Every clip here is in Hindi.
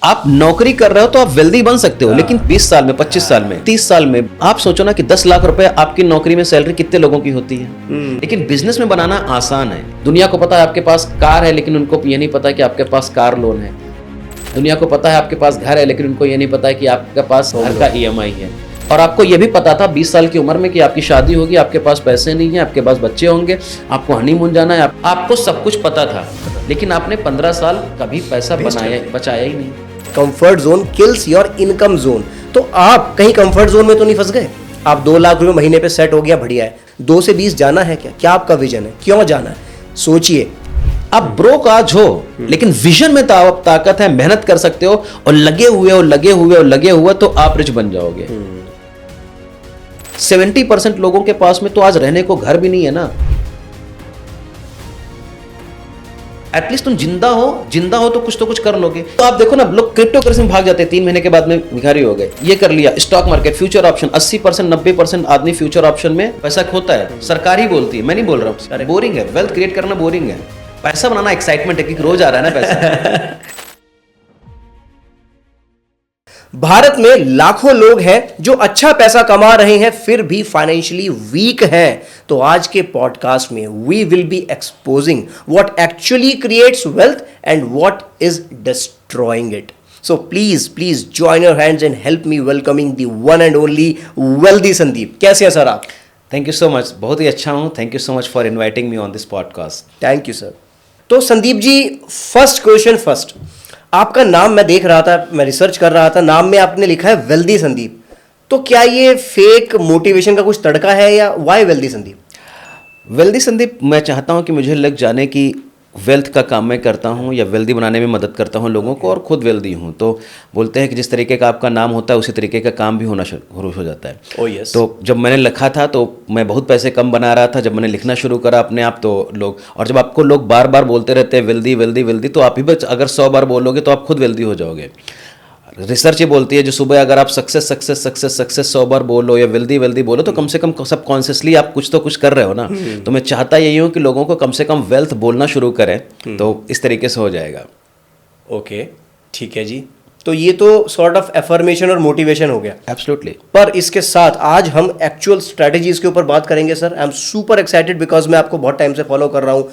आप नौकरी कर रहे हो तो आप वेल्दी बन सकते हो, लेकिन 20 साल में, 25 साल में, 30 साल में आप सोचो ना कि 10 लाख रुपए आपकी नौकरी में सैलरी कितने लोगों की होती है। लेकिन बिजनेस में बनाना आसान है। दुनिया को पता है आपके पास कार है, लेकिन उनको ये नहीं पता कि आपके पास कार लोन है। दुनिया को पता है आपके पास घर है, लेकिन उनको ये नहीं पता है कि आपके पास घर का EMI है। और आपको ये भी पता था 20 साल की उम्र में कि आपकी शादी होगी, आपके पास पैसे नहीं है, आपके पास बच्चे होंगे, आपको हनीमून जाना है, आपको सब कुछ पता था, लेकिन आपने 15 साल कभी पैसा बचाया ही नहीं। Comfort zone kills your income zone. तो आप कहीं कंफर्ट जोन में तो नहीं फंस गए? आप 2 लाख रुपए महीने पे सेट हो गया, बढ़िया है। 2 से 20 जाना है क्या? क्या आपका विजन है? क्यों जाना है? सोचिए। आप ब्रोक आज हो, लेकिन विजन में ताकत है, मेहनत कर सकते हो और लगे हुए तो आप रिच बन जाओगे। 70% लोगों के पास में तो आज रहने को घर भी नहीं है ना। एटलीस्ट तुम जिंदा हो तो कुछ कर लोगे। तो आप देखो ना, लोग क्रिप्टो करेंसी में भाग जाते हैं, 3 महीने के बाद में भिखारी हो गए। ये कर लिया स्टॉक मार्केट, फ्यूचर ऑप्शन, 80% 90% आदमी फ्यूचर ऑप्शन में पैसा खोता है। सरकार ही बोलती है, मैं नहीं बोल रहा हूँ। बोरिंग है, वेल्थ क्रिएट करना बोरिंग है। पैसा बनाना एक्साइटमेंट है, क्योंकि रोज आ रहा है ना पैसा। भारत में लाखों लोग हैं जो अच्छा पैसा कमा रहे हैं फिर भी फाइनेंशियली वीक हैं। तो आज के पॉडकास्ट में we will be exposing what actually creates wealth and what is destroying it. So please join your hands and help me welcoming the one and only wealthy Sandeep. कैसे हैं सर आप? थैंक यू सो मच, बहुत ही अच्छा हूँ। Thank you so much for inviting me on this podcast. Thank you sir. तो Sandeep ji, first question first, आपका नाम मैं देख रहा था, मैं रिसर्च कर रहा था, नाम में आपने लिखा है वेल्दी संदीप। तो क्या ये फेक मोटिवेशन का कुछ तड़का है या why wealthy Sandeep? Wealthy Sandeep, मैं चाहता हूं कि मुझे लग जाने की वेल्थ का काम मैं करता हूं या वेल्दी बनाने में मदद करता हूं लोगों को, और खुद वेल्दी हूं। तो बोलते हैं कि जिस तरीके का आपका नाम होता है उसी तरीके का काम भी होना शुरू हो जाता है। Oh, yes. तो जब मैंने लिखा था तो मैं बहुत पैसे कम बना रहा था। जब मैंने लिखना शुरू करा अपने आप, तो लोग, और जब आपको लोग बार बार बोलते रहते हैं वेल्दी वेल्दी वेल्दी, तो आप ही बस अगर 100 बार बोलोगे तो आप खुद वेल्दी हो जाओगे। रिसर्च ये बोलती है, जो सुबह अगर आप सक्सेस 100 बार बोलो या वेल्दी वेल्दी बोलो, तो कम से कम सब कॉन्शियसली आप कुछ तो कुछ कर रहे हो ना। तो मैं चाहता यही हूँ कि लोगों को कम से कम वेल्थ बोलना शुरू करें, तो इस तरीके से हो जाएगा। ओके, ठीक है जी। तो ये तो सॉर्ट ऑफ एफर्मेशन और मोटिवेशन हो गया। एब्सोल्युटली। पर इसके साथ आज हम एक्चुअल स्ट्रेटजीज के ऊपर बात करेंगे sir. I am super excited because मैं आपको बहुत टाइम से फॉलो कर रहा हूँ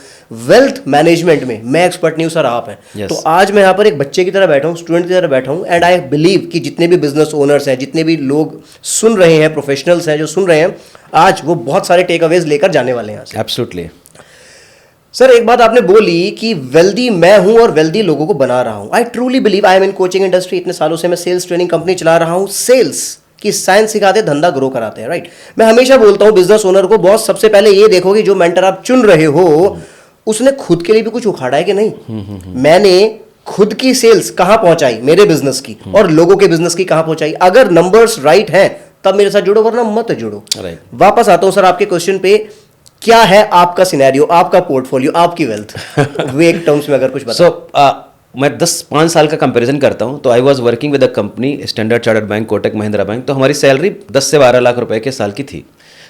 वेल्थ मैनेजमेंट में। मैं एक्सपर्ट नहीं हूँ सर, आप हैं। Yes. तो आज मैं यहाँ पर एक बच्चे की तरह बैठा हूँ, स्टूडेंट की तरह बैठा हूँ, एंड आई बिलीव कि जितने भी बिजनेस ओनर्स हैं, जितने भी लोग सुन रहे हैं, प्रोफेशनल्स हैं जो सुन रहे हैं, आज वो बहुत सारे टेक अवेज लेकर जाने वाले हैं। एब्सोल्युटली। सर, एक बात आपने बोली कि वेल्दी मैं हूं और वेल्दी लोगों को बना रहा हूं। I truly believe, I am in coaching industry, इतने सालों से मैं सेल्स ट्रेनिंग कंपनी चला रहा हूं। सेल्स की साइंस सिखाते, धंधा ग्रो कराते हैं, राइट। मैं हमेशा बोलता हूं बिजनेस ओनर को, बॉस सबसे पहले ये देखो कि जो मेंटर आप चुन रहे हो उसने खुद के लिए भी कुछ उखाड़ा है कि नहीं। मैंने खुद की सेल्स कहां पहुंचाई, मेरे बिजनेस की, और लोगों के बिजनेस की कहां पहुंचाई। अगर नंबर्स राइट हैं तब मेरे साथ जुड़ो, वरना मत जुड़ो। वापस आता हूं सर आपके क्वेश्चन पे, क्या है आपका सिनेरियो, आपका पोर्टफोलियो, आपकी वेल्थ, वेग टर्म्स में अगर कुछ बताओ। मैं 5 साल का कंपैरिजन करता हूं। तो I was working with a company, standard chartered bank, Kotak Mahindra bank. तो हमारी सैलरी 10 से 12 लाख रुपए के साल की थी।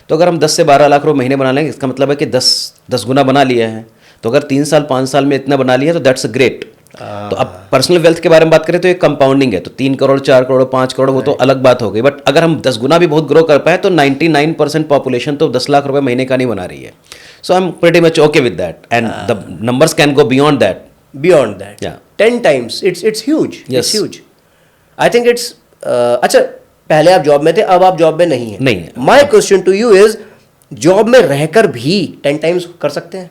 तो अगर हम 10 से 12 लाख रुपए महीने बना लेंगे, इसका मतलब है कि 10 गुना बना लिया है। तो अगर 3 साल 5 साल में इतना बना लिया तो दैट्स ग्रेट। तो अब पर्सनल वेल्थ के बारे में बात करें तो ये कंपाउंडिंग है। तो 3 करोड़, 4 करोड़, 5 करोड़, वो तो अलग बात हो गई। बट अगर हम 10 गुना भी बहुत ग्रो कर पाए तो 99% पॉपुलेशन तो 10 लाख रुपए महीने का नहीं बना रही है। So I am pretty much okay with that, and the numbers can go beyond that. Beyond that, 10 times, it's huge, it's huge. I think it's अच्छा, पहले आप जॉब में थे, अब आप जॉब में नहीं है। नहीं। My question to you is, job में रहकर भी 10 टाइम्स कर सकते हैं?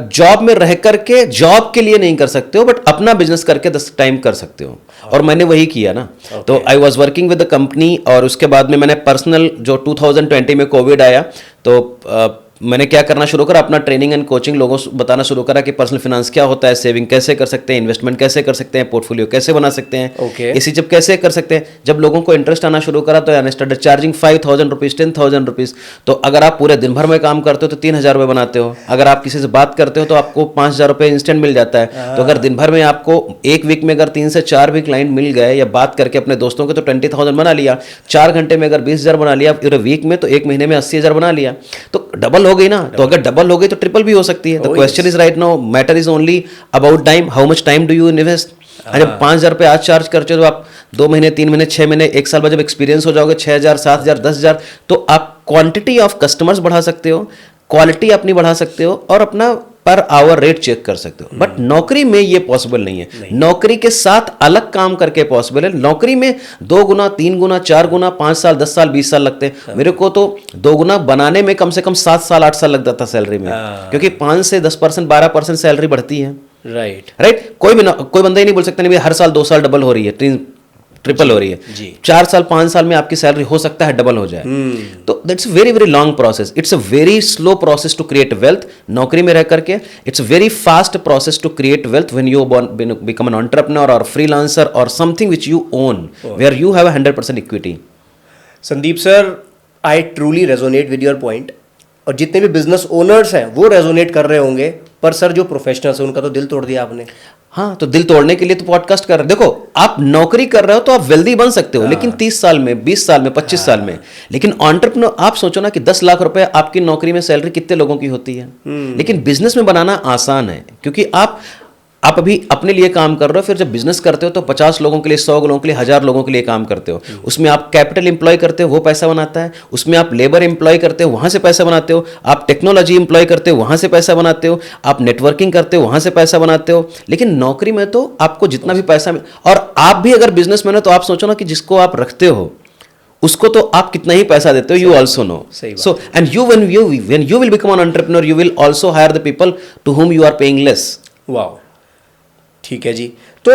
जॉब में रह करके जॉब के लिए नहीं कर सकते हो, बट अपना बिजनेस करके 10 टाइम कर सकते हो। और मैंने वही किया ना। तो I was working with the company, और उसके बाद में मैंने पर्सनल, जो 2020 में कोविड आया, तो मैंने क्या करना शुरू करा, अपना ट्रेनिंग एंड कोचिंग लोगों को बताना शुरू करा कि पर्सनल फाइनेंस क्या होता है, सेविंग कैसे कर सकते हैं, इन्वेस्टमेंट कैसे कर सकते हैं, पोर्टफोलियो कैसे बना सकते हैं, इसी जब कैसे कर सकते हैं। जब लोगों को इंटरेस्ट आना शुरू करा तो I started charging 5,000 rupees, 10,000 rupees. तो अगर आप पूरे दिन भर में काम करते हो तो 3,000 रुपये बनाते हो। अगर आप किसी से बात करते हो तो आपको 5,000 रुपये इंस्टेंट मिल जाता है। तो अगर दिन भर में आपको एक वीक में अगर 3 से 4 भी क्लाइंट मिल गए या बात करके अपने दोस्तों के, तो 20,000 बना लिया। 4 घंटे में अगर 20,000 बना लिया पूरे वीक में, तो एक महीने में 80,000 बना लिया। तो डबल हो गई ना। तो अगर डबल हो गई तो ट्रिपल भी हो सकती है। The question is right now, matter is only about time, how much time do you invest. जब 5,000 रुपये आज चार्ज करते हो तो आप 2 महीने 3 महीने 6 महीने 1 साल बाद जब एक्सपीरियंस हो जाओगे 6,000 7,000 10,000, तो आप क्वांटिटी ऑफ कस्टमर्स बढ़ा सकते हो, क्वालिटी अपनी बढ़ा सकते हो और अपना पर आवर रेट चेक कर सकते हो। बट नौकरी में ये पॉसिबल नहीं है। नौकरी के साथ अलग काम करके पॉसिबल है। नौकरी में 2 गुना 3 गुना 4 गुना 5 साल 10 साल 20 साल लगते हैं। मेरे को तो 2 गुना बनाने में कम से कम 7 साल 8 साल लग जाता सैलरी में, क्योंकि 5 से 10% 12% सैलरी बढ़ती है। राइट कोई बंदा ही नहीं बोल सकता नहीं भाई हर साल 2 साल डबल हो रही है, ट्रिपल हो रही है जी। 4 साल 5 साल में आपकी सैलरी हो सकता है डबल हो जाए। तो that's very very long process, it's a very slow process to create wealth. नौकरी में रह करके it's very fast process to create wealth when you become an entrepreneur और फ्रीलांसर और something which you own where you have 100% equity. Sandeep sir, I truly resonate with your point, और जितने भी बिजनेस ओनर्स हैं वो रेजोनेट कर रहे होंगे, पर सर जो प्रोफेशनल्स हैं उनका तो दिल तोड़ दिया आपने। हाँ, तो दिल तोड़ने के लिए तो पॉडकास्ट कर रहे हो। देखो, आप नौकरी कर रहे हो तो आप वेल्दी बन सकते हो, लेकिन 30 साल में 20 साल में 25 साल में। लेकिन एंटरप्रेन्योर, आप सोचो ना कि 10 लाख रुपए आपकी नौकरी में सैलरी कितने लोगों की होती है। लेकिन बिजनेस में बनाना आसान है, क्योंकि आप अभी अपने लिए काम कर रहे हो, फिर जब बिजनेस करते हो तो 50 लोगों के लिए 100 लोगों के लिए 1000 लोगों के लिए काम करते हो। उसमें आप कैपिटल एम्प्लॉय करते हो, वो पैसा बनाता है। उसमें आप लेबर एम्प्लॉय करते हो, वहां से पैसा बनाते हो। आप टेक्नोलॉजी एम्प्लॉय करते हो, वहां से पैसा बनाते हो। आप नेटवर्किंग करते हो, वहां से पैसा बनाते हो। लेकिन नौकरी में तो आपको जितना भी पैसा, और आप भी अगर बिजनेसमैन हो तो आप सोचो ना कि जिसको आप रखते हो उसको तो आप कितना ही पैसा देते हो, you also know. So and you when you will become an entrepreneur you will also hire the people to whom you are paying less. Wow, ठीक है जी। तो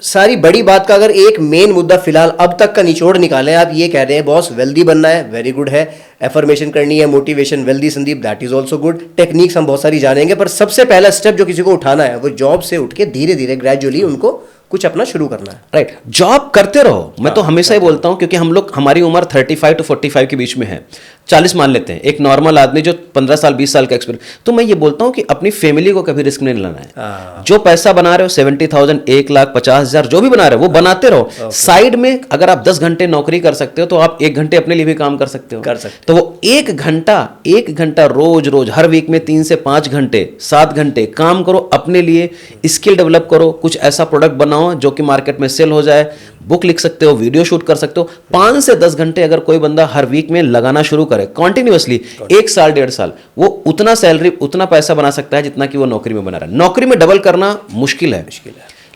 सारी बड़ी बात का अगर एक मेन मुद्दा फिलहाल अब तक का निचोड़ निकालें, आप ये कह रहे हैं बॉस वेल्दी बनना है, वेरी गुड है। एफर्मेशन करनी है, motivation, wealthy Sandeep, that is also good. Techniques हम बहुत सारी जानेंगे, पर सबसे पहला स्टेप जो किसी को उठाना है वो जॉब से उठ के धीरे धीरे ग्रेजुअली उनको कुछ अपना शुरू करना है। राइट, जॉब करते रहो। मैं तो हमेशा ही बोलता हूं, क्योंकि हम लोग, हमारी उम्र 35 to 45 के बीच में है, 40 मान लेते हैं, एक नॉर्मल आदमी जो 15 साल 20 साल का एक्सपीरियंस। तो मैं ये बोलता हूं कि अपनी फैमिली को कभी रिस्क नहीं लेना है। जो पैसा बना रहे हो 70,000 1,50,000 जो भी बना रहे हो वो बनाते रहो। साइड में अगर आप 10 घंटे नौकरी कर सकते हो तो आप 1 घंटे अपने लिए भी काम कर सकते हो। तो वो 1 घंटा रोज रोज हर वीक में 3 से 5 घंटे 7 घंटे काम करो, अपने लिए स्किल डेवलप करो, कुछ ऐसा प्रोडक्ट बनाओ जो कि मार्केट में सेल हो जाए। बुक लिख सकते हो, वीडियो शूट कर सकते हो। 5 से 10 घंटे अगर कोई बंदा हर वीक में लगाना शुरू करे कंटिन्यूअसली, 1 साल 1.5 साल, वो उतना सैलरी उतना पैसा बना सकता है जितना कि वो नौकरी में बना रहा है। नौकरी में डबल करना मुश्किल है,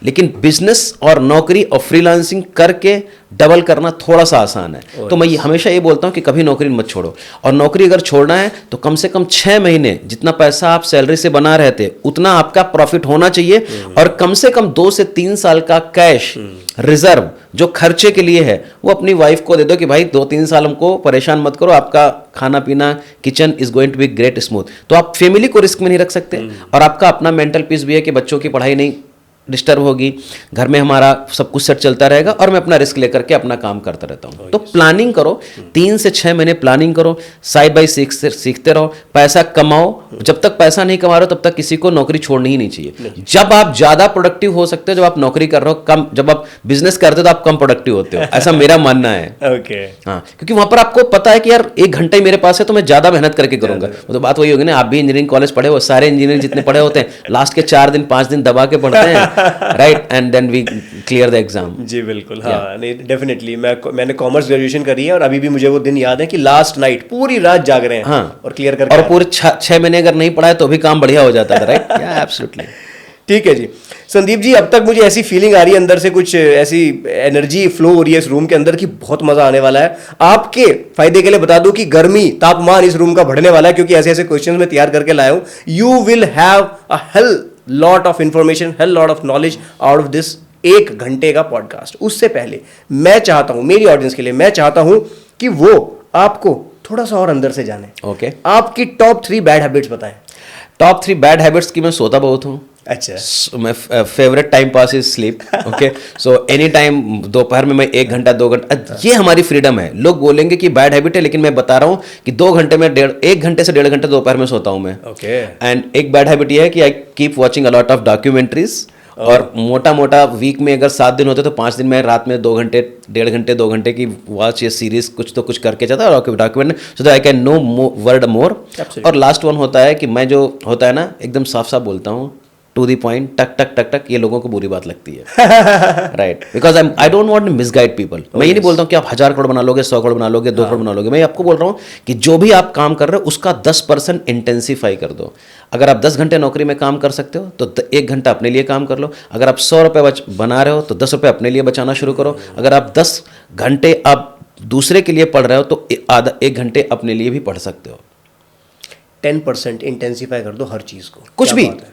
लेकिन बिजनेस और नौकरी और फ्रीलांसिंग करके डबल करना थोड़ा सा आसान है। तो मैं हमेशा ये बोलता हूं कि कभी नौकरी मत छोड़ो, और नौकरी अगर छोड़ना है तो कम से कम 6 महीने जितना पैसा आप सैलरी से बना रहे थे उतना आपका प्रॉफिट होना चाहिए, और कम से कम 2 से 3 साल का कैश रिजर्व जो खर्चे के लिए है वो अपनी वाइफ को दे दो कि भाई 2-3 साल हमको परेशान मत करो, आपका खाना पीना kitchen is going to be great smooth. तो आप फैमिली को रिस्क में नहीं रख सकते, और आपका अपना मेंटल पीस भी है कि बच्चों की पढ़ाई नहीं डिस्टर्ब होगी, घर में हमारा सब कुछ सेट चलता रहेगा, और मैं अपना रिस्क लेकर के अपना काम करता रहता हूँ। तो प्लानिंग करो, 3 से 6 महीने प्लानिंग करो, साइड बाय सीखते रहो, पैसा कमाओ। जब तक पैसा नहीं कमा रहे हो तब तक किसी को नौकरी छोड़नी ही नहीं चाहिए। जब आप ज्यादा प्रोडक्टिव हो सकते हो जब आप नौकरी कर रहे हो, कम जब आप बिजनेस करते हो तो आप कम प्रोडक्टिव होते हो, ऐसा मेरा मानना है। हाँ, क्योंकि वहां पर आपको पता है कि यार 1 घंटा ही मेरे पास है तो मैं ज्यादा मेहनत करके करूंगा। तो बात वही होगी ना, आप भी इंजीनियरिंग कॉलेज पढ़े हो, सारे इंजीनियर जितने पढ़े होते हैं लास्ट के 4 दिन 5 दिन दबा के पढ़ते हैं, right, and then we clear the exam. जी बिल्कुल, हाँ, नहीं डेफिनेटली। मैंने कॉमर्स ग्रेजुएशन करी है, और अभी भी मुझे वो दिन याद है कि लास्ट नाइट पूरी रात जाग रहे हैं, हाँ, और क्लियर करके, और पूरे 6 महीने अगर नहीं पढ़ाए तो भी काम बढ़िया हो जाता था, राइट। या एब्सोल्युटली। ठीक है जी संदीप जी, अब तक मुझे ऐसी फीलिंग आ रही है अंदर से, कुछ ऐसी एनर्जी फ्लो हो रही है इस रूम के अंदर की बहुत मजा आने वाला है। आपके फायदे के लिए बता दूं कि गर्मी तापमान इस रूम का बढ़ने वाला है, क्योंकि ऐसे ऐसे क्वेश्चंस मैं तैयार करके लाया हूं। You will have a hell lot of information, hell lot of knowledge out of this 1 घंटे का पॉडकास्ट। उससे पहले मैं चाहता हूं, मेरी ऑडियंस के लिए मैं चाहता हूं कि वो आपको थोड़ा सा और अंदर से जाने। ओके, आपकी टॉप 3 बैड हैबिट्स बताएं। टॉप 3 बैड हैबिट्स की मैं सोता बहुत हूँ। अच्छा, मैं favourite time pass is sleep. Okay, so any time दोपहर में मैं 1 घंटा 2 घंटा, ये हमारी फ्रीडम है। लोग बोलेंगे कि बैड हैबिट है, लेकिन मैं बता रहा हूँ कि 2 घंटे में 1 घंटे से 1.5 घंटे दोपहर में सोता हूँ मैं। ओके, एंड एक बैड हैबिट ये है कि I keep watching a lot of documentaries, और मोटा वीक में अगर 7 दिन होते तो 5 दिन में रात में 2 घंटे 1.5 घंटे 2 घंटे की वॉच या सीरीज कुछ तो कुछ करके जाता है document, so that I can know word more. और लास्ट वन होता है कि मैं जो होता है ना एकदम साफ साफ बोलता हूँ, टू द पॉइंट, टक टक टक टक, ये लोगों को बुरी बात लगती है। Right, because I don't want to misguide people. मैं ये नहीं बोलता हूँ कि आप 1000 करोड़ बना लोगे, 100 करोड़ बना लोगे, 2 करोड़ बना लोगे। मैं आपको बोल रहा हूँ कि जो भी आप काम कर रहे हो उसका 10% इंटेंसीफाई कर दो। अगर आप 10 घंटे नौकरी में काम कर सकते हो तो 1 घंटा अपने लिए काम कर लो। अगर आप 100 रुपये बना रहे हो तो 10 रुपये अपने लिए बचाना शुरू करो। अगर आप 10 घंटे आप दूसरे के लिए पढ़ रहे हो तो आधा 1 घंटे अपने लिए भी पढ़ सकते हो। 10% इंटेंसिफाई कर दो हर चीज को,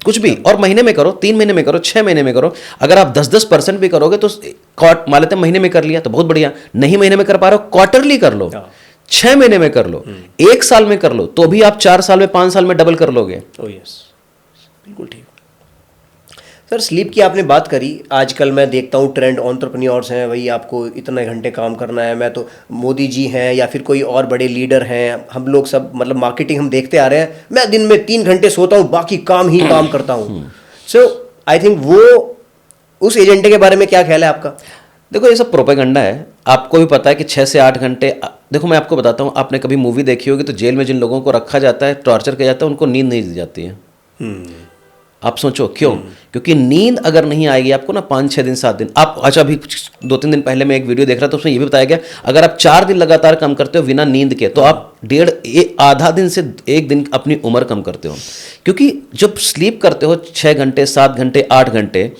कुछ भी और महीने में करो, 3 महीने में करो, 6 महीने में करो। अगर आप 10% भी करोगे तो मान लेते हैं महीने में कर लिया तो बहुत बढ़िया, नहीं महीने में कर पा रहे हो क्वार्टरली कर लो, 6 महीने में कर लो, 1 साल में कर लो, तो भी आप 4 साल में 5 साल में डबल कर लोगे। ओह यस, बिल्कुल ठीक। सर स्लीप की आपने बात करी, आजकल मैं देखता हूँ ट्रेंड एंटरप्रेन्योर्स हैं, वही आपको इतने घंटे काम करना है। मैं तो मोदी जी हैं या फिर कोई और बड़े लीडर हैं, हम लोग सब मतलब मार्केटिंग हम देखते आ रहे हैं, मैं दिन में 3 घंटे सोता हूँ, बाकी काम ही काम करता हूँ। सो आई थिंक वो उस एजेंडे के बारे में क्या ख्याल है आपका? देखो ये सब प्रोपेगेंडा है। आपको भी पता है कि 6 से 8 घंटे, देखो मैं आपको बताता हूँ, आपने कभी मूवी देखी होगी तो जेल में जिन लोगों को रखा जाता है, टॉर्चर किया जाता है, उनको नींद नहीं दी जाती है। आप सोचो क्यों? क्योंकि नींद अगर नहीं आएगी आपको ना 5-6 दिन 7 दिन आप, अच्छा अभी 2-3 दिन पहले मैं एक वीडियो देख रहा था, उसमें ये भी बताया गया अगर आप 4 दिन लगातार काम करते हो बिना नींद के तो आप आधा दिन से 1 दिन अपनी उम्र कम करते हो। क्योंकि जब स्लीप करते हो 6 घंटे 7 घंटे 8 घंटे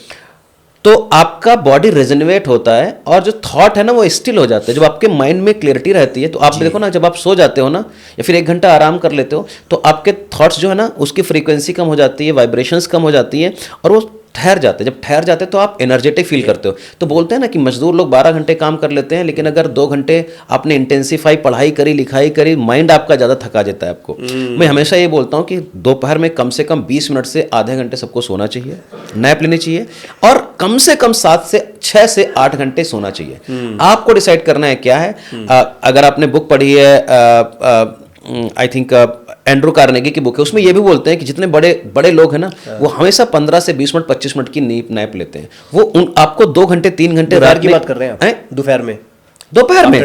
तो आपका बॉडी रिजनवेट होता है और जो थॉट है ना वो स्टिल हो जाता है। जब आपके माइंड में क्लियरिटी रहती है तो आप देखो ना, जब आप सो जाते हो ना या फिर 1 घंटा आराम कर लेते हो तो आपके थॉट्स जो है ना उसकी फ्रीक्वेंसी कम हो जाती है, वाइब्रेशंस कम हो जाती है और वो ठहर जाते हैं। जब ठहर जाते हैं तो आप एनर्जेटिक फील करते हो। तो बोलते हैं ना कि मजदूर लोग 12 घंटे काम कर लेते हैं, लेकिन अगर 2 घंटे आपने इंटेंसिफाई पढ़ाई करी, लिखाई करी, माइंड आपका ज़्यादा थका देता है आपको। मैं हमेशा ये बोलता हूँ कि दोपहर में कम से कम 20 मिनट से आधे घंटे सबको सोना चाहिए, नैप लेनी चाहिए और कम से कम 6 से 8 घंटे सोना चाहिए। आपको डिसाइड करना है क्या है। अगर आपने बुक पढ़ी है, आई थिंक एंड्रू कार्नेगी की बुक है, उसमें ये भी बोलते हैं कि जितने बड़े बड़े लोग हैं ना वो हमेशा 15 से 20 मिनट 25 मिनट की नैप लेते हैं। वो आपको 2 घंटे 3 घंटे दोपहर की बात कर रहे हैं आप? दोपहर में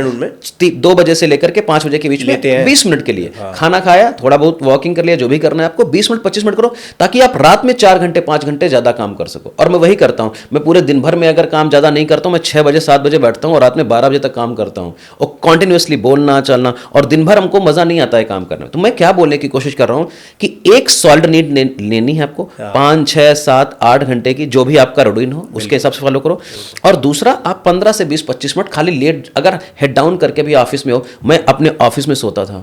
2 बजे से लेकर के 5 बजे के बीच में 20 मिनट के लिए खाना खाया, थोड़ा बहुत वॉकिंग कर लिया, जो भी करना है आपको 20 मिनट 25 मिनट करो ताकि आप रात में 4 घंटे 5 घंटे ज़्यादा काम कर सको। और मैं वही करता हूँ, मैं पूरे दिन भर में अगर काम ज़्यादा नहीं करता हूँ, मैं 6 बजे 7 बजे बैठता हूँ और रात में 12 बजे तक काम करता हूँ और कॉन्टिन्यूसली बोलना चलना, और दिन भर हमको मज़ा नहीं आता है काम करने में। तो मैं क्या बोलने की कोशिश कर रहा हूँ कि एक सॉलिड नीड लेनी है आपको 5 6 7 8 घंटे की, जो भी आपका रूटीन हो उसके हिसाब से फॉलो करो। और दूसरा, आप 15 से 20-25 मिनट खाली लेट, अगर हेड डाउन करके भी ऑफिस में हो, मैं अपने ऑफिस में सोता था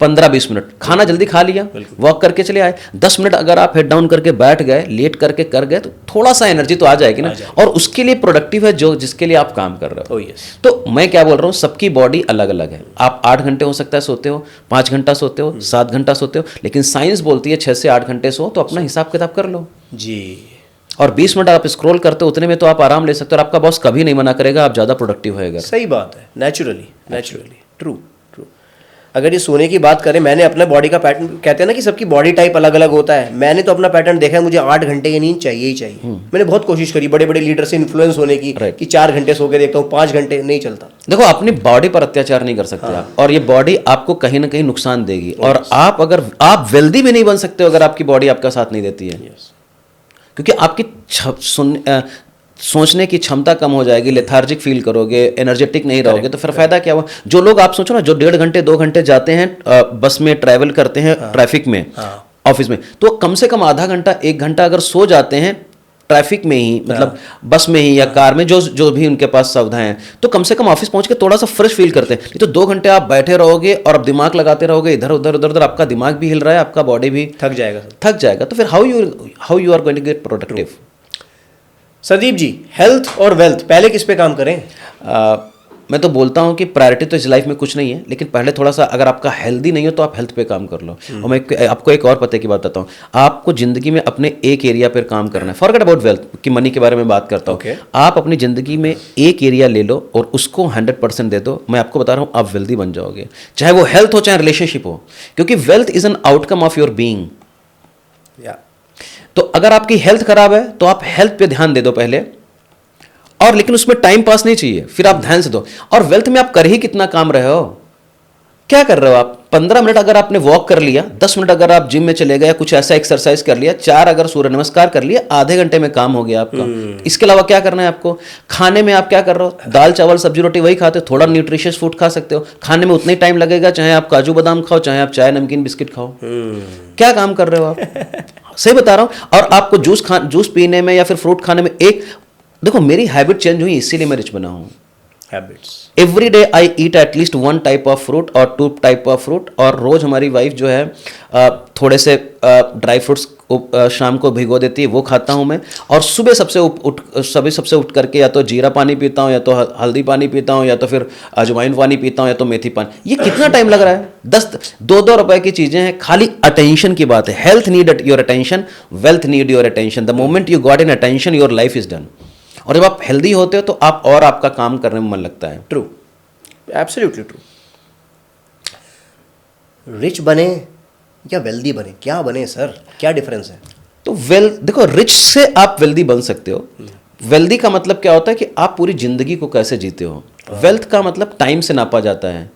15-20 मिनट, खाना जल्दी खा लिया, वॉक करके चले आए, 10 मिनट अगर आप हेड डाउन करके बैठ गए, लेट करके कर गए, तो थोड़ा सा एनर्जी तो आ जाएगी ना, और उसके लिए प्रोडक्टिव है जो जिसके लिए आप काम कर रहे हो। तो मैं क्या बोल रहा हूँ, सबकी बॉडी अलग अलग है। आप 8 घंटे हो सकता है सोते हो, 5 घंटा सोते हो, 7 घंटा सोते हो, लेकिन साइंस बोलती है 6 से 8 घंटे सो, तो अपना हिसाब किताब कर लो जी। और 20 मिनट आप स्क्रॉल करते हो, उतने में तो आप आराम ले सकते हो और आपका बॉस कभी नहीं मना करेगा, आप ज़्यादा प्रोडक्टिव होएगा। सही बात है, नेचुरली ट्रू। अगर ये सोने की बात करें, मैंने अपने बॉडी का पैटर्न, कहते हैं ना कि सबकी बॉडी टाइप अलग अलग होता है, मैंने तो अपना पैटर्न देखा है, मुझे 8 घंटे की नींद चाहिए ही चाहिए। मैंने बहुत कोशिश करी बड़े बड़े लीडर से इन्फ्लुएंस होने की कि 4 घंटे सो के देखता हूँ, 5 घंटे नहीं चलता। देखो, अपनी बॉडी पर अत्याचार नहीं कर सकते आप, और ये बॉडी आपको कहीं ना कहीं नुकसान देगी, और आप वेल्दी भी नहीं बन सकते हो अगर आपकी बॉडी आपका साथ नहीं देती है। क्योंकि आपकी सोचने की क्षमता कम हो जाएगी, लेथार्जिक फील करोगे, एनर्जेटिक नहीं रहोगे, तो फिर फायदा क्या हुआ। जो लोग, आप सोचो ना, जो 1.5 घंटे 2 घंटे जाते हैं बस में, ट्रैवल करते हैं ट्रैफिक में, ऑफिस में, तो कम से कम आधा घंटा 1 घंटा अगर सो जाते हैं ट्रैफिक में ही, मतलब बस में ही या कार में, जो भी उनके पास सुविधाएं हैं, तो कम से कम ऑफिस पहुंच के थोड़ा सा फ्रेश फील करते हैं। नहीं तो 2 घंटे आप बैठे रहोगे और अब दिमाग लगाते रहोगे इधर उधर, आपका दिमाग भी हिल रहा है, आपका बॉडी भी थक जाएगा। तो फिर how you are going to get productive. Sandeep ji, health और वेल्थ, पहले किस पे काम करें? मैं तो बोलता हूँ कि प्रायोरिटी तो इस लाइफ में कुछ नहीं है, लेकिन पहले थोड़ा सा, अगर आपका हेल्दी नहीं हो तो आप हेल्थ पे काम कर लो। और मैं आपको एक और पते की बात बताता हूँ, आपको जिंदगी में अपने एक एरिया पर काम करना है। फॉरगेट अबाउट वेल्थ की, मनी के बारे में बात करता हूँ। आप अपनी जिंदगी में एक एरिया ले लो और उसको 100% दे दो, मैं आपको बता रहा हूँ आप वेल्दी बन जाओगे, चाहे वो हेल्थ हो चाहे रिलेशनशिप हो, क्योंकि wealth is an outcome of your being. तो अगर आपकी हेल्थ खराब है तो आप हेल्थ पे ध्यान दे दो पहले, और लेकिन उसमें टाइम पास नहीं चाहिए, फिर आप ध्यान से दो। और वेल्थ में आप कर ही कितना काम रहे हो, क्या कर रहे हो आप? 15 मिनट अगर आपने वॉक कर लिया, 10 मिनट अगर आप जिम में चले गए, कुछ ऐसा एक्सरसाइज कर लिया, 4 अगर सूर्य नमस्कार कर लिया, आधे घंटे में काम हो गया आपका। इसके अलावा क्या करना है आपको? खाने में आप क्या कर रहे हो? दाल चावल सब्जी रोटी वही खाते हो, थोड़ा न्यूट्रिशियस फूड खा सकते हो। खाने में उतना ही टाइम लगेगा, चाहे आप काजू बादाम खाओ, चाहे आप चाय नमकीन बिस्किट खाओ। क्या काम कर रहे हो आप? सही बता रहा हूं। और आपको जूस पीने में या फिर फ्रूट खाने में देखो, मेरी हैबिट चेंज हुई, इसीलिए मैं रिच बना हूं। Habits. Every day I eat at least 1 type of fruit और 2 टाइप ऑफ फ्रूट। और रोज हमारी वाइफ जो है थोड़े से ड्राई फ्रूट्स शाम को भिगो देती है, वो खाता हूँ मैं। और सुबह सबसे उठ करके या तो जीरा पानी पीता हूँ, या तो हल्दी पानी पीता हूँ, या तो फिर अजवाइन पानी पीता हूँ, या तो मेथी पानी। ये कितना टाइम लग रहा है? 2 रुपए की चीजें हैं, खाली अटेंशन की बात है। Health need your attention, wealth need your attention. The moment you got in attention, your life is done. और जब आप हेल्दी होते हो तो आप और आपका काम करने में मन लगता है। True, absolutely true. रिच बने या वेल्दी बने, क्या बने सर, क्या डिफरेंस है? तो देखो, रिच से आप वेल्दी बन सकते हो। वेल्दी का मतलब क्या होता है कि आप पूरी जिंदगी को कैसे जीते हो। वेल्थ का मतलब टाइम से नापा जाता है।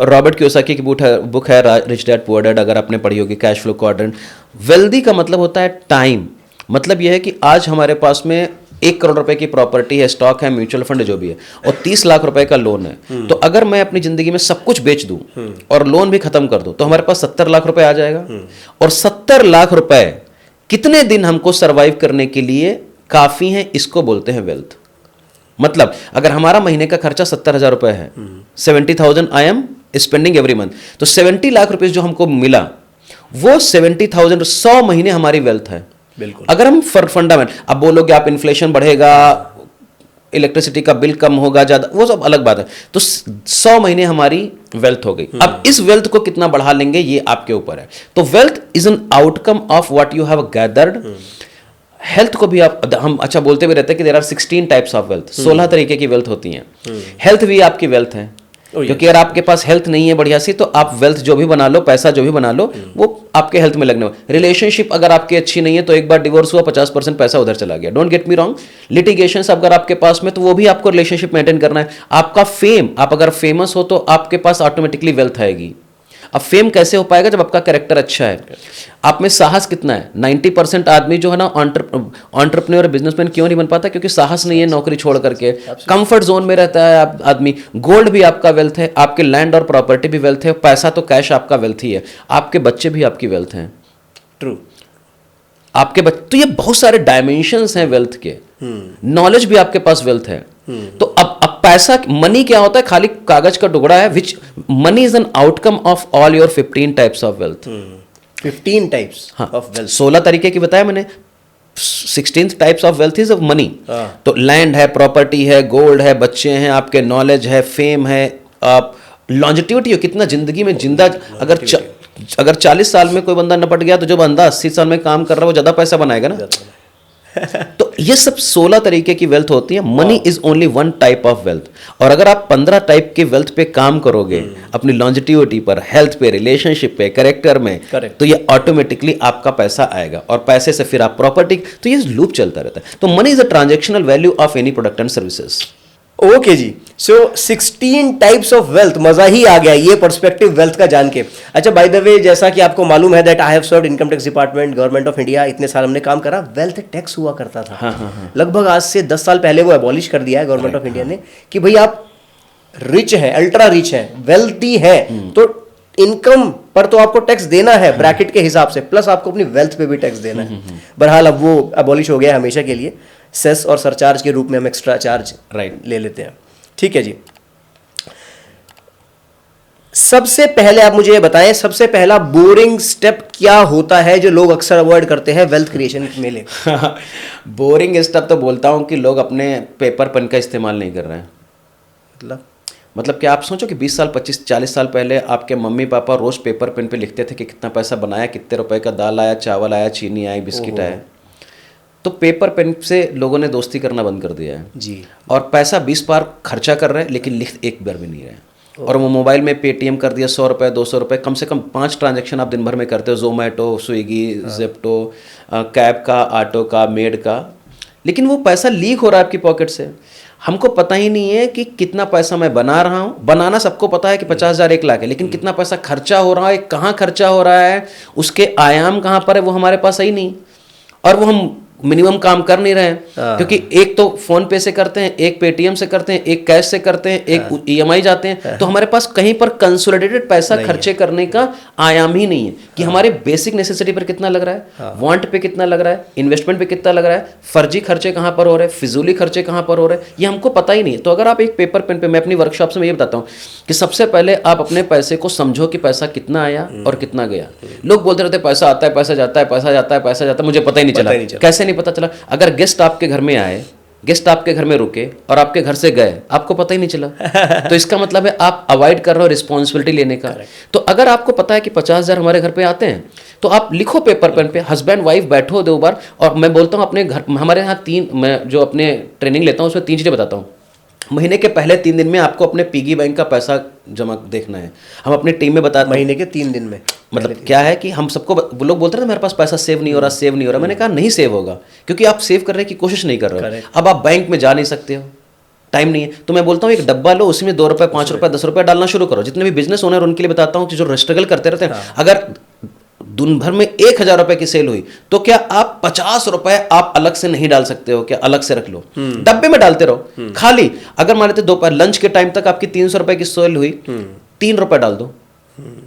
रॉबर्ट कियोसाकी की बुक है रिच डैड पुअर डैड, अगर आपने पढ़ी होगी, कैश फ्लो क्वाड्रेंट। वेल्दी का मतलब होता है टाइम। मतलब यह है कि आज हमारे पास में 1 करोड़ रुपए की प्रॉपर्टी है, स्टॉक है, म्यूचुअल फंड जो भी है, और 30 लाख रुपए का लोन है। तो अगर मैं अपनी जिंदगी में सब कुछ बेच दूं और लोन भी खत्म कर दूं, तो हमारे पास 70 लाख रुपए आ जाएगा। और 70 लाख रुपए कितने दिन हमको सरवाइव करने के लिए काफी हैं, इसको बोलते हैं वेल्थ। मतलब अगर हमारा महीने का खर्चा 70,000 रुपए है, 70,000 I am spending every month, तो 70 लाख रुपए जो हमको मिला, वो 70,000 100 महीने हमारी वेल्थ है। बिल्कुल। अगर हम फंडामेंट, अब बोलोगे आप इन्फ्लेशन बढ़ेगा, इलेक्ट्रिसिटी का बिल कम होगा ज्यादा, वो सब अलग बात है। तो 100 महीने हमारी वेल्थ हो गई। अब इस वेल्थ को कितना बढ़ा लेंगे, ये आपके ऊपर है। तो wealth is an outcome of what you have gathered. Health को भी हम अच्छा बोलते भी रहते हैं कि there are 16 types of wealth, 16 तरीके की वेल्थ होती हैं। हेल्थ भी आपकी वेल्थ है। क्योंकि अगर आपके पास हेल्थ नहीं है बढ़िया सी, तो आप वेल्थ जो भी बना लो, पैसा जो भी बना लो, वो आपके हेल्थ में लगने वाला। रिलेशनशिप अगर आपकी अच्छी नहीं है, तो एक बार डिवोर्स हुआ, 50% पैसा उधर चला गया। Don't get me wrong. Litigation अगर आपके पास में, तो वो भी आपको रिलेशनशिप मेंटेन करना है। आपका फेम, आप अगर फेमस हो तो आपके पास ऑटोमेटिकली वेल्थ आएगी। अब फेम कैसे हो पाएगा? जब आपका कैरेक्टर अच्छा है। आप में साहस कितना है? 90% आदमी जो है ना एंटरप्रेन्योर बिजनेसमैन क्यों नहीं बन पाता? क्योंकि साहस नहीं है नौकरी छोड़ करके, कंफर्ट जोन में रहता है आदमी। गोल्ड भी आपका वेल्थ है, आपके लैंड और प्रॉपर्टी भी वेल्थ है, पैसा तो कैश आपका वेल्थ ही है, आपके बच्चे भी आपकी वेल्थ हैं। ट्रू। आपके बच्चे, तो ये बहुत सारे डायमेंशंस हैं वेल्थ के। नॉलेज भी आपके पास वेल्थ है। तो अब पैसा, मनी क्या होता है? खाली कागज का टुकड़ा है। विच money is an outcome of all your 15 types of wealth. 15 types of wealth, 16 तरीके की बताया मैंने। 16th types of wealth is of money. तो लैंड है, प्रॉपर्टी है, गोल्ड है, बच्चे हैं, आपके नॉलेज है, फेम है, आप लॉन्जिटिविटी हो, कितना जिंदगी में जिंदा। अगर 40 साल में कोई बंदा निपट गया, तो जो बंदा 80 साल में काम कर रहा है, वो ज्यादा पैसा बनाएगा ना। तो ये सब 16 तरीके की वेल्थ होती है। Money is only 1 type of wealth. और अगर आप 15 टाइप के वेल्थ पे काम करोगे, अपनी लॉन्जिटिविटी पर, हेल्थ पे, रिलेशनशिप पे, कैरेक्टर में, तो ये ऑटोमेटिकली आपका पैसा आएगा। और पैसे से फिर आप प्रॉपर्टी, तो ये लूप चलता रहता है। तो money is a transactional value of any product and services. Okay जी। सो 16 टाइप्स ऑफ वेल्थ, मजा ही आ गया ये पर्सपेक्टिव वेल्थ का जान के। अच्छा, बाय द वे, जैसा कि आपको मालूम है that I have served income tax department, government of India, इतने साल हमने काम करा। वेल्थ टैक्स हुआ करता था। हाँ। लगभग आज से 10 साल पहले वो एबॉलिश कर दिया है गवर्नमेंट ऑफ इंडिया ने, कि भाई आप रिच हैं, अल्ट्रा रिच हैं, वेल्थी हैं, तो इनकम पर तो आपको टैक्स देना है ब्रैकेट के हिसाब से, प्लस आपको अपनी वेल्थ पे भी टैक्स देना है। बहरहाल अब वो एबॉलिश हो गया है हमेशा के लिए। सेस और सरचार्ज के रूप में हम एक्स्ट्रा चार्ज ले लेते हैं। ठीक है जी। सबसे पहले आप मुझे ये बताएं, सबसे पहला बोरिंग स्टेप क्या होता है जो लोग अक्सर अवॉइड करते हैं वेल्थ क्रिएशन में ले? बोरिंग स्टेप तो बोलता हूं कि लोग अपने पेपर पेन का इस्तेमाल नहीं कर रहे हैं। मतलब कि आप सोचो कि 20 साल 25 40 साल पहले आपके मम्मी पापा रोज पेपर पेन पे लिखते थे कि कितना पैसा बनाया, कितने रुपए का दाल आया, चावल आया, चीनी आई, बिस्किट आया। तो पेपर पेन से लोगों ने दोस्ती करना बंद कर दिया है जी। और पैसा 20 बार खर्चा कर रहे हैं, लेकिन लिख एक बार भी नहीं रहे। और वो मोबाइल में पेटीएम कर दिया 100 रुपये 200 रुपये, कम से कम 5 ट्रांजैक्शन आप दिन भर में करते हो, जोमेटो, स्विगी, जेप्टो, कैब का, ऑटो का, मेड का, लेकिन वो पैसा लीक हो रहा है आपकी पॉकेट से। हमको पता ही नहीं है कि कितना पैसा मैं बना रहा हूँ। बनाना सबको पता है कि 50,000 1 लाख है, लेकिन कितना पैसा खर्चा हो रहा है, कहाँ खर्चा हो रहा है, उसके आयाम कहाँ पर है, वो हमारे पास है ही नहीं। और वो हम मिनिमम काम कर नहीं रहे हैं, क्योंकि एक तो फोन पे से करते हैं, एक पेटीएम से करते हैं, एक कैश से करते हैं, एक ईएमआई जाते हैं। तो हमारे पास कहीं पर कंसोलिडेटेड पैसा खर्चे करने का आयाम ही नहीं है कि हमारे बेसिक नेसेसिटी पर कितना लग रहा है, वांट पे कितना लग रहा है, इन्वेस्टमेंट पे कितना लग रहा है, फर्जी खर्चे कहाँ पर हो रहे हैं, फिजूली खर्चे कहाँ पर हो रहे हैं, ये हमको पता ही नहीं है। तो अगर आप एक पेपर पेन पे, मैं अपनी वर्कशॉप से मैं ये बताता हूँ कि सबसे पहले आप अपने पैसे को समझो कि पैसा कितना आया और कितना गया। लोग बोलते रहते पैसा आता है, पैसा जाता है, पैसा जाता है, पैसा जाता है, मुझे पता ही नहीं चला। कैसे नहीं पता चला? अगर गेस्ट आपके घर में आए, गेस्ट आपके घर में रुके और आपके घर से गए, आपको पता ही नहीं चला। तो इसका मतलब है आप अवॉइड कर रहे हो रिस्पॉन्सिबिलिटी लेने का। तो अगर आपको पता है कि 50,000 हमारे घर पे आते हैं, तो आप लिखो पेपर पेन पे, हस्बैंड वाइफ बैठो 2 बार। और मैं बोलता हूँ अपने घर, हमारे यहाँ 3, मैं जो अपने ट्रेनिंग लेता हूँ उसमें 3 चीज़ें बताता हूँ। महीने के पहले 3 दिन में आपको अपने पिगी बैंक का पैसा जमा देखना है। हम अपनी टीम में बताते हैं महीने के 3 दिन में, मतलब क्या है कि हम सबको, वो लोग बोलते हैं ना मेरे पास पैसा सेव नहीं हो रहा, सेव नहीं हो रहा। मैंने कहा नहीं सेव होगा, क्योंकि आप सेव करने की कोशिश नहीं कर रहे हो। अब आप बैंक में जा नहीं सकते हो, टाइम नहीं है, तो मैं बोलता हूँ एक डब्बा लो, उसी में 2 रुपये, 5 रुपये, 10 रुपये डालना शुरू करो। जितने भी बिजनेस ओनर उनके लिए बताता हूँ कि जो स्ट्रगल करते रहते हैं, अगर दिन भर में 1,000 रुपए की सेल हुई तो क्या आप 50 रुपए आप अलग से नहीं डाल सकते हो? क्या अलग से रख लो, डब्बे में डालते रहो खाली। अगर मान लेते दोपहर लंच के टाइम तक आपकी 300 रुपए की सेल हुई, 3 रुपए डाल दो,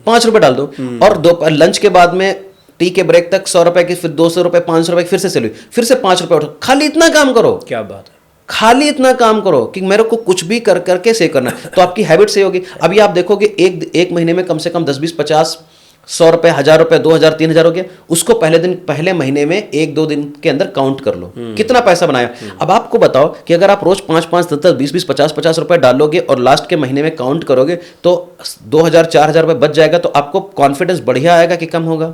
5 रुपए डाल दो। और दोपहर लंच के बाद में टी के ब्रेक तक 100 रुपए की, फिर 200 रुपए, 500 रुपए फिर से सेल हुई, फिर से 5 रुपए उठो। खाली इतना काम करो। क्या बात है, खाली इतना काम करो कि मेरे को कुछ भी कर करके सेव करना है, तो आपकी हैबिट सही होगी। अभी आप देखोगे एक महीने में कम से कम 10, 20, 50, 100 रुपए, 1,000 रुपए, 2,000, 3,000 हो गया। उसको पहले महीने में 1-2 दिन के अंदर काउंट कर लो कितना पैसा बनाया। अब आपको बताओ कि अगर आप रोज 5-5, 10-10, 20-20, 50-50 रुपए डालोगे और लास्ट के महीने में काउंट करोगे तो 2,000, 4,000 रुपए बच जाएगा। तो आपको कॉन्फिडेंस बढ़िया आएगा कि कम होगा।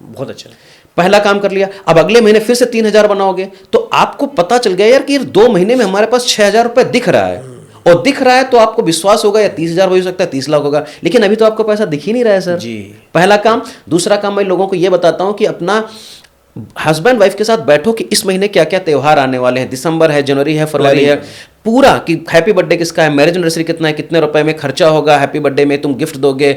बहुत अच्छा। पहला काम कर लिया। अब अगले महीने फिर से 3,000 बनाओगे तो आपको पता चल गया यार कि 2 महीने में हमारे पास 6,000 रुपए दिख रहा है। और दिख रहा है तो आपको विश्वास होगा या 30,000 हो सकता है, 30 लाख होगा, लेकिन अभी तो आपको पैसा दिख ही नहीं रहा है सर जी। पहला काम। दूसरा काम मैं लोगों को यह बताता हूं कि अपना हस्बैंड वाइफ के साथ बैठो कि इस महीने क्या क्या त्योहार आने वाले हैं, दिसंबर है, जनवरी है, फरवरी है, पूरा कि हैप्पी बर्थडे किसका है, मैरिज एनिवर्सरी कितना है, कितने रुपए में खर्चा होगा, हैप्पी बर्थडे में तुम गिफ्ट दोगे,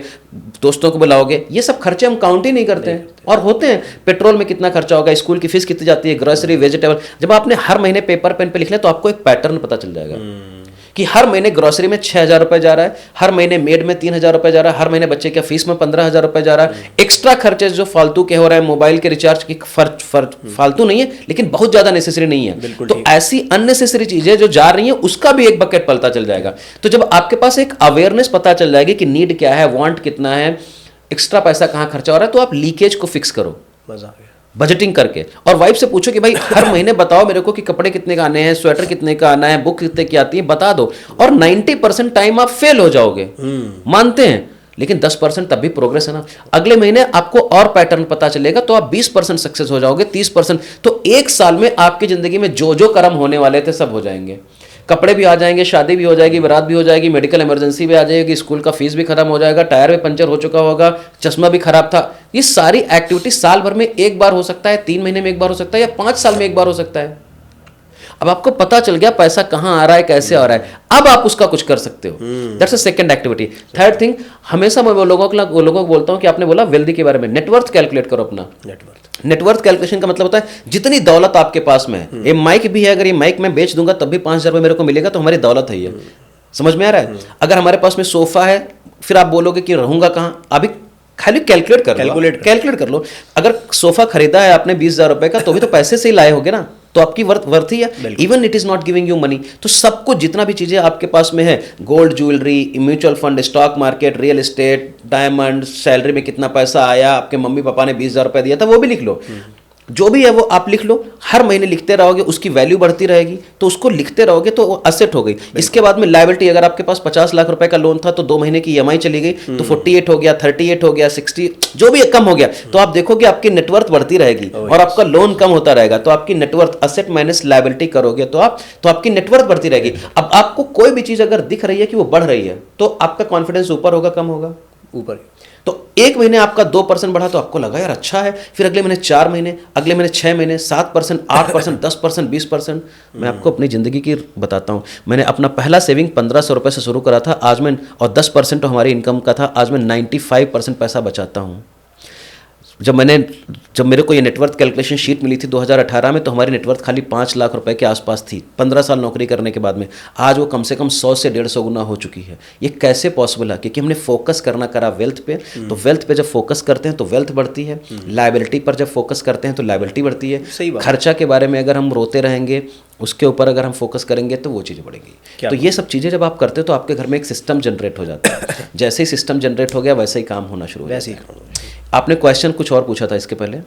दोस्तों को बुलाओगे। ये सब खर्चे हम काउंट ही नहीं करते हैं और होते हैं। पेट्रोल में कितना खर्चा होगा, स्कूल की फीस कितनी जाती है, ग्रोसरी, वेजिटेबल। जब आपने हर महीने पेपर पेन पे लिख लिया तो आपको एक पैटर्न पता चल जाएगा कि हर महीने ग्रोसरी में 6,000 रुपए जा रहा है, हर महीने मेड में 3,000 रुपए जा रहा है, हर महीने बच्चे के फीस में 15,000 रुपए जा रहा है। एक्स्ट्रा खर्चे जो फालतू के हो रहे हैं, मोबाइल के रिचार्ज की फालतू नहीं है लेकिन बहुत ज्यादा नेसेसरी नहीं है। तो ऐसी अननेसेसरी चीजें जो जा रही हैं उसका भी एक बकेट पलता चल जाएगा। तो जब आपके पास एक अवेयरनेस पता चल जाएगी कि नीड क्या है, वांट कितना है, एक्स्ट्रा पैसा कहां खर्चा हो रहा है, तो आप लीकेज को फिक्स करो मजा आ गया बजटिंग करके। और वाइफ से पूछो कि भाई हर महीने बताओ मेरे को कि कपड़े कितने का आने हैं, स्वेटर कितने का आना है, बुक कितने की आती है, बता दो। और 90% टाइम आप फेल हो जाओगे, मानते हैं, लेकिन 10% तब भी प्रोग्रेस है ना। अगले महीने आपको और पैटर्न पता चलेगा तो आप 20% सक्सेस हो जाओगे, 30%। तो 1 साल में आपकी जिंदगी में जो जो कर्म होने वाले थे सब हो जाएंगे। कपड़े भी आ जाएंगे, शादी भी हो जाएगी, बारात भी हो जाएगी, मेडिकल इमरजेंसी भी आ जाएगी, स्कूल का फीस भी खत्म हो जाएगा, टायर भी पंचर हो चुका होगा, चश्मा भी खराब था। ये सारी एक्टिविटी साल भर में एक बार हो सकता है, 3 महीने में एक बार हो सकता है, या 5 साल में एक बार हो सकता है। अब आपको पता चल गया पैसा कहां आ रहा है, कैसे आ रहा है, अब आप उसका कुछ कर सकते हो। That's a second activity. Third thing, हमेशा मैं वो लोगों को बोलता हूं कि आपने बोला वेल्दी के बारे में, नेटवर्थ कैलकुलेट करो अपना। नेटवर्थ कैलकुलेशन का मतलब होता है जितनी दौलत आपके पास में है। ये माइक भी है, अगर ये माइक मैं बेच दूंगा तब भी 5,000 रुपये मेरे को मिलेगा, तो हमारी दौलत है ये। समझ में आ रहा है? अगर हमारे पास में सोफा है, फिर आप बोलोगे कि रहूंगा कहां, अभी खाली कैलकुलेट कर लो। अगर सोफा खरीदा है आपने 20,000 रुपए का, तो भी तो पैसे से ही लाए होगे ना, तो आपकी वर्थ ही है। Even it is not giving you money. तो सब कुछ जितना भी चीजें आपके पास में है, gold, jewellery, mutual fund, stock market, real estate, diamond, salary में कितना पैसा आया, आपके मम्मी पापा ने 20,000 रुपए दिया था, वो भी लिख लो। जो भी है वो आप लिख लो, हर महीने लिखते रहोगे, उसकी वैल्यू बढ़ती रहेगी। तो उसको लिखते रहोगे तो वो असेट हो गई। इसके बाद में लायबिलिटी, अगर आपके पास 50 लाख रुपए का लोन था तो 2 महीने की ईएमआई चली गई, तो 48 हो गया, 38 हो गया, 60, जो भी कम हो गया, तो आप देखोगे आपकी नेटवर्थ बढ़ती रहेगी और आपका लोन कम होता रहेगा। तो आपकी नेटवर्थ, असेट माइनस लायबिलिटी करोगे तो आपकी नेटवर्थ बढ़ती रहेगी। अब आपको कोई भी चीज अगर दिख रही है कि वो बढ़ रही है, तो आपका कॉन्फिडेंस ऊपर होगा, कम होगा? ऊपर। तो एक महीने आपका 2% बढ़ा तो आपको लगा यार अच्छा है, फिर अगले महीने 4 महीने, अगले महीने 6 महीने 7%, 8%, 10%, 20%। मैं आपको अपनी ज़िंदगी की बताता हूँ, मैंने अपना पहला सेविंग 1500 रुपये से शुरू करा था, आज मैं, और 10% तो हमारी इनकम का था, आज मैं 95% पैसा बचाता हूँ। जब मेरे को ये नेटवर्थ कैलकुलेशन शीट मिली थी 2018 में, तो हमारी नेटवर्थ खाली 5 लाख रुपए के आसपास थी 15 साल नौकरी करने के बाद में। आज वो कम से कम 100 से 150 गुना हो चुकी है। ये कैसे पॉसिबल है? क्योंकि हमने फोकस करना करा वेल्थ पे, तो वेल्थ पे जब फोकस करते हैं तो वेल्थ बढ़ती है, लायबिलिटी पर जब फोकस करते हैं तो लायबिलिटी बढ़ती है। सही बात। खर्चा के बारे में अगर हम रोते रहेंगे, उसके ऊपर अगर हम फोकस करेंगे तो वो चीज़ें बढ़ेगी। तो ये सब चीज़ें जब आप करते हो तो आपके घर में एक सिस्टम जनरेट हो जाता है। जैसे ही सिस्टम जनरेट हो गया वैसे ही काम होना शुरू हो वैसे जाता है। आपने क्वेश्चन कुछ और पूछा था इसके पहले,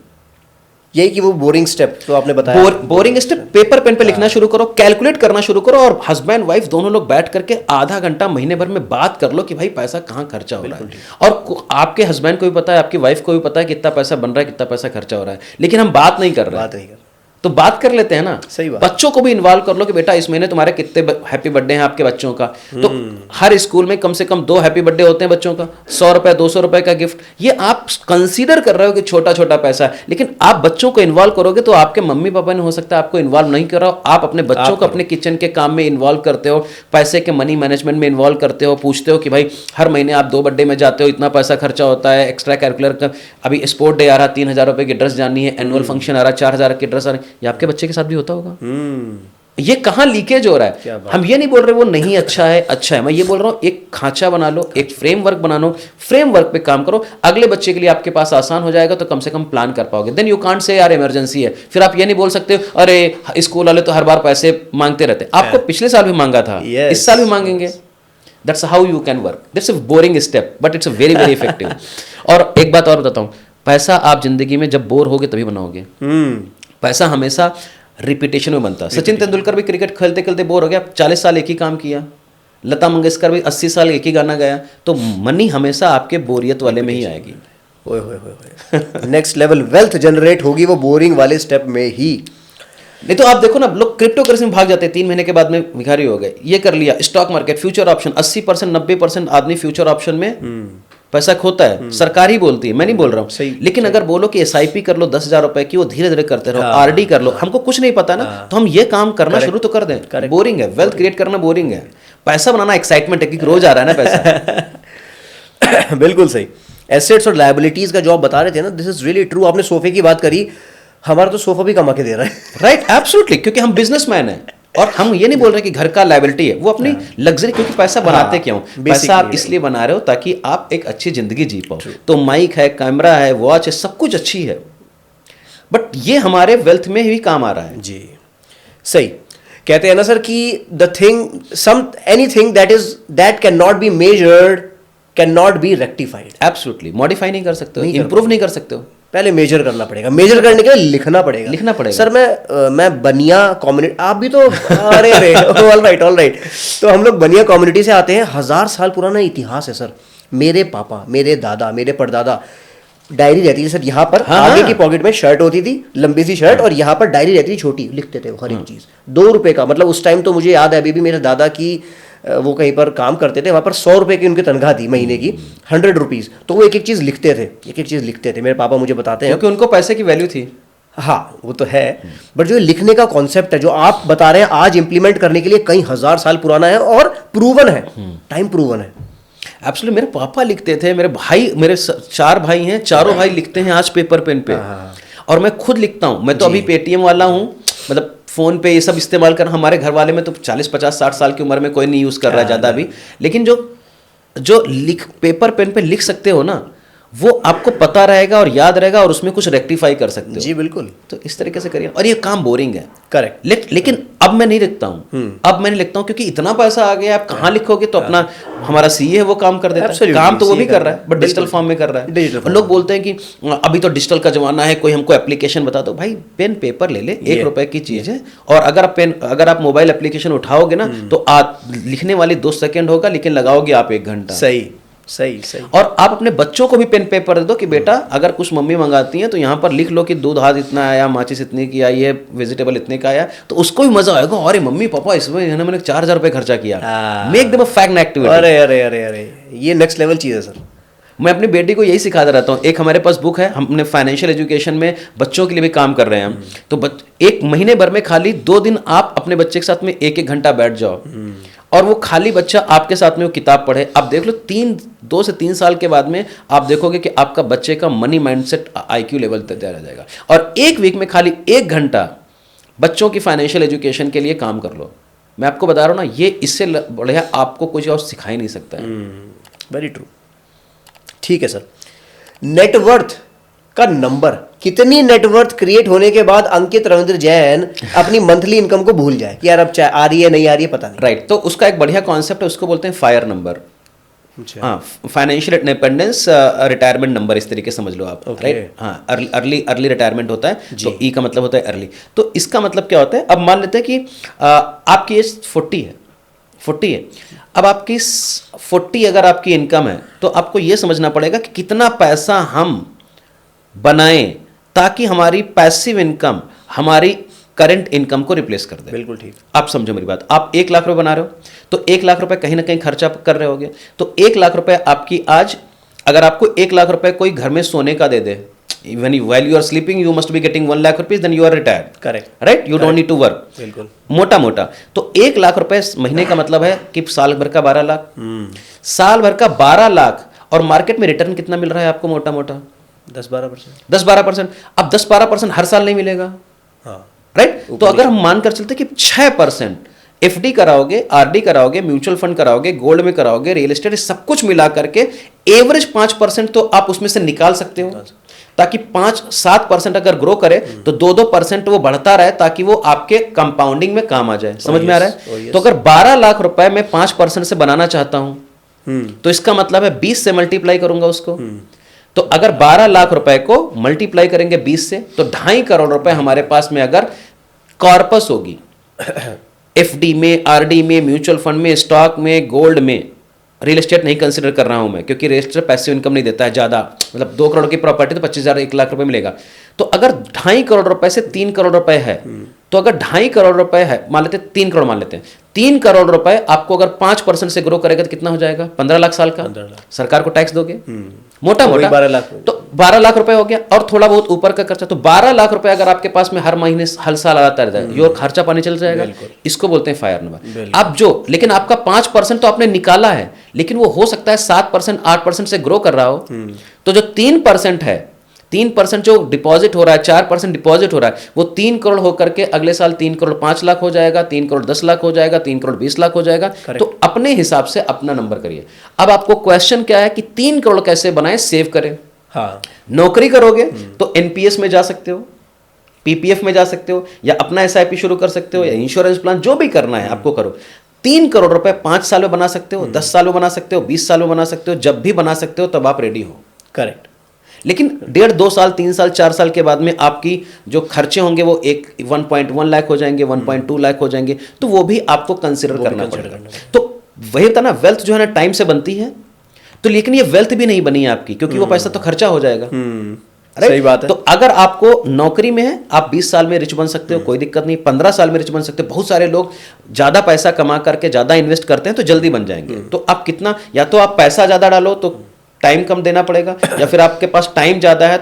यही कि वो बोरिंग स्टेप तो आपने बताया। बोरिंग स्टेप पेपर पेन पे लिखना शुरू करो, कैलकुलेट करना शुरू करो, और हस्बैंड वाइफ दोनों लोग बैठ करके आधा घंटा महीने भर में बात कर लो कि भाई पैसा कहाँ खर्चा हो रहा है। और आपके हस्बैंड को भी पता है, आपकी वाइफ को भी पता है कितना पैसा बन रहा है, कितना पैसा खर्चा हो रहा है, लेकिन हम बात नहीं कर रहे हैं। तो बात कर लेते हैं ना। सही बात। बच्चों को भी इन्वॉल्व कर लो कि बेटा इस महीने तुम्हारे कितने हैप्पी बर्थडे हैं आपके बच्चों का। तो हर स्कूल में कम से कम 2 हैप्पी बर्थडे होते हैं बच्चों का, 100 रुपए 200 रुपए का गिफ्ट। ये आप कंसीडर कर रहे हो कि छोटा छोटा पैसा है, लेकिन आप बच्चों को इन्वॉल्व करोगे तो आपके मम्मी पापा ने हो सकता है आपको इन्वॉल्व नहीं करा हो, आप अपने बच्चों को अपने किचन के काम में इन्वॉल्व करते हो, पैसे के मनी मैनेजमेंट में इन्वॉल्व करते हो, पूछते हो कि भाई हर महीने आप 2 बर्थडे में जाते हो, इतना पैसा खर्चा होता है, एक्स्ट्रा कैरिकुलर का अभी स्पोर्ट डे आ रहा, 3000 रुपए की ड्रेस जाननी है, एनुअल फंक्शन आ रहा, 4000 की ड्रेस आ रही, ये आपके बच्चे के साथ भी होता होगा। ये कहाँ लीकेज हो रहा है? हम ये नहीं बोल रहे वो नहीं अच्छा है, अच्छा है। मैं ये बोल रहा हूँ एक खांचा बना लो, एक फ्रेमवर्क बना लो, फ्रेमवर्क पे काम करो, अगले बच्चे के लिए आपके पास आसान हो जाएगा, तो कम से कम प्लान कर पाओगे। देन यू कांट से यार इमरजेंसी है, फिर आप ये नहीं बोल सकते अरे स्कूल वाले तो हर बार पैसे मांगते रहते। आपको पिछले साल भी मांगा था, इस साल भी मांगेंगे। That's how you can work. That's a boring step but it's a very very effective. और एक बात और बताता हूँ, पैसा आप जिंदगी में जब बोर होगे तभी बनाओगे। पैसा हमेशा रिपीटेशन में बनता है। सचिन तेंदुलकर भी क्रिकेट खेलते खेलते बोर हो गया, 40 साल एक ही काम किया। लता मंगेशकर भी 80 साल एक ही गाना गाया। तो मनी हमेशा आपके बोरियत वाले में ही आएगी। नेक्स्ट लेवल वेल्थ जनरेट होगी वो बोरिंग वाले स्टेप में ही। नहीं तो आप देखो ना, लोग क्रिप्टो करेंसी में भाग जाते हैं, 3 महीने के बाद में भिखारी हो गए। ये कर लिया स्टॉक मार्केट, फ्यूचर ऑप्शन, 80% 90% आदमी फ्यूचर ऑप्शन में पैसा खोता है। सरकार ही बोलती है, मैं नहीं बोल रहा हूँ। लेकिन अगर बोलो कि SIP कर लो 10,000 रुपए की, वो धीरे धीरे करते रहो, RD कर लो, हमको कुछ नहीं पता ना, तो हम ये काम करना शुरू तो कर दें। बोरिंग है, वेल्थ क्रिएट करना बोरिंग है, पैसा बनाना एक्साइटमेंट है क्योंकि रोज आ रहा है ना पैसा। बिल्कुल सही। एसेट्स और लायबिलिटीज का जो आप बता रहे थे ना, दिस इज रियली ट्रू। आपने सोफे की बात करी, हमारा तो सोफा भी कमा के दे रहा है। राइट, एब्सोल्युटली, क्योंकि हम बिजनेसमैन हैं। और हम ये नहीं बोल रहे कि घर का लायबिलिटी है, वो अपनी लग्जरी, क्योंकि पैसा बनाते क्यों? पैसा आप इसलिए बना रहे हो ताकि आप एक अच्छी जिंदगी जी पाओ। तो माइक है, कैमरा है, वॉच है, सब कुछ अच्छी है, बट ये हमारे वेल्थ में भी काम आ रहा है। जी सही कहते हैं ना सर कि the thing anything that can not be measured can not be rectified. Absolutely, modify नहीं कर सकते हो, इंप्रूव नहीं कर सकते हो। पहले मेजर करना पड़ेगा, मेजर करने के लिए लिखना पड़ेगा। सर मैं बनिया कम्युनिटी, आप भी तो अरे ऑल राइट। तो हम लोग बनिया कम्युनिटी से आते हैं, 1000 साल पुराना इतिहास है सर। मेरे पापा, मेरे दादा, मेरे परदादा, डायरी रहती थी सर यहाँ पर। आगे की पॉकेट में शर्ट होती थी, लंबी सी शर्ट, और यहाँ पर डायरी रहती थी छोटी, लिखते थे हर एक चीज। 2 रुपए का, मतलब उस टाइम तो मुझे याद है अभी भी, मेरे दादा की वो कहीं पर काम करते थे, वहाँ पर 100 रुपए की उनकी तनख्वाह थी महीने की, 100 रुपीज़। तो वो एक एक चीज़ लिखते थे, मेरे पापा मुझे बताते हैं, क्योंकि उनको पैसे की वैल्यू थी। हाँ वो तो है, बट जो लिखने का कॉन्सेप्ट है जो आप बता रहे हैं आज इंप्लीमेंट करने के लिए कई 1000 साल पुराना है और प्रूवन है, टाइम प्रूवन है। एक्चुअली मेरे पापा लिखते थे, मेरे भाई, मेरे 4 भाई हैं, चारों भाई लिखते हैं आज पेपर पेन पे, और मैं खुद लिखता हूँ। मैं तो अभी पेटीएम वाला हूँ, मतलब फ़ोन पे ये सब इस्तेमाल करना। हमारे घर वाले में तो 40, 50, 60 साल की उम्र में कोई नहीं यूज़ कर रहा है ज़्यादा अभी, लेकिन जो पेपर पेन पे लिख सकते हो ना, वो आपको पता रहेगा और याद रहेगा, और उसमें कुछ रेक्टिफाई कर सकते हो। जी बिल्कुल। तो इस तरीके से करिए, और ये काम बोरिंग है। करेक्ट। लेकिन अब मैं नहीं लिखता हूँ, अब मैं नहीं लिखता हूँ क्योंकि इतना पैसा आ गया, आप कहाँ लिखोगे? तो अपना हमारा CA है, वो काम कर देता है। काम तो वो भी कर रहा है, बट डिजिटल फॉर्म में कर रहा है। और लोग बोलते हैं कि अभी तो डिजिटल का जमाना है, कोई हमको एप्लीकेशन बता दो। भाई पेन पेपर ले ले, 1 रुपए की चीज है। और अगर आप मोबाइल एप्लीकेशन उठाओगे ना, तो लिखने वाली 2 सेकेंड होगा, लेकिन लगाओगे आप 1 घंटा। सही। और आप अपने बच्चों को भी पेन पेपर दे दो कि बेटा अगर कुछ मम्मी मंगाती हैं तो यहाँ पर लिख लो कि दूध हाथ इतना आया, माचिस इतनी की आई है, वेजिटेबल इतने का आया, तो उसको भी मजा आएगा। अरे मम्मी पापा इसमें मैंने 4000 रुपए खर्चा किया। Make them a fact activity. अरे ये नेक्स्ट लेवल चीज है सर। मैं अपनी बेटी को यही सिखाता रहता हूँ। एक हमारे पास बुक है, हमने फाइनेंशियल एजुकेशन में बच्चों के लिए भी काम कर रहे हैं हम। तो एक महीने भर में खाली 2 दिन आप अपने बच्चे के साथ में 1-1 घंटा बैठ जाओ और वो खाली बच्चा आपके साथ में वो किताब पढ़े। आप देख लो 2 से 3 साल के बाद में आप देखोगे कि आपका बच्चे का मनी माइंडसेट IQ लेवल तैयार हो जाएगा। और 1 वीक में खाली 1 घंटा बच्चों की फाइनेंशियल एजुकेशन के लिए काम कर लो। मैं आपको बता रहा हूँ ना, ये इससे बढ़िया आपको कुछ और सिखा ही नहीं सकता है। Very true. ठीक है सर, नेटवर्थ का नंबर, कितनी नेटवर्थ क्रिएट होने के बाद अंकित रविंद्र जैन अपनी मंथली इनकम को भूल जाए कि यार अब आ रही है नहीं आ रही है पता नहीं। राइट, तो उसका एक बढ़िया कॉन्सेप्ट है, उसको बोलते हैं फायर नंबर। हाँ, फाइनेंशियल इंडिपेंडेंस रिटायरमेंट नंबर, इस तरीके समझ लो आप। राइट, हाँ, अर्ली रिटायरमेंट होता है, तो ई का मतलब होता है अर्ली। तो इसका मतलब क्या होता है, अब मान लेते हैं कि आपकी एज 40 है। अब आपकी 40 अगर आपकी इनकम है तो आपको ये समझना पड़ेगा कि कितना पैसा हम बनाएं ताकि हमारी पैसिव इनकम हमारी करंट इनकम को रिप्लेस कर दे। बिल्कुल ठीक। आप समझो मेरी बात, आप 1 लाख रुपए बना रहे हो तो 1 लाख रुपए कहीं ना कहीं खर्चा कर रहे होगे। तो 1 लाख रुपए आपकी आज, अगर आपको 1 लाख रुपए कोई घर में सोने का दे दे, when you while you are sleeping you must be getting 1 lakh rupees, then you are retired. Correct. Right, you don't need to work. बिल्कुल। मोटा तो 1 लाख रुपए महीने का मतलब है कि साल भर का 12 लाख। साल भर का 12 लाख, और मार्केट में रिटर्न कितना मिल रहा है आपको? मोटा 10-12%। अब 10-12% हर साल नहीं मिलेगा। हाँ। राइट, तो अगर हम मानकर चलते कि 6% FD कराओगे, RD कराओगे, म्यूचुअल फंड कराओगे, गोल्ड में कराओगे, रियल एस्टेट, सब कुछ मिला करके एवरेज 5% तो आप उसमें से निकाल सकते हो, ताकि 5-7% अगर ग्रो करे तो 2-2% वो बढ़ता रहे, ताकि वो आपके कंपाउंडिंग में काम आ जाए। समझ में आ रहा है? तो अगर 12 लाख रुपए में 5% से बनाना चाहता हूं तो इसका मतलब है 20 से मल्टीप्लाई करूंगा उसको। तो अगर 12 लाख रुपए को मल्टीप्लाई करेंगे 20 से तो 2.5 करोड़ रुपए हमारे पास में अगर कॉर्पस होगी FD में, RD में, म्यूचुअल फंड में, स्टॉक में, गोल्ड में, रियल एस्टेट नहीं कंसिडर कर रहा हूं मैं, क्योंकि रियल एस्टेट पैसिव इनकम नहीं देता है ज्यादा। मतलब 2 करोड़ की प्रॉपर्टी तो 25,000 1 लाख रुपए मिलेगा। तो अगर 2.5 करोड़ रुपए से 3 करोड़ रुपए है, तो अगर 2.5 करोड़ रुपए है, मान लेते हैं 3 करोड़ मान लेते हैं, 3 करोड़ रुपए आपको अगर 5% से ग्रो करेगा तो कितना हो जाएगा? 15 लाख साल का। सरकार को टैक्स दोगे मोटा 12 लाख, तो 12 लाख रुपए हो गया, और थोड़ा बहुत ऊपर का खर्चा। तो 12 लाख रुपए अगर आपके पास में हर महीने हर साल आता रहता है, योर खर्चा पानी चल जाएगा। इसको बोलते हैं फायर नंबर। अब जो, लेकिन आपका 5% तो आपने निकाला है, लेकिन वो हो सकता है 7%, 8% से ग्रो कर रहा हो। तो जो 3% है, 3% जो डिपॉजिट हो रहा है, 4% डिपॉजिट हो रहा है, वो 3 करोड़ होकर के अगले साल 3 करोड़ 5 लाख हो जाएगा, 3 करोड़ 10 लाख हो जाएगा, 3 करोड़ 20 लाख हो जाएगा। तो अपने हिसाब से अपना नंबर करिए। अब आपको क्वेश्चन क्या है कि 3 करोड़ कैसे बनाए, सेव करें। हाँ। नौकरी करोगे तो NPS में जा सकते हो, PPF में जा सकते हो, या अपना SIP शुरू कर सकते हो, या इंश्योरेंस प्लान, जो भी करना है आपको करो। 3 करोड़ रुपए 5 साल में बना सकते हो, 10 साल में बना सकते हो, 20 साल में बना सकते हो, जब भी बना सकते हो तब आप रेडी हो। करेक्ट। लेकिन 1.5, 2 साल, 3 साल, 4 साल के बाद में आपकी जो खर्चे होंगे वो 1.1 लाख हो जाएंगे, 1.2 लाख हो जाएंगे, तो वो भी आपको कंसिडर करना पड़ेगा। तो वही होता ना, वेल्थ जो है ना टाइम से बनती है। तो लेकिन ये वेल्थ भी नहीं बनी है आपकी, क्योंकि वो पैसा तो खर्चा हो जाएगा। सही बात है। तो अगर आपको नौकरी में है, आप 20 साल में रिच बन सकते हो, कोई दिक्कत नहीं। 15 साल में रिच बन सकते हो। बहुत सारे लोग ज्यादा पैसा कमा करके ज्यादा इन्वेस्ट करते हैं तो जल्दी बन जाएंगे। तो आप कितना, या तो आप पैसा ज्यादा डालो तो टाइम कम देना पड़ेगा, या फिर आपके पास टाइम ज्यादा है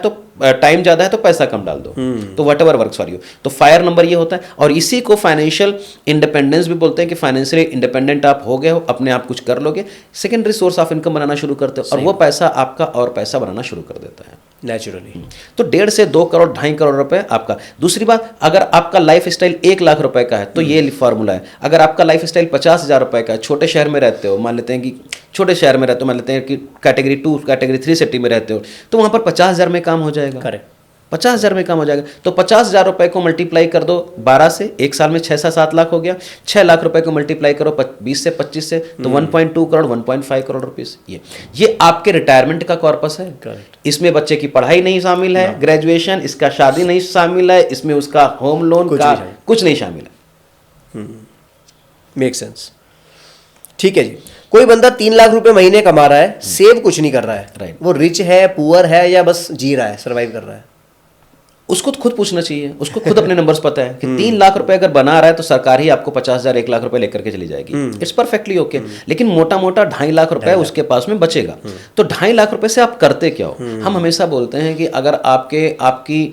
तो पैसा कम डाल दो। तो what ever works for you. तो फायर नंबर ये होता है, और इसी को फाइनेंशियल इंडिपेंडेंस भी बोलते हैं कि फाइनेंशियली इंडिपेंडेंट आप हो गए हो, अपने आप कुछ कर लोगे, सेकेंडरी सोर्स ऑफ इनकम बनाना शुरू करते हो, और वो पैसा आपका और पैसा बनाना शुरू कर देता है नेचुरली। तो 1.5 से 2 करोड़ 2.5 करोड़ रुपए आपका। दूसरी बात, अगर आपका लाइफ स्टाइल 1 लाख रुपए का है तो ये फॉर्मूला है। अगर आपका लाइफ स्टाइल 50,000 रुपए का है, छोटे शहर में रहते हो, मान लेते हैं कि छोटे शहर में रहते हो, मान लेते हैं कि कैटेगरी 2, कैटेगरी 3 सिटी में रहते हो, तो वहां पर 50,000 में काम हो जाएगा। करेक्ट। 50,000 में काम हो जाएगा। तो 50,000 रुपए को मल्टीप्लाई कर दो 12 से, एक साल में 6 से 7 लाख हो गया। 6 लाख रुपए को मल्टीप्लाई करो 20 से 25 से, तो 1.2 करोड़ 1.5 करोड़ रुपीस। ये आपके रिटायरमेंट का कॉर्पस है। Correct. इसमें बच्चे की पढ़ाई नहीं शामिल है, ग्रेजुएशन, इसका शादी नहीं शामिल है, इसमें उसका होम लोन का कुछ नहीं शामिल है। Make sense. ठीक है जी। कोई बंदा 3 लाख रुपए महीने कमा रहा है, सेव कुछ नहीं कर रहा है, Right. वो रिच है, पुअर है, या बस जी रहा है, सर्वाइव कर रहा है? उसको तो खुद पूछना चाहिए, उसको खुद अपने नंबर्स पता है कि 3 लाख रुपए अगर बना रहा है तो सरकार ही आपको 50,000 1 लाख रुपए लेकर के चली जाएगी। It's perfectly okay. लेकिन मोटा मोटा 2.5 लाख रुपए उसके पास में बचेगा। तो 2.5 लाख रुपए से आप करते क्या हो? हम हमेशा बोलते हैं कि अगर आपकी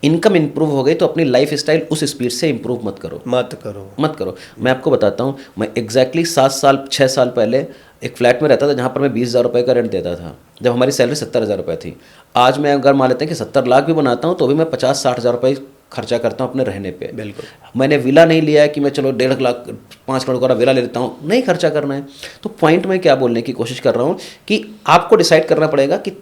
इनकम इंप्रूव हो गई तो अपनी लाइफ स्टाइल उस स्पीड से इंप्रूव मत करो। मैं आपको बताता हूँ, मैं एग्जैक्टली 6 साल पहले एक फ्लैट में रहता था जहाँ पर मैं 20,000 रुपये का रेंट देता था, जब हमारी सैलरी 70,000 रुपये थी। आज मैं अगर मान लेते हैं कि 70 लाख भी बनाता हूँ तो भी मैं 50-60 हज़ार रुपये खर्चा करता हूँ अपने रहने पे। बिल्कुल। मैंने मैंने विला नहीं लिया है कि मैं चलो 1.5 लाख 5 करोड़ का विला ले लेता हूँ, नहीं खर्चा करना है। तो पॉइंट में क्या बोलने की कोशिश कर रहा हूँ कि आपको डिसाइड करना पड़ेगा कि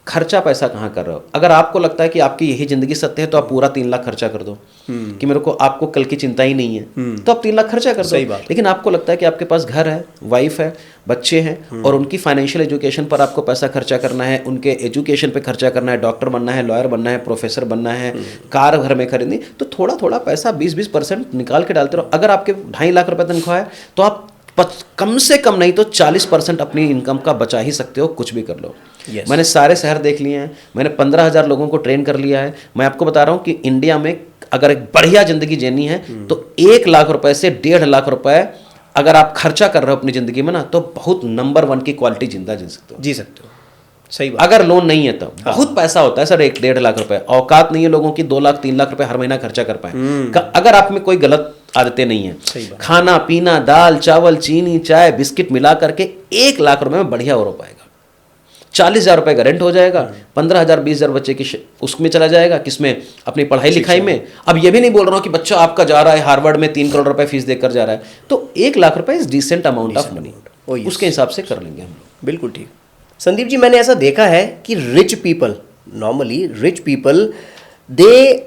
खर्चा पैसा कहाँ कर रहे हो। अगर आपको लगता है कि आपकी यही जिंदगी सत्य है तो आप पूरा 3 लाख खर्चा कर दो कि मेरे को आपको कल की चिंता ही नहीं है, तो आप 3 लाख खर्चा कर दो। सही बात। लेकिन आपको लगता है कि आपके पास घर है, वाइफ है, बच्चे हैं और उनकी फाइनेंशियल एजुकेशन पर आपको पैसा खर्चा करना है, उनके एजुकेशन पे खर्चा करना है, डॉक्टर बनना है, लॉयर बनना है, प्रोफेसर बनना है, कार घर में खरीदनी, तो थोड़ा थोड़ा पैसा 20-20% निकाल के डालते रहो। अगर आपके 2.5 लाख रुपए तनख्वाह है तो आप कम से कम नहीं तो 40% अपनी इनकम का बचा ही सकते हो, कुछ भी कर लो। मैंने सारे शहर देख लिए हैं, मैंने 15,000 लोगों को ट्रेन कर लिया है। मैं आपको बता रहा हूँ कि इंडिया में अगर एक बढ़िया जिंदगी जीनी है तो 1 लाख रुपए से 1.5 लाख रुपए अगर आप खर्चा कर रहे हो अपनी जिंदगी में ना, तो बहुत नंबर 1 की क्वालिटी जिंदा जी सकते हो। सही बात। अगर लोन नहीं है तो बहुत पैसा होता है सर, 1-1.5 लाख रुपए। औकात नहीं है लोगों की 2 लाख 3 लाख रुपए हर महीना खर्चा कर पाए। अगर आप में कोई गलत आदतें नहीं है, खाना पीना, दाल चावल चीनी चाय बिस्किट मिला करके 1 लाख रुपए में बढ़िया हो पाएगा। 40,000 रुपए का रेंट हो जाएगा, 15,000 20,000 बच्चे की उसमें चला जाएगा, किसमें अपनी पढ़ाई लिखाई में। अब ये भी नहीं बोल रहा हूँ कि बच्चा आपका जा रहा है हार्वर्ड में 3 करोड़ रुपए फीस देकर जा रहा है, तो 1 लाख रुपए is decent amount of money, उसके हिसाब से कर लेंगे हम। बिल्कुल ठीक। संदीप जी, मैंने ऐसा देखा है कि normally rich people they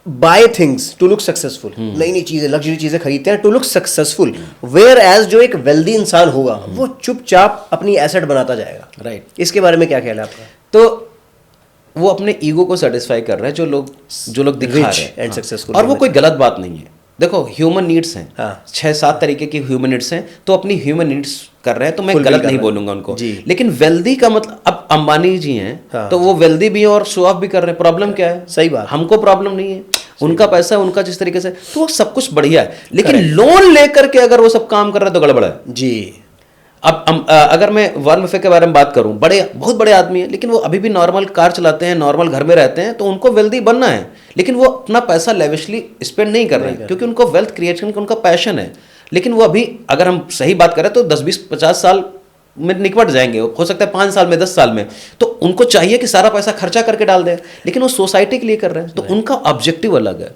buy things to look successful. नई नई चीजें, लग्जरी चीजें खरीदते हैं to look successful, whereas जो एक वेल्दी इंसान होगा वो चुपचाप अपनी एसेट बनाता जाएगा। राइट। इसके बारे में क्या ख्याल है आपका? तो वो अपने ईगो को सेटिस्फाई कर रहा है, जो लोग दिखा रहे हैं एंड सक्सेसफुल, और वो कोई गलत बात नहीं है। देखो ह्यूमन नीड्स हैं, 6-7 तरीके की ह्यूमन नीड्स हैं, तो अपनी ह्यूमन नीड्स कर रहे हैं, तो मैं गलत नहीं बोलूंगा उनको। लेकिन वेल्दी का मतलब, अब अंबानी जी हैं तो वो वेल्दी भी हैं और शो ऑफ भी कर रहे हैं, प्रॉब्लम क्या है? सही बात। हमको प्रॉब्लम नहीं है, उनका पैसा है, उनका जिस तरीके से, तो वो सब कुछ बढ़िया है। लेकिन लोन लेकर के अगर वो सब काम कर रहे हैं तो गड़बड़ है जी। अब अगर मैं वॉरेन बफेट के बारे में बात करूं, बहुत बड़े आदमी हैं, लेकिन वो अभी भी नॉर्मल कार चलाते हैं, नॉर्मल घर में रहते हैं, तो उनको वेल्दी बनना है, लेकिन वो अपना पैसा लेविशली स्पेंड नहीं कर रहे हैं क्योंकि उनको वेल्थ क्रिएशन का उनका पैशन है। लेकिन वो अभी, अगर हम सही बात करें तो 10-20-50 साल में निकट जाएंगे, हो सकता है 5 साल में, 10 साल में, तो उनको चाहिए कि सारा पैसा खर्चा करके डाल दें, लेकिन वो सोसाइटी के लिए कर रहे हैं, तो उनका ऑब्जेक्टिव अलग है।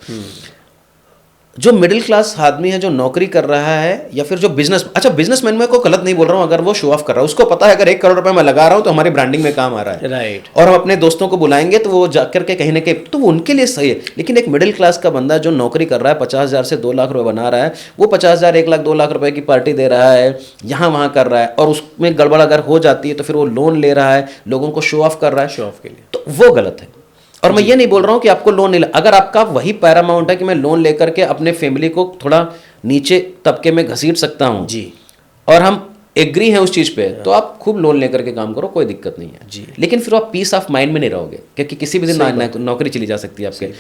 जो मिडिल क्लास आदमी है, जो नौकरी कर रहा है या फिर जो बिजनेसमैन में को गलत नहीं बोल रहा हूँ, अगर वो शो ऑफ कर रहा है, उसको पता है अगर 1 करोड़ रुपए मैं लगा रहा हूँ तो हमारी ब्रांडिंग में काम आ रहा है, राइट, और हम अपने दोस्तों को बुलाएंगे तो वो जाकर के कहीं ना कहीं, तो वो उनके लिए सही है। लेकिन एक मिडिल क्लास का बंदा जो नौकरी कर रहा है, 50,000 से 2 लाख रुपए बना रहा है, वो 50,000 1 लाख 2 लाख रुपए की पार्टी दे रहा है, यहाँ वहाँ कर रहा है, और उसमें गड़बड़ अगर हो जाती है तो फिर वो लोन ले रहा है, लोगों को शो ऑफ कर रहा है, शो ऑफ के लिए, तो वो गलत है। और मैं ये नहीं बोल रहा हूँ कि आपको लोन नहीं, अगर आपका वही पैरामाउंट है कि मैं लोन लेकर के अपने फैमिली को थोड़ा नीचे तबके में घसीट सकता हूँ जी, और हम एग्री हैं उस चीज़ पे, तो आप खूब लोन लेकर के काम करो, कोई दिक्कत नहीं है जी। लेकिन फिर आप पीस ऑफ माइंड में नहीं रहोगे, क्योंकि किसी भी दिन नौकरी चली जा सकती है आपके।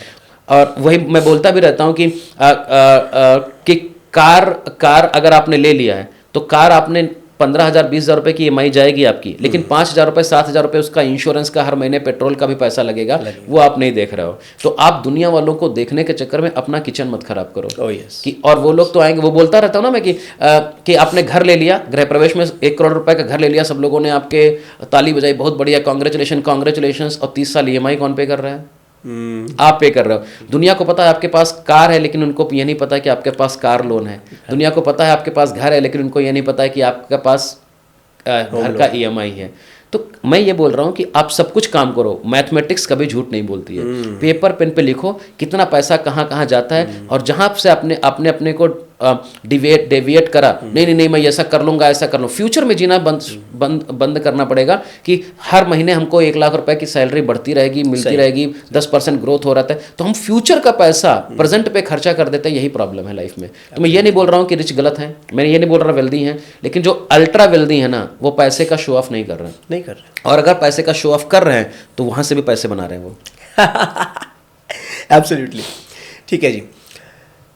और वही मैं बोलता भी रहता हूँ कि कार अगर आपने ले लिया है तो कार आपने 15,000 20,000 रुपए की EMI जाएगी आपकी, लेकिन 5,000 रुपए 7,000 रुपए उसका इंश्योरेंस का, हर महीने पेट्रोल का भी पैसा लगेगा, वो आप नहीं देख रहे हो। तो आप दुनिया वालों को देखने के चक्कर में अपना किचन मत खराब करो। कि और वो लोग तो आएंगे, वो बोलता रहता हूँ ना मैं कि आपने घर ले लिया, गृह प्रवेश में 1 करोड़ रुपए का घर ले लिया, सब लोगों ने आपके ताली बजाई, बहुत बढ़िया, कांग्रेचुलेशन, और 30 साल EMI कौन पे कर रहा है? आप पे कर रहे हो। दुनिया को पता है आपके पास कार है, लेकिन उनको ये नहीं पता कि आपके पास कार लोन है। दुनिया को पता है आपके पास घर है, लेकिन उनको ये नहीं पता है कि आपके पास घर का EMI है। तो मैं ये बोल रहा हूँ कि आप सब कुछ काम करो, मैथमेटिक्स कभी झूठ नहीं बोलती है। पेपर पेन पे लिखो कितना पैसा कहाँ कहाँ जाता है, और जहाँ से अपने को डेविएट करा, नहीं मैं ऐसा कर लूँगा, ऐसा कर लूँ, फ्यूचर में जीना बंद करना पड़ेगा कि हर महीने हमको 1 लाख रुपए की सैलरी बढ़ती रहेगी, मिलती रहेगी, 10% ग्रोथ हो रहा है, तो हम फ्यूचर का पैसा प्रेजेंट पे खर्चा कर देते हैं। यही प्रॉब्लम है लाइफ में। तो मैं ये नहीं बोल रहा हूँ कि रिच गलत है, मैं ये नहीं बोल रहा वेल्दी हैं, लेकिन जो अल्ट्रा वेल्दी है ना, वो पैसे का शो ऑफ नहीं कर रहे, और अगर पैसे का शो ऑफ कर रहे हैं तो वहाँ से भी पैसे बना रहे हैं वो। एब्सोल्युटली। ठीक है जी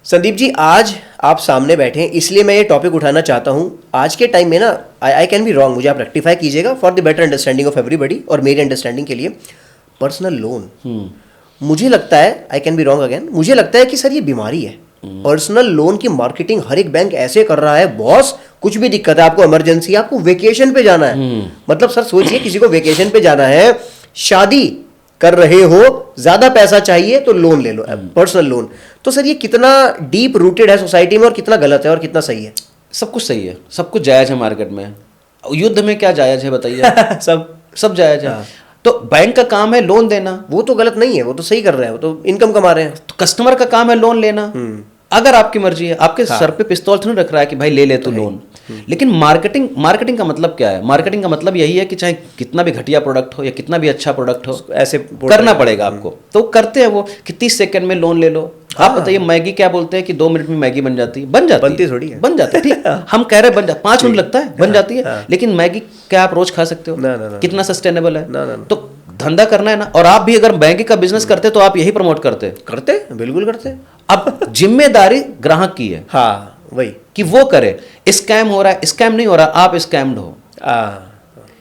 संदीप जी, आज आप सामने बैठे हैं इसलिए मैं ये टॉपिक उठाना चाहता हूँ। आज के टाइम में ना आई कैन बी रॉन्ग, मुझे आप रेक्टिफाई कीजिएगा for the better understanding of everybody और मेरी अंडरस्टैंडिंग के लिए। पर्सनल लोन, मुझे लगता है, I can be wrong again, मुझे लगता है कि सर ये बीमारी है। पर्सनल लोन की मार्केटिंग हर एक बैंक ऐसे कर रहा है, बॉस कुछ भी दिक्कत है, आपको इमरजेंसी, आपको वेकेशन पे जाना है, मतलब सर सोचिए किसी को वेकेशन पे जाना है, शादी कर रहे हो, ज्यादा पैसा चाहिए तो लोन ले लो, पर्सनल लोन। तो सर ये कितना डीप रूटेड है सोसाइटी में और कितना गलत है और कितना सही है? सब कुछ सही है, सब कुछ जायज है मार्केट में। युद्ध में क्या जायज है बताइए? सब जायज है। तो बैंक का काम है लोन देना, वो तो गलत नहीं है, वो तो सही कर रहे हैं, वो तो इनकम कमा रहे हैं। तो कस्टमर का काम है लोन लेना। अगर आपकी मर्जी है, आपके सर पे पिस्तौल थोड़ी रख रहा है कि भाई ले ले तू लोन। लेकिन मार्केटिंग का मतलब क्या है? मार्केटिंग का मतलब यही है कि चाहे कितना भी घटिया प्रोडक्ट हो या कितना भी अच्छा प्रोडक्ट हो, ऐसे करना पड़ेगा आपको। तो करते हैं वो कि 30 सेकंड में लोन ले लो। आप बताइए मैगी क्या बोलते हैं कि 2 मिनट में मैगी बन जाती है? बनती थोड़ी है, बन जाती है। ठीक, हम कह रहे हैं बन जाती, 5 मिनट लगता है, बन जाती है। लेकिन मैगी क्या आप रोज खा सकते हो? कितना सस्टेनेबल है? तो धंधा करना है ना। और आप भी अगर मैगी का बिजनेस करते तो आप यही प्रमोट करते, बिल्कुल करते। अब जिम्मेदारी ग्राहक की है, हाँ वही, कि वो करे। स्कैम हो रहा है, स्कैम नहीं हो रहा, आप स्कैम्ड हो।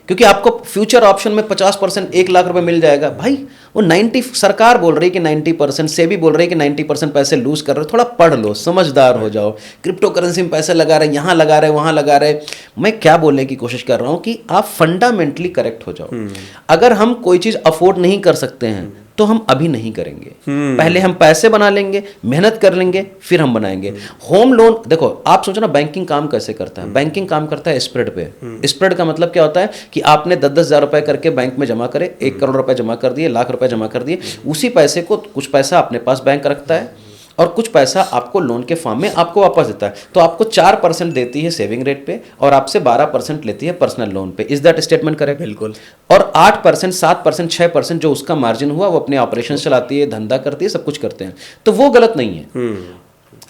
क्योंकि आपको फ्यूचर ऑप्शन में 50%, 1 लाख रुपए मिल जाएगा। भाई वो 90, सरकार बोल रही है कि 90%, से भी बोल रही है कि 90% पैसे लूज कर रहे हो। थोड़ा पढ़ लो, समझदार हो जाओ। क्रिप्टो करेंसी में पैसे लगा रहे, यहाँ लगा रहे, वहाँ लगा रहे। मैं क्या बोलने की कोशिश कर रहा हूँ कि आप फंडामेंटली करेक्ट हो जाओ। अगर हम कोई चीज़ अफोर्ड नहीं कर सकते हैं तो हम अभी नहीं करेंगे। पहले हम पैसे बना लेंगे, मेहनत कर लेंगे, फिर हम बनाएंगे। होम लोन देखो, आप सोचो ना बैंकिंग काम कैसे करता है। बैंकिंग काम करता है स्प्रेड पे। स्प्रेड का मतलब क्या होता है कि आपने 10-10 हज़ार रुपए करके बैंक में जमा करे, 1 करोड़ रुपए जमा कर दिए, लाख रुपए जमा कर दिए। उसी पैसे को कुछ पैसा अपने पास बैंक रखता है और कुछ पैसा आपको लोन के फॉर्म में आपको वापस देता है। तो आपको 4% देती है सेविंग रेट पे और आपसे 12% लेती है पर्सनल लोन पे। Is that statement correct? बिल्कुल। और 8%, 7%, 6% जो उसका मार्जिन हुआ वो अपने ऑपरेशन चलाती है, धंधा करती है, सब कुछ करते हैं। तो वो गलत नहीं है,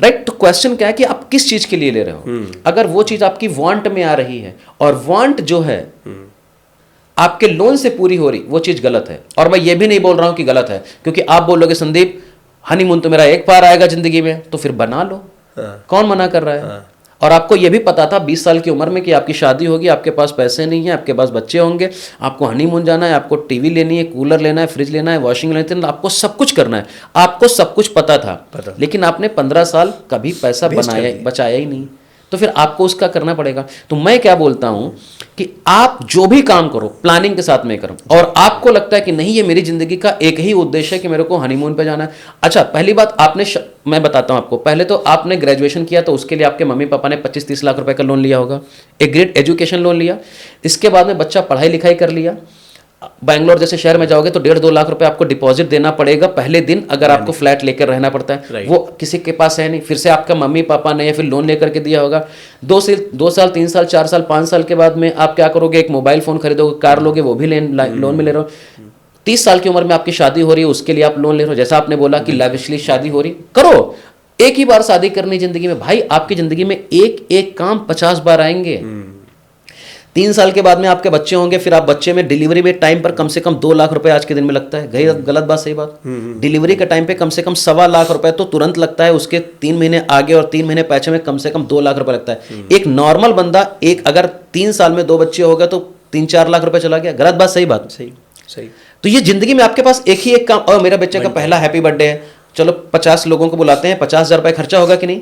राइट? तो क्वेश्चन क्या है कि आप किस चीज के लिए ले रहे हो। अगर वो चीज आपकी वांट में आ रही है और वांट जो है आपके लोन से पूरी हो रही, वो चीज गलत है। और मैं ये भी नहीं बोल रहा हूं कि गलत है, क्योंकि आप बोलोगे संदीप हनीमून तो मेरा एक बार आएगा जिंदगी में, तो फिर बना लो। कौन मना कर रहा है? और आपको यह भी पता था 20 साल की उम्र में कि आपकी शादी होगी, आपके पास पैसे नहीं है, आपके पास बच्चे होंगे, आपको हनीमून जाना है, आपको टीवी लेनी है, कूलर लेना है, फ्रिज लेना है, वॉशिंग लेना है, आपको सब कुछ करना है। आपको सब कुछ पता था। लेकिन आपने 15 साल कभी पैसा बचाया ही नहीं। तो फिर आपको उसका करना पड़ेगा। तो मैं क्या बोलता हूं कि आप जो भी काम करो प्लानिंग के साथ में करो। और आपको लगता है कि नहीं ये मेरी जिंदगी का एक ही उद्देश्य है कि मेरे को हनीमून पे जाना है। अच्छा, पहली बात मैं बताता हूं आपको। पहले तो आपने ग्रेजुएशन किया तो उसके लिए आपके मम्मी पापा ने 25-30 लाख रुपए का लोन लिया होगा, एक ग्रेट एजुकेशन लोन लिया। इसके बाद में बच्चा पढ़ाई लिखाई कर लिया। बैंगलोर जैसे शहर में जाओगे तो 1.5-2 लाख रुपए आपको डिपॉजिट देना पड़ेगा पहले दिन, अगर आपको फ्लैट लेकर रहना पड़ता है। वो किसी के पास है नहीं, फिर से आपका मम्मी पापा ने या फिर लोन लेकर के दिया होगा। 2 साल 3 साल 4 साल 5 साल के बाद में आप क्या करोगे? एक मोबाइल फोन खरीदोगे, कार लोगे, वो भी लोन में ले रहे हो। 30 साल की उम्र में आपकी शादी हो रही है, उसके लिए आप लोन ले रहे हो। जैसा आपने बोला कि लैविशली शादी हो रही, करो। एक ही बार शादी करनी जिंदगी में। भाई आपकी जिंदगी में एक काम 50 बार आएंगे। 3 साल के बाद में आपके बच्चे होंगे, फिर आप बच्चे में डिलीवरी में टाइम पर कम से कम 2 लाख रुपए आज के दिन में लगता है। गलत बात सही बात? डिलीवरी के टाइम पे कम से कम 1.25 लाख रुपए तो तुरंत लगता है। उसके 3 महीने आगे और 3 महीने पीछे में कम से कम 2 लाख रुपए लगता है। एक नॉर्मल बंदा अगर 3 साल में 2 बच्चे हो गए तो 3-4 लाख रुपए चला गया। गलत बात सही बात? सही। तो ये जिंदगी में आपके पास एक ही एक काम, और मेरे बच्चे का पहला हैप्पी बर्थडे है, चलो 50 लोगों को बुलाते हैं, 50,000 रुपए खर्चा होगा कि नहीं?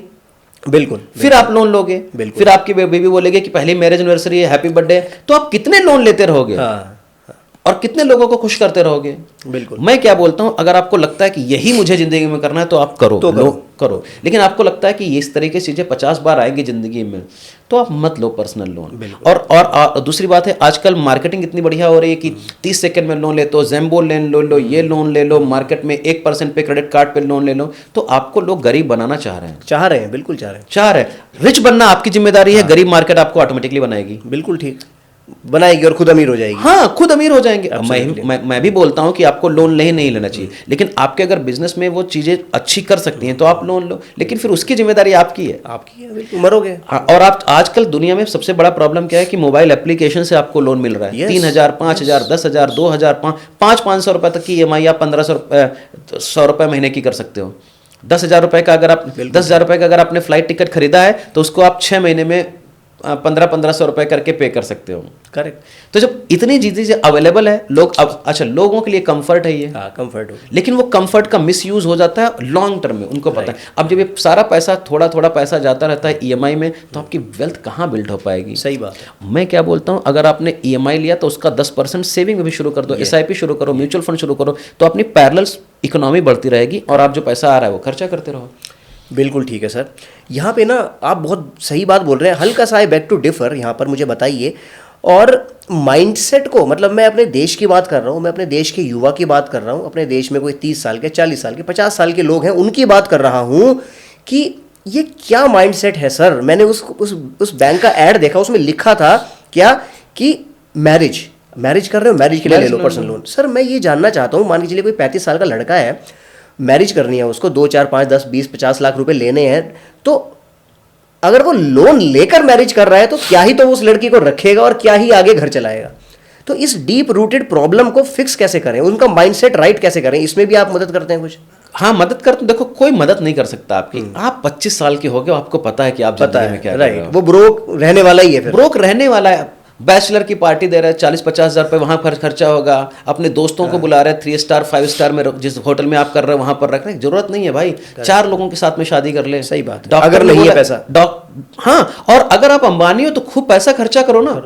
बिल्कुल। फिर आप लोन लोगे। फिर आपकी बेबी बोलेगी कि पहली मैरिज एनिवर्सरी है, हैप्पी बर्थडे। तो आप कितने लोन लेते रहोगे? और कितने लोगों को खुश करते रहोगे? बिल्कुल। मैं क्या बोलता हूं, अगर आपको लगता है कि यही मुझे जिंदगी में करना है तो आप करो, करो। लेकिन आपको लगता है कि इस तरीके से चीजें 50 बार आएंगी जिंदगी में, तो आप मत लो पर्सनल लोन। और दूसरी बात है, आजकल मार्केटिंग इतनी बढ़िया हो रही है कि 30 सेकंड में लोन लेते हो, ज़ेम्बो लो, ये लोन ले लो, मार्केट में 1% पे क्रेडिट कार्ड पे लोन ले लो। तो आपको लोग गरीब बनाना चाह रहे हैं। बिल्कुल चाह रहे हैं। रिच बनना आपकी जिम्मेदारी है, गरीब मार्केट आपको ऑटोमेटिकली बनाएगी। बिल्कुल ठीक। बनाएगी और खुद अमीर हो जाएगी। हाँ, खुद अमीर हो जाएंगे। मैं भी बोलता हूँ कि आपको लोन नहीं लेना चाहिए, लेकिन आपके अगर बिजनेस में वो चीजें अच्छी कर सकती हैं तो आप लोन लो, लेकिन फिर उसकी जिम्मेदारी आपकी है। आपकी है, बिल्कुल मरोगे। हाँ, और आप आजकल दुनिया में सबसे बड़ा प्रॉब्लम क्या है कि मोबाइल एप्लीकेशन से आपको लोन मिल रहा है। Yes, 3,000, 5,000, 10,000, 2,000, 500 रुपए तक की EMI आप 1,500 रुपए महीने की कर सकते हो। 10,000 रुपए का अगर आप 10,000 रुपए का अगर आपने फ्लाइट टिकट खरीदा है तो उसको आप 6 महीने में 1,500 रुपए करके पे कर सकते हो। करेक्ट। तो जब इतनी चीजें अवेलेबल है, लोग अब अच्छा लोगों के लिए कंफर्ट है ये, हाँ, कंफर्ट हो। लेकिन वो कंफर्ट का मिस यूज हो जाता है लॉन्ग टर्म में, उनको पता है। अब जब ये सारा पैसा थोड़ा थोड़ा पैसा जाता रहता है EMI में, तो आपकी वेल्थ कहाँ बिल्ड हो पाएगी? सही बात है। मैं क्या बोलता हूँ, अगर आपने EMI लिया तो उसका 10% सेविंग में भी शुरू कर दो, SIP शुरू करो, म्यूचुअल फंड शुरू करो, तो अपनी पैरेलल इकोनॉमी बढ़ती रहेगी और आप जो पैसा आ रहा है वो खर्चा करते रहो। बिल्कुल ठीक है सर। यहाँ पे ना आप बहुत सही बात बोल रहे हैं। हल्का सा आई बैक टू डिफर, यहाँ पर मुझे बताइए। और माइंडसेट को, मतलब मैं अपने देश की बात कर रहा हूँ, मैं अपने देश के युवा की बात कर रहा हूँ, अपने देश में कोई 30 साल के, 40 साल के, 50 साल के लोग हैं, उनकी बात कर रहा हूँ कि ये क्या माइंडसेट है सर। मैंने उस बैंक का ऐड देखा, उसमें लिखा था क्या कि मैरिज कर रहे हो, मैरिज के लिए ले लो पर्सनल लोन। सर मैं ये जानना चाहता हूँ, मान के चलिए कोई 35 साल का लड़का है, मैरिज करनी है उसको, 2, 4, 5, 10, 20, 50 लाख रुपए लेने हैं, तो अगर वो लोन लेकर मैरिज कर रहा है तो क्या ही तो उस लड़की को रखेगा और क्या ही आगे घर चलाएगा। तो इस डीप रूटेड प्रॉब्लम को फिक्स कैसे करें, उनका माइंडसेट राइट कैसे करें, इसमें भी आप मदद करते हैं कुछ? हाँ, मदद करते हैं। देखो, कोई मदद नहीं कर सकता आपकी। आप 25 साल के हो गए, आपको पता है कि आप जिंदगी में क्या कर रहे हो। वो ब्रोक रहने वाला ही है, फिर ब्रोक रहने वाला है। बैचलर की पार्टी दे रहे हैं, 40-50 हज़ार रुपये वहाँ पर खर्चा होगा। अपने दोस्तों को बुला रहे हैं 3 स्टार 5 स्टार में, जिस होटल में आप कर रहे हो वहाँ पर रख रहे हैं। जरूरत नहीं है भाई, 4 लोगों के साथ में शादी कर ले। सही बात है, अगर नहीं है पैसा। हाँ, और अगर आप अंबानी हो तो खूब पैसा खर्चा करो ना,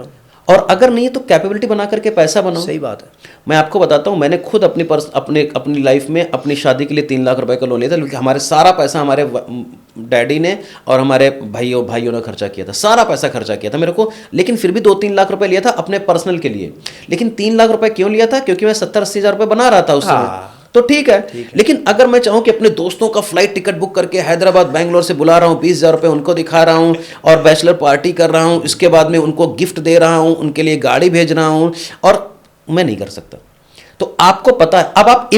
और अगर नहीं है तो कैपेबिलिटी बना करके पैसा बनाओ। सही बात है। मैं आपको बताता हूँ, मैंने खुद अपनी लाइफ में अपनी शादी के लिए 3 लाख रुपए का लोन लिया था, क्योंकि हमारे सारा पैसा हमारे डैडी ने और हमारे भाइयों ने खर्चा किया था, सारा पैसा खर्चा किया था मेरे को। लेकिन फिर भी 2-3 लाख रुपए लिया था अपने पर्सनल के लिए। लेकिन 3 लाख रुपए क्यों लिया था? क्योंकि मैं 70-80 हज़ार रुपए बना रहा था उस समय। तो ठीक है, लेकिन अगर मैं चाहूँ कि अपने दोस्तों का फ्लाइट टिकट बुक करके हैदराबाद बैंगलोर से बुला रहा हूँ, 20,000 रुपये उनको दिखा रहा हूँ और बैचलर पार्टी कर रहा हूँ, इसके बाद में उनको गिफ्ट दे रहा हूँ, उनके लिए गाड़ी भेज रहा हूँ, और मैं नहीं कर सकता। तो आपको पता है, अब आप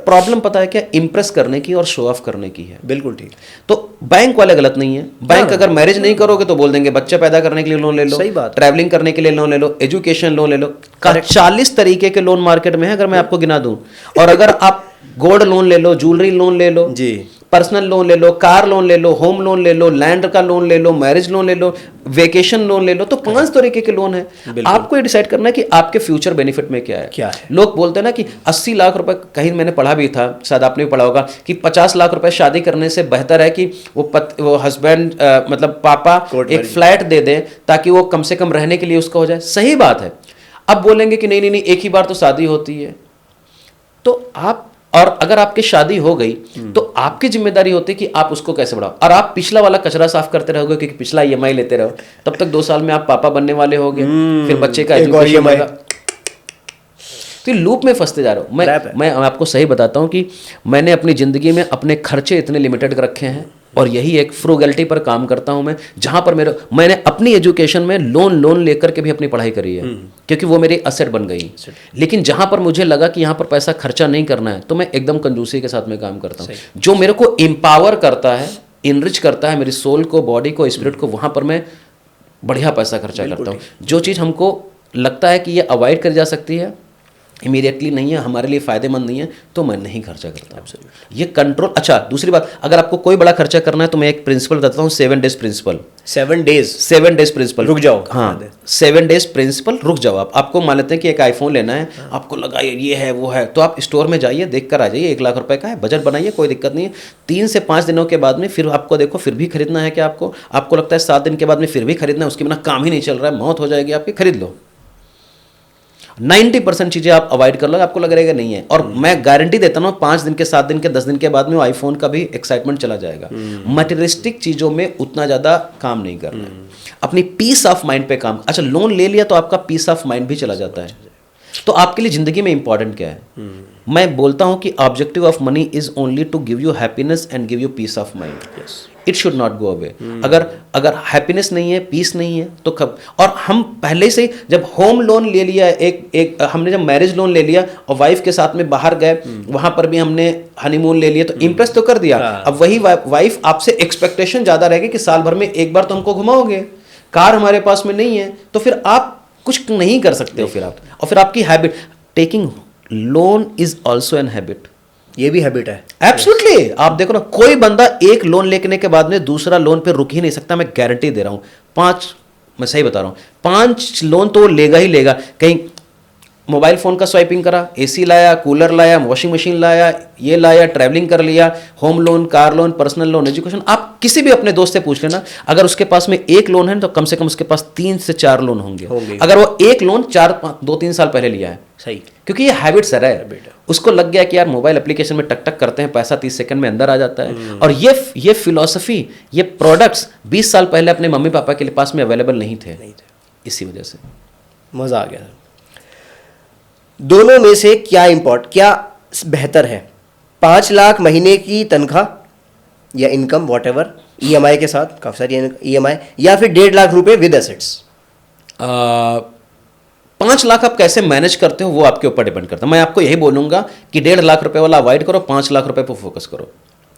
प्रॉब्लम पता है क्या? इंप्रेस करने की और शो ऑफ करने की है। बिल्कुल ठीक। तो बैंक वाले गलत नहीं है। बैंक अगर मैरिज नहीं करोगे तो बोल देंगे बच्चे पैदा करने के लिए लोन ले लो, सही बात, ट्रैवलिंग करने के लिए लोन ले लो, एजुकेशन लोन ले लो। 40 तरीके के लोन मार्केट में है, अगर मैं आपको गिना दूं। और अगर आप गोल्ड लोन ले लो, ज्वेलरी लोन ले लो जी, पर्सनल लोन ले लो, कार लोन ले लो, होम लोन ले लो, लैंड का लोन ले लो, मैरिज लोन ले लो, वेकेशन लोन ले लो, तो 5 तरीके के लोन है। आपको ये डिसाइड करना है कि आपके फ्यूचर बेनिफिट में क्या है। लोग बोलते हैं ना कि 80 लाख रुपए, कहीं मैंने पढ़ा भी था, शायद आपने भी पढ़ा होगा, कि 50 लाख रुपए शादी करने से बेहतर है कि वो हस्बैंड मतलब पापा एक फ्लैट दे दे ताकि वो कम से कम रहने के लिए उसका हो जाए। सही बात है। अब बोलेंगे कि नहीं, एक ही बार तो शादी होती है, तो आप, और अगर आपकी शादी हो गई तो आपकी जिम्मेदारी होती है कि आप उसको कैसे बढ़ाओ। और आप पिछला वाला कचरा साफ करते रहोगे क्योंकि पिछला EMI लेते रहो, तब तक 2 साल में आप पापा बनने वाले होगे, फिर बच्चे का एजुकेशन होगा, तो लूप में फंसते जा रहे हो। मैं आपको सही बताता हूँ कि मैंने अपनी जिंदगी में अपने खर्चे इतने लिमिटेड कर रखे हैं, और यही एक फ्रूगैलिटी पर काम करता हूं मैं, जहां पर मैंने अपनी एजुकेशन में लोन लेकर के भी अपनी पढ़ाई करी है, क्योंकि वो मेरी असेट बन गई। लेकिन जहां पर मुझे लगा कि यहां पर पैसा खर्चा नहीं करना है, तो मैं एकदम कंजूसी के साथ में काम करता हूं। जो मेरे को एम्पावर करता है, इनरिच करता है मेरी सोल को, बॉडी को, स्पिरिट को, वहां पर मैं बढ़िया पैसा खर्चा करता हूँ। जो चीज़ हमको लगता है कि ये अवॉइड करी जा सकती है, इमीडिएटली नहीं है, हमारे लिए फायदेमंद नहीं है, तो मैं नहीं खर्चा करता। ये कंट्रोल। अच्छा, दूसरी बात, अगर आपको कोई बड़ा खर्चा करना है तो मैं एक प्रिंसिपल बताता हूँ, 7 डेज प्रिंसिपल। 7 days principal. रुक जाओ। हाँ, 7 डेज प्रिंसिपल, रुक जाओ। आपको मान लेते हैं कि एक आईफोन लेना है, आपको लगा ये है वो है, तो आप स्टोर में जाइए, देख कर आ जाइए, 1 लाख रुपए का है, बजट बनाइए, कोई दिक्कत नहीं है। 3 से 5 दिनों के बाद में फिर आपको देखो, फिर भी खरीदना है क्या आपको लगता है 7 दिन के बाद में फिर भी खरीदना है, उसके बिना काम ही नहीं चल रहा है, मौत हो जाएगी आपकी, खरीद लो। 90% चीजें आप अवॉइड कर लो, आपको लग रहेगा नहीं है। और मैं गारंटी देता हूँ 5 दिन के, 7 दिन के, 10 दिन के बाद में वो आईफोन का भी एक्साइटमेंट चला जाएगा। मटेरियलिस्टिक चीजों में उतना ज्यादा काम नहीं करना है, अपनी पीस ऑफ माइंड पे काम। अच्छा, लोन ले लिया तो आपका पीस ऑफ माइंड भी चला जाता है। तो आपके लिए जिंदगी में इंपॉर्टेंट क्या है? मैं बोलता हूं कि objective of money is only to give you happiness and give you peace of mind. It should not go away. अगर हैप्पीनेस नहीं है, पीस नहीं है, तो कब? और हम पहले से जब होम लोन ले लिया, हमने जब मैरिज लोन ले लिया और वाइफ के साथ में बाहर गए, वहां पर भी हमने हनीमून ले लिया, तो इम्प्रेस तो कर दिया। अब वही वाइफ आपसे एक्सपेक्टेशन ज्यादा रहेगी कि साल भर में एक बार तो हमको घुमाओगे, कार हमारे पास में नहीं है, तो फिर आप कुछ नहीं कर सकते हो। फिर आप, और फिर आपकी habit, taking loan is also an habit. ये भी हैबिट है। एब्सोल्युटली। आप देखो ना, कोई बंदा एक लोन लेने के बाद में दूसरा लोन पे रुक ही नहीं सकता। मैं गारंटी दे रहा हूं, 5, मैं सही बता रहा हूं, 5 लोन तो वो लेगा ही लेगा। कहीं मोबाइल फोन का स्वाइपिंग करा, एसी लाया, कूलर लाया, वॉशिंग मशीन लाया, ये लाया, ट्रैवलिंग कर लिया, home loan, car loan, personal loan, education. आप किसी भी अपने दोस्त से पूछ लेना, अगर उसके पास में एक लोन है तो कम से कम उसके पास 3 से 4 लोन होंगे। अगर वो एक लोन 2-3 साल पहले लिया है। सही। क्योंकि ये हैबिट सर है। उसको लग गया कि यार मोबाइल एप्लीकेशन में टक टक करते हैं, पैसा 30 सेकंड में अंदर आ जाता है। और ये फिलॉसफी, ये प्रोडक्ट्स 20 साल पहले अपने मम्मी पापा के पास में अवेलेबल नहीं थे। इसी वजह से मजा आ गया। दोनों में से क्या बेहतर है? 5 लाख महीने की तनख्वाह या इनकम वॉटएवर, ईएमआई के साथ, काफी सारी ईएमआई, या फिर 1.5 लाख रुपए विद एसेट्स? 5 लाख आप कैसे मैनेज करते हो वो आपके ऊपर डिपेंड करता है। मैं आपको यही बोलूंगा कि 1.5 लाख रुपए वाला अवॉइड करो, 5 लाख रुपए पर फोकस करो।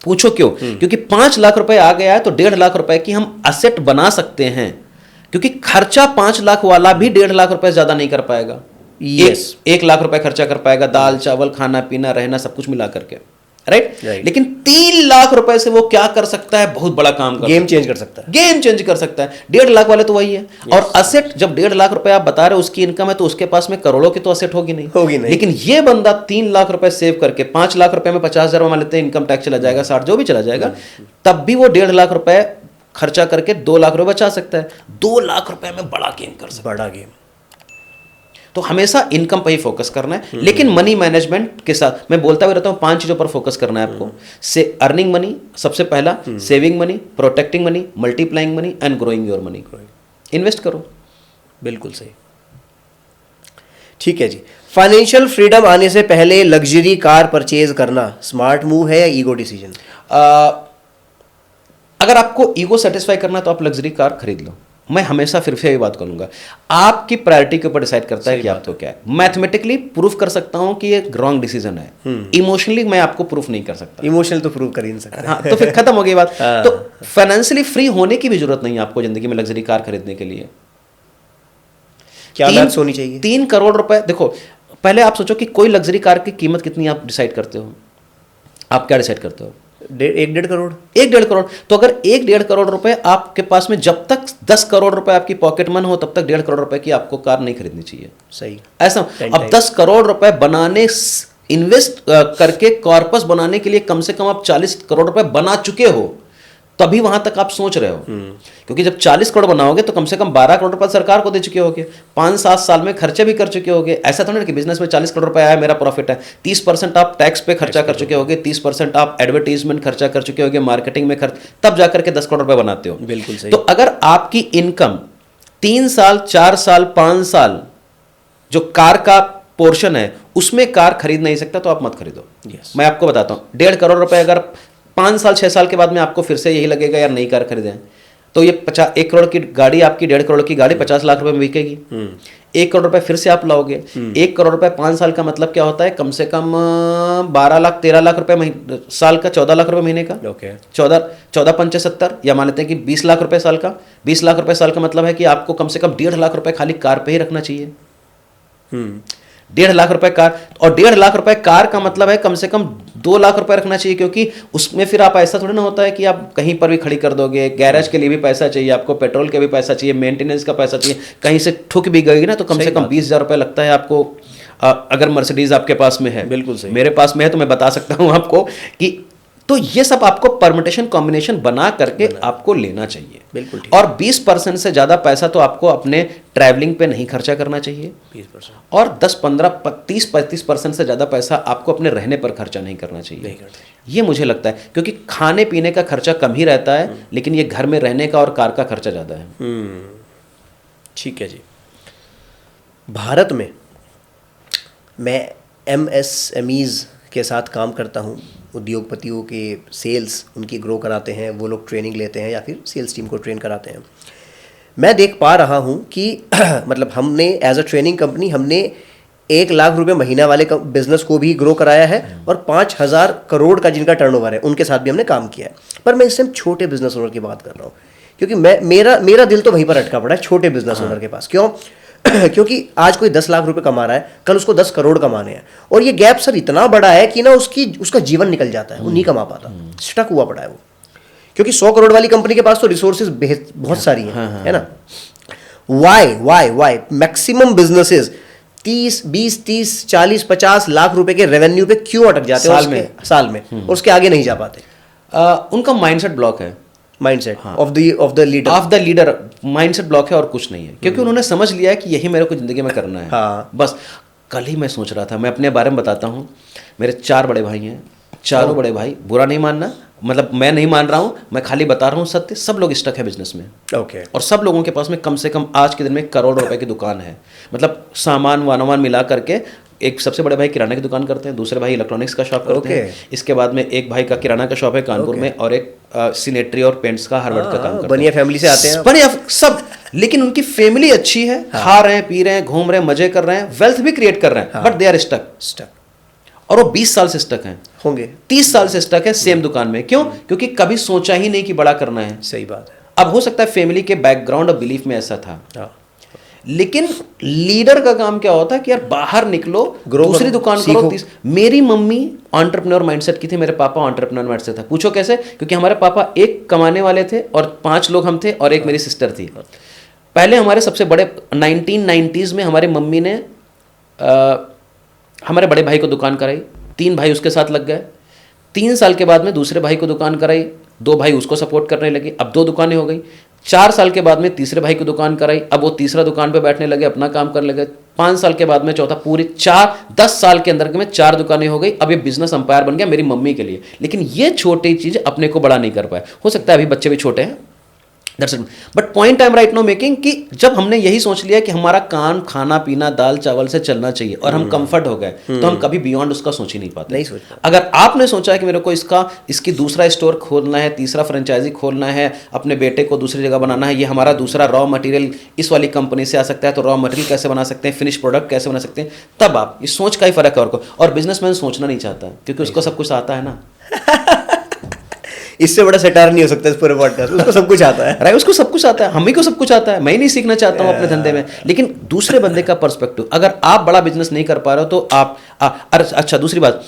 पूछो क्यों? क्योंकि 5 लाख रुपए आ गया है तो 1.5 लाख रुपए की हम असेट बना सकते हैं। क्योंकि खर्चा 5 लाख वाला भी 1.5 लाख रुपए ज्यादा नहीं कर पाएगा। Yes. 1 लाख रुपए खर्चा कर पाएगा, दाल चावल, खाना पीना, रहना, सब कुछ मिला करके, राइट? लेकिन 3 लाख रुपए से वो क्या कर सकता है? बहुत बड़ा काम कर, गेम चेंज कर सकता है। गेम चेंज कर सकता है। 1.5 लाख वाले तो वही है। और असेट जब 1.5 लाख रुपए आप बता रहे हो उसकी इनकम है, तो उसके पास में करोड़ों की तो असेट होगी नहीं। लेकिन ये बंदा 3 लाख रुपए सेव करके 5 लाख रुपए में 50,000 मान लेते हैं, इनकम टैक्स चला जाएगा, 60 जो भी चला जाएगा, तब भी वो 1.5 लाख रुपए खर्चा करके 2 लाख रुपए बचा सकता है। 2 लाख रुपए में बड़ा गेम कर सकता है। बड़ा गेम। तो हमेशा इनकम पर ही फोकस करना है, लेकिन मनी मैनेजमेंट के साथ मैं बोलता भी रहता हूं 5 चीजों पर फोकस करना है आपको। से अर्निंग मनी सबसे पहला, saving money, protecting money, multiplying money and growing your money. Invest करो। बिल्कुल सही। ठीक है जी। फाइनेंशियल फ्रीडम आने से पहले लग्जरी कार परचेज करना स्मार्ट मूव है या ईगो डिसीजन? अगर आपको ईगो सेटिस्फाई करना है तो आप लग्जरी कार खरीद लो। मैं हमेशा फिर से यही बात करूंगा, आपकी प्रायोरिटी के ऊपर डिसाइड करता है कि आपको क्या है। मैथमेटिकली प्रूफ कर सकता हूं कि ये रॉन्ग डिसीजन है, इमोशनली मैं आपको प्रूफ नहीं कर सकता। इमोशनल तो प्रूफ कर ही नहीं सकता। हाँ, तो फिर खत्म हो गई बात। तो फाइनेंशियली फ्री होने की भी जरूरत नहीं है आपको जिंदगी में लग्जरी कार खरीदने के लिए। क्या बात होनी चाहिए? 3 करोड़ रुपए। देखो, पहले आप सोचो कि कोई लग्जरी कार की कीमत कितनी आप डिसाइड करते हो? आप क्या डिसाइड करते हो? 1.5 करोड़। 1.5 करोड़। तो अगर 1.5 करोड़ रुपए आपके पास में, जब तक 10 करोड़ रुपए आपकी पॉकेट मन हो तब तक 1.5 करोड़ रुपए की आपको कार नहीं खरीदनी चाहिए। सही। ऐसा अब 10 करोड़ रुपए बनाने, इन्वेस्ट करके कॉर्पस बनाने के लिए कम से कम आप 40 करोड़ रुपए बना चुके हो, तभी वहां तक आप सोच रहे हो। क्योंकि जब 40 करोड़ बनाओगे तो कम से कम 12 करोड़ रुपए सरकार को दे चुके होगे, 5-7 साल में खर्चे भी कर चुके होगे। ऐसा थोड़ा ना कि बिजनेस में 40 करोड़ रुपए आया, मेरा प्रॉफिट है। 30% आप टैक्स पे खर्चा कर चुके होगे, 30% आप एडवर्टीजमेंट खर्चा कर चुके होगे, मार्केटिंग में खर्च, तब जाकर के 10 करोड़ रुपए बनाते हो। बिल्कुल सही। तो अगर आपकी इनकम 3 साल, 4 साल, 5 साल जो कार का पोर्शन है उसमें कार खरीद नहीं सकता तो आप मत खरीदो। मैं आपको बताता हूँ, 1.5 करोड़ रुपए अगर 5 साल 6 साल के बाद में आपको फिर से यही लगेगा यार नई कार खरीदें, तो ये 1 करोड़ की गाड़ी, आपकी 1.5 करोड़ की गाड़ी 50 लाख रुपए में बिकेगी। 1 करोड़ रुपए फिर से आप लाओगे। 1 करोड़ रुपए 5 साल का मतलब क्या होता है? कम से कम 12 लाख 13 लाख रुपए साल का, 14 लाख रुपए महीने का। 14 पंचे 70, या मान लेते हैं कि 20 लाख रुपए साल का। 20 लाख रुपए साल का मतलब है कि आपको कम से कम 1.5 लाख रुपए खाली कार पे ही रखना चाहिए। 1.5 लाख रुपए कार, और 1.5 लाख रुपए कार का मतलब है कम से कम 2 लाख रुपए रखना चाहिए, क्योंकि उसमें फिर आप, ऐसा थोड़ी ना होता है कि आप कहीं पर भी खड़ी कर दोगे। गैरेज के लिए भी पैसा चाहिए आपको, पेट्रोल के भी पैसा चाहिए, मेंटेनेंस का पैसा चाहिए। कहीं से ठुक भी गई ना तो कम से कम 20,000 रुपए लगता है आपको। अगर मर्सिडीज आपके पास में है, बिल्कुल सही, मेरे पास में है, तो मैं बता सकता हूं आपको कि तो ये सब आपको परमिटेशन कॉम्बिनेशन बना करके आपको लेना चाहिए। बिल्कुल ठीक। और 20% से ज़्यादा पैसा तो आपको अपने ट्रैवलिंग पे नहीं खर्चा करना चाहिए। 20%। और 10, 15, 30, 35% से ज़्यादा पैसा आपको अपने रहने पर खर्चा नहीं करना चाहिए। ये मुझे लगता है, क्योंकि खाने पीने का खर्चा कम ही रहता है, लेकिन ये घर में रहने का और कार का खर्चा ज़्यादा है। ठीक है जी। भारत में मैं MSMEs के साथ काम करता हूँ, उद्योगपतियों के सेल्स उनकी ग्रो कराते हैं, वो लोग ट्रेनिंग लेते हैं या फिर सेल्स टीम को ट्रेन कराते हैं। मैं देख पा रहा हूँ कि मतलब हमने एज अ ट्रेनिंग कंपनी हमने 1 लाख रुपए महीना वाले बिजनेस को भी ग्रो कराया है और 5,000 करोड़ का जिनका टर्नओवर है उनके साथ भी हमने काम किया है। पर मैं इस टाइम छोटे बिजनेस ओनर की बात कर रहा हूँ, क्योंकि मेरा दिल तो वहीं पर अटका पड़ा है, छोटे बिजनेस ओनर के पास। क्यों? क्योंकि आज कोई 10 लाख रुपए कमा रहा है, कल उसको 10 करोड़ कमाने हैं, और ये गैप सर इतना बड़ा है कि ना उसका जीवन निकल जाता है, वो नहीं कमा पाता, स्टक हुआ पड़ा है वो। क्योंकि 100 करोड़ वाली कंपनी के पास तो रिसोर्सेज बहुत सारी हैं, है ना। वाई मैक्सिमम बिजनेसेस 20, 30, 40 लाख रुपए के रेवेन्यू पे क्यों अटक जाते हैं साल में और उसके आगे नहीं जा पाते? उनका माइंडसेट ब्लॉक है, mindset of the leader mindset block है और कुछ नहीं है। क्योंकि उन्होंने समझ लिया है कि यही मेरे को जिंदगी में करना है। हाँ। बस कल ही मैं सोच रहा था, मैं अपने बारे में बताता हूँ। मेरे 4 बड़े भाई हैं, चारों बड़े भाई, बुरा नहीं मानना, मतलब मैं नहीं मान रहा हूँ, मैं खाली बता रहा हूँ सत्य। सब लोग स्टक है बिजनेस में। ओके। और सब लोगों के पास में कम से कम आज के दिन में 1 करोड़ रुपए की दुकान है। मतलब सामान वानोमान मिला करके एक सबसे बड़े भाई किराने की दुकान करते हैं, दूसरे भाई इलेक्ट्रॉनिक्स का शॉप करते हैं, इसके बाद में एक भाई का किराना का शॉप है कानपुर में, और एक सिनेटरी और पेंट्स का हार्डवेयर का काम करते हैं। बढ़िया फैमिली से आते हैं, बढ़िया सब। लेकिन उनकी फैमिली अच्छी है, खा रहे हैं, पी रहे हैं, घूम रहे हैं, मजे कर रहे हैं, वेल्थ भी क्रिएट कर रहे हैं, बट दे आर स्टक। और वो 20 साल से स्टक हैं, होंगे 30 साल से स्टक है सेम दुकान में। क्यों? क्योंकि कभी सोचा ही नहीं कि बड़ा करना है। सही बात है। अब हो सकता है फैमिली के बैकग्राउंड और बिलीफ में ऐसा था, लेकिन लीडर का काम क्या होता है कि यार बाहर निकलो, दूसरी दुकान करो। मेरी मम्मी एंटरप्रेन्योर माइंडसेट की थी, मेरे पापा एंटरप्रेन्योर माइंडसेट था। पूछो कैसे? क्योंकि हमारे पापा एक कमाने वाले थे और 5 लोग हम थे और एक मेरी सिस्टर थी। पहले हमारे सबसे बड़े 1990s में हमारी मम्मी ने हमारे बड़े भाई को दुकान कराई, 3 भाई उसके साथ लग गए। 3 साल के बाद में दूसरे भाई को दुकान कराई, 2 भाई उसको सपोर्ट करने लगे, अब 2 दुकानें हो गई। 4 साल के बाद में तीसरे भाई को दुकान कराई, अब वो तीसरा दुकान पे बैठने लगे, अपना काम करने लगे। 5 साल के बाद में चौथा, पूरी 10 साल के अंदर में 4 दुकानें हो गई। अब ये बिजनेस अंपायर बन गया मेरी मम्मी के लिए। लेकिन ये छोटी चीज अपने को बड़ा नहीं कर पाए। हो सकता है अभी बच्चे भी छोटे हैं, but point I am right now making कि जब हमने यही सोच लिया कि हमारा काम खाना पीना दाल चावल से चलना चाहिए और हम कंफर्ट हो गए, तो हम कभी बियॉन्ड उसका सोच ही नहीं पाते। नहीं सोच पाते। अगर आपने सोचा है कि मेरे को इसकी दूसरा स्टोर खोलना है, तीसरा फ्रेंचाइजी खोलना है, अपने बेटे को दूसरी जगह बनाना है, ये हमारा दूसरा रॉ मटेरियल इस वाली कंपनी से आ सकता है, तो रॉ मटेरियल कैसे बना सकते हैं, फिनिश प्रोडक्ट कैसे बना सकते हैं, तब आप इस सोच का ही फर्क है। और बिजनेसमैन सोचना नहीं चाहता क्योंकि उसको सब कुछ आता है ना। इससे बड़ा सेटार नहीं हो सकता इस पूरे पॉडकास्ट। उसको सब कुछ आता है, राइट? उसको सब कुछ आता है, हम ही को सब कुछ आता है। मैं ही नहीं सीखना चाहता हूँ अपने धंधे में, लेकिन दूसरे बंदे का पर्सपेक्टिव। अगर आप बड़ा बिजनेस नहीं कर पा रहे हो तो आप अच्छा, दूसरी बात,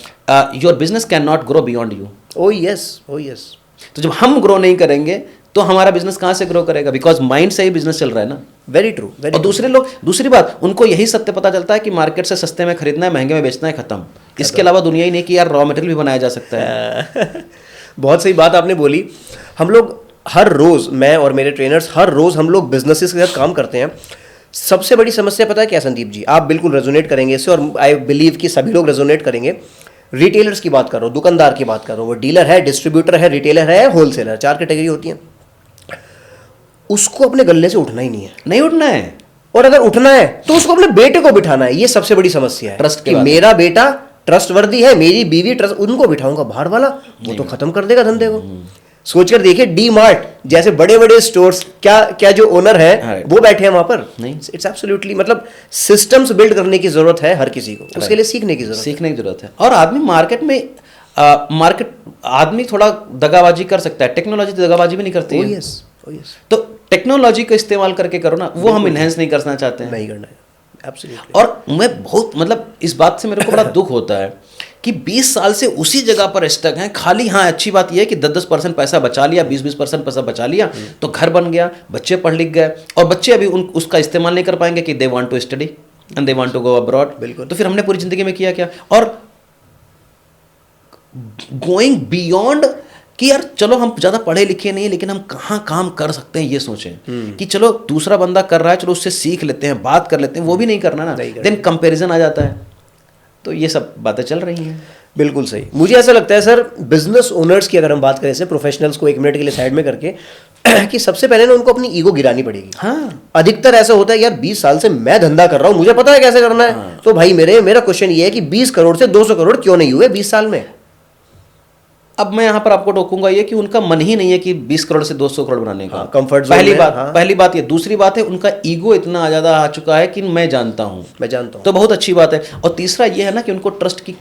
your business can not grow beyond you. O yes. तो जब हम ग्रो नहीं करेंगे तो हमारा बिजनेस कहाँ से ग्रो करेगा? बिकॉज माइंड से ही बिजनेस चल रहा है ना। Very true. और दूसरी बात, उनको यही सत्य पता चलता है कि मार्केट से सस्ते में खरीदना है, महंगे में बेचना है, खत्म। इसके अलावा दुनिया ही नहीं कि यार रॉ मटेरियल भी बनाया जा सकता है। बहुत सही बात आपने बोली। हम लोग हर रोज़, मैं और मेरे ट्रेनर्स हर रोज़ हम लोग बिजनेसेस के साथ काम करते हैं। सबसे बड़ी समस्या पता है क्या संदीप जी? आप बिल्कुल रेजोनेट करेंगे इससे, और आई बिलीव कि सभी लोग रेजोनेट करेंगे। रिटेलर्स की बात कर रहा हूँ, दुकानदार की बात कर रहा हूँ, वो डीलर है, डिस्ट्रीब्यूटर है, रिटेलर है, होलसेलर, 4 कैटेगरी होती हैं। उसको अपने गले से उठना ही नहीं है, नहीं उठना है। और अगर उठना है तो उसको अपने बेटे को बिठाना है। ये सबसे बड़ी समस्या है, ट्रस्ट कि मेरा बेटा ट्रस्टवर्दी है, मेरी बीवी ट्रस्ट, उनको बिठाऊंगा। बाहर वाला वो तो खत्म कर देगा धंधे को। सोचकर देखिए, डी मार्ट जैसे बड़े बड़े स्टोर्स, क्या जो ओनर है वो बैठे हैं वहां पर। नहीं, इट्स एब्सोल्युटली, मतलब सिस्टम्स बिल्ड करने की जरूरत है हर किसी को, उसके लिए सीखने की जरूरत है। और आदमी मार्केट में आदमी थोड़ा दगाबाजी कर सकता है, टेक्नोलॉजी दगाबाजी भी नहीं करती है। तो टेक्नोलॉजी का इस्तेमाल करके करो ना, वो हम इनहेंस नहीं करना चाहते हैं, नहीं करना है। Absolutely. और मैं बहुत, मतलब इस बात से मेरे को बड़ा दुख होता है कि 20 साल से उसी जगह पर स्टक हैं। खाली हाँ, अच्छी बात यह है कि 10% पैसा बचा लिया, 20% पैसा बचा लिया, तो घर बन गया, बच्चे पढ़ लिख गए, और बच्चे अभी उसका इस्तेमाल नहीं कर पाएंगे कि they want to study and they want to go abroad. बिल्कुल। तो फिर हमने पूरी जिंदगी में किया क्या? और गोइंग बियॉन्ड कि यार चलो हम ज़्यादा पढ़े लिखे नहीं, लेकिन हम कहाँ काम कर सकते हैं ये सोचें। कि चलो दूसरा बंदा कर रहा है, चलो उससे सीख लेते हैं, बात कर लेते हैं, वो भी नहीं करना ना, देन कंपैरिजन आ जाता है। तो ये सब बातें चल रही हैं। बिल्कुल सही। मुझे ऐसा लगता है सर, बिजनेस ओनर्स की अगर हम बात करें, से प्रोफेशनल्स को 1 मिनट के लिए साइड में करके, कि सबसे पहले ना उनको अपनी ईगो गिरानी पड़ेगी। हाँ, अधिकतर ऐसा होता है यार 20 साल से मैं धंधा कर रहा हूं, मुझे पता है कैसे करना है। तो भाई मेरा क्वेश्चन ये है कि 20 करोड़ से 200 करोड़ क्यों नहीं हुए 20 साल में? अब मैं यहाँ पर आपको टोकूंगा ये कि उनका मन ही नहीं है कि 20 करोड़ से 200 करोड़ बनाने का। कंफर्ट जोन पहली में, बात, हाँ। पहली बात ये। दूसरी बात है उनका ईगो इतना ज़्यादा आ चुका है कि मैं जानता हूँ, मैं जानता हूँ। तो बहुत अच्छी बात है। और तीसरा ये है ना कि उनको ट्रस्ट की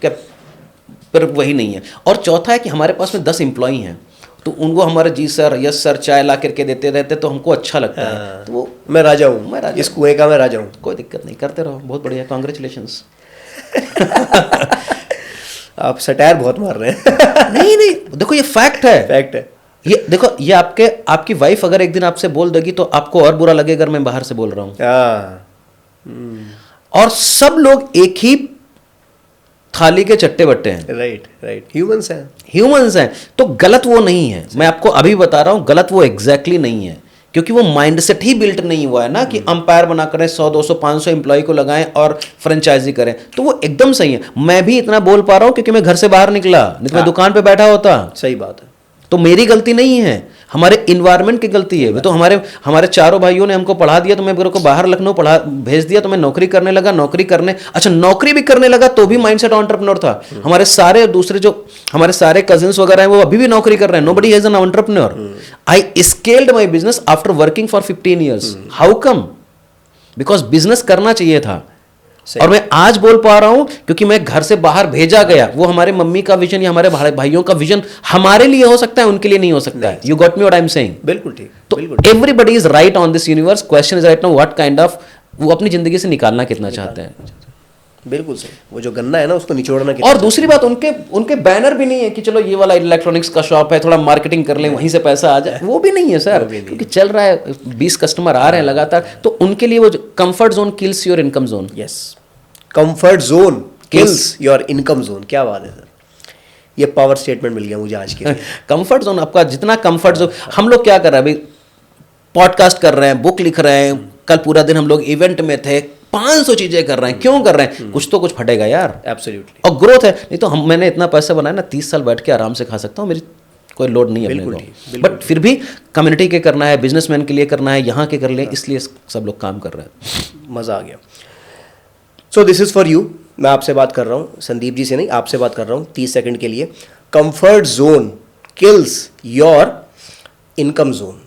पर वही नहीं है। और चौथा है कि हमारे पास में 10 एम्प्लॉई हैं, तो उनको हमारे जी सर यस सर चाय ला करके देते रहते तो हमको अच्छा लगता है। तो वो मैं राजा हूँ, मैं राजा इस कुएं का मैं राजा हूँ। कोई दिक्कत नहीं, करते रहो, बहुत बढ़िया, कॉन्ग्रेचुलेशंस। आप सटायर बहुत मार रहे हैं। नहीं नहीं, देखो ये फैक्ट है, फैक्ट है। ये देखो, ये आपकी वाइफ अगर एक दिन आपसे बोल देगी तो आपको और बुरा लगेगा अगर मैं बाहर से बोल रहा हूँ। हाँ, और सब लोग एक ही थाली के चट्टे बट्टे हैं, राइट राइट, ह्यूमंस हैं। ह्यूमंस हैं। तो गलत वो नहीं है, मैं आपको अभी बता रहा हूं, गलत वो एग्जैक्टली नहीं है, क्योंकि वो माइंडसेट ही बिल्ट नहीं हुआ है ना कि अंपायर बना करें 100 200 500 एम्प्लॉय को लगाएं और फ्रेंचाइजी करें। तो वो एकदम सही है। मैं भी इतना बोल पा रहा हूं क्योंकि मैं घर से बाहर निकला, नहीं तो मैं दुकान पे बैठा होता। सही बात है। तो मेरी गलती नहीं है, हमारे इन्वायरमेंट की गलती है। तो हमारे चारों भाइयों ने हमको पढ़ा दिया, तो मैं मेरे को बाहर लखनऊ भेज दिया, तो मैं नौकरी करने लगा। नौकरी भी करने लगा तो भी माइंडसेट एंटरप्रेन्योर था। हमारे सारे दूसरे जो हमारे सारे कजिन्स वगैरह हैं वो अभी भी नौकरी कर रहे हैं। Nobody is an entrepreneur. I scaled my business after working for 15 years। How come? Because business करना चाहिए था। और मैं आज बोल पा रहा हूं क्योंकि मैं घर से बाहर भेजा गया। वो हमारे मम्मी का विजन या हमारे भाइयों का विजन हमारे लिए हो सकता है, उनके लिए नहीं हो सकता है। You got me what I am saying? बिल्कुल ठीक। तो everybody is right on this universe. Question is right now what kind of वो अपनी जिंदगी से निकालना कितना चाहते हैं। बिल्कुल सही। वो जो गन्ना है ना उसको निचोड़ना। और दूसरी बात, उनके बैनर भी नहीं है कि चलो ये वाला इलेक्ट्रॉनिक्स का शॉप है, थोड़ा मार्केटिंग कर लें, वहीं से पैसा आ जाए। वो भी नहीं है सर, क्योंकि चल रहा है, 20 कस्टमर आ रहे हैं लगातार। तो उनके लिए वो comfort zone kills your income zone. Yes, comfort zone kills your income zone. क्या बात है सर, ये पावर स्टेटमेंट मिल गया मुझे आज के लिए। कंफर्ट जोन, आपका जितना कंफर्ट जोन। हम लोग क्या कर रहे हैं अभी? पॉडकास्ट कर रहे हैं, बुक लिख रहे हैं, कल पूरा दिन हम लोग इवेंट में थे, 500 चीजें कर रहे हैं। क्यों कर रहे हैं? कुछ तो कुछ फटेगा यार। एब्सोल्युटली। और ग्रोथ है। नहीं तो मैंने इतना पैसा बनाया ना, 30 साल बैठ के आराम से खा सकता हूँ, मेरी कोई लोड नहीं है अपने को। बट फिर भी कम्युनिटी के करना है, बिजनेसमैन के लिए करना है, यहाँ के कर ले, इसलिए सब लोग काम कर रहे हैं। मजा आ गया। So this is for you. मैं आपसे बात कर रहा हूँ, संदीप जी से नहीं, आपसे बात कर रहा हूँ 30 सेकंड के लिए। Comfort zone kills your income zone.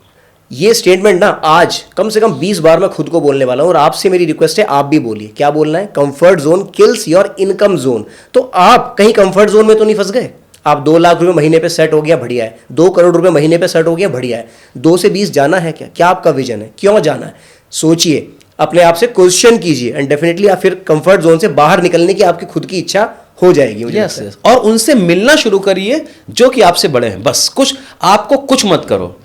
ये स्टेटमेंट ना आज कम से कम 20 बार मैं खुद को बोलने वाला हूं, और आपसे मेरी रिक्वेस्ट है आप भी बोलिए। क्या बोलना है? Comfort zone kills your income zone. तो आप कहीं कंफर्ट जोन में तो नहीं फंस गए? आप 2 लाख रुपए महीने पे सेट हो गया, बढ़िया है। 2 करोड़ रुपए महीने पे सेट हो गया, बढ़िया है। 2 से 20 जाना है क्या? क्या आपका विजन है? क्यों जाना है? सोचिए, अपने आप से क्वेश्चन कीजिए, एंड डेफिनेटली आप फिर कंफर्ट जोन से बाहर निकलने की आपकी खुद की इच्छा हो जाएगी। मुझे यस यस। और उनसे मिलना शुरू करिए जो कि आपसे बड़े हैं। बस आपको कुछ मत करो।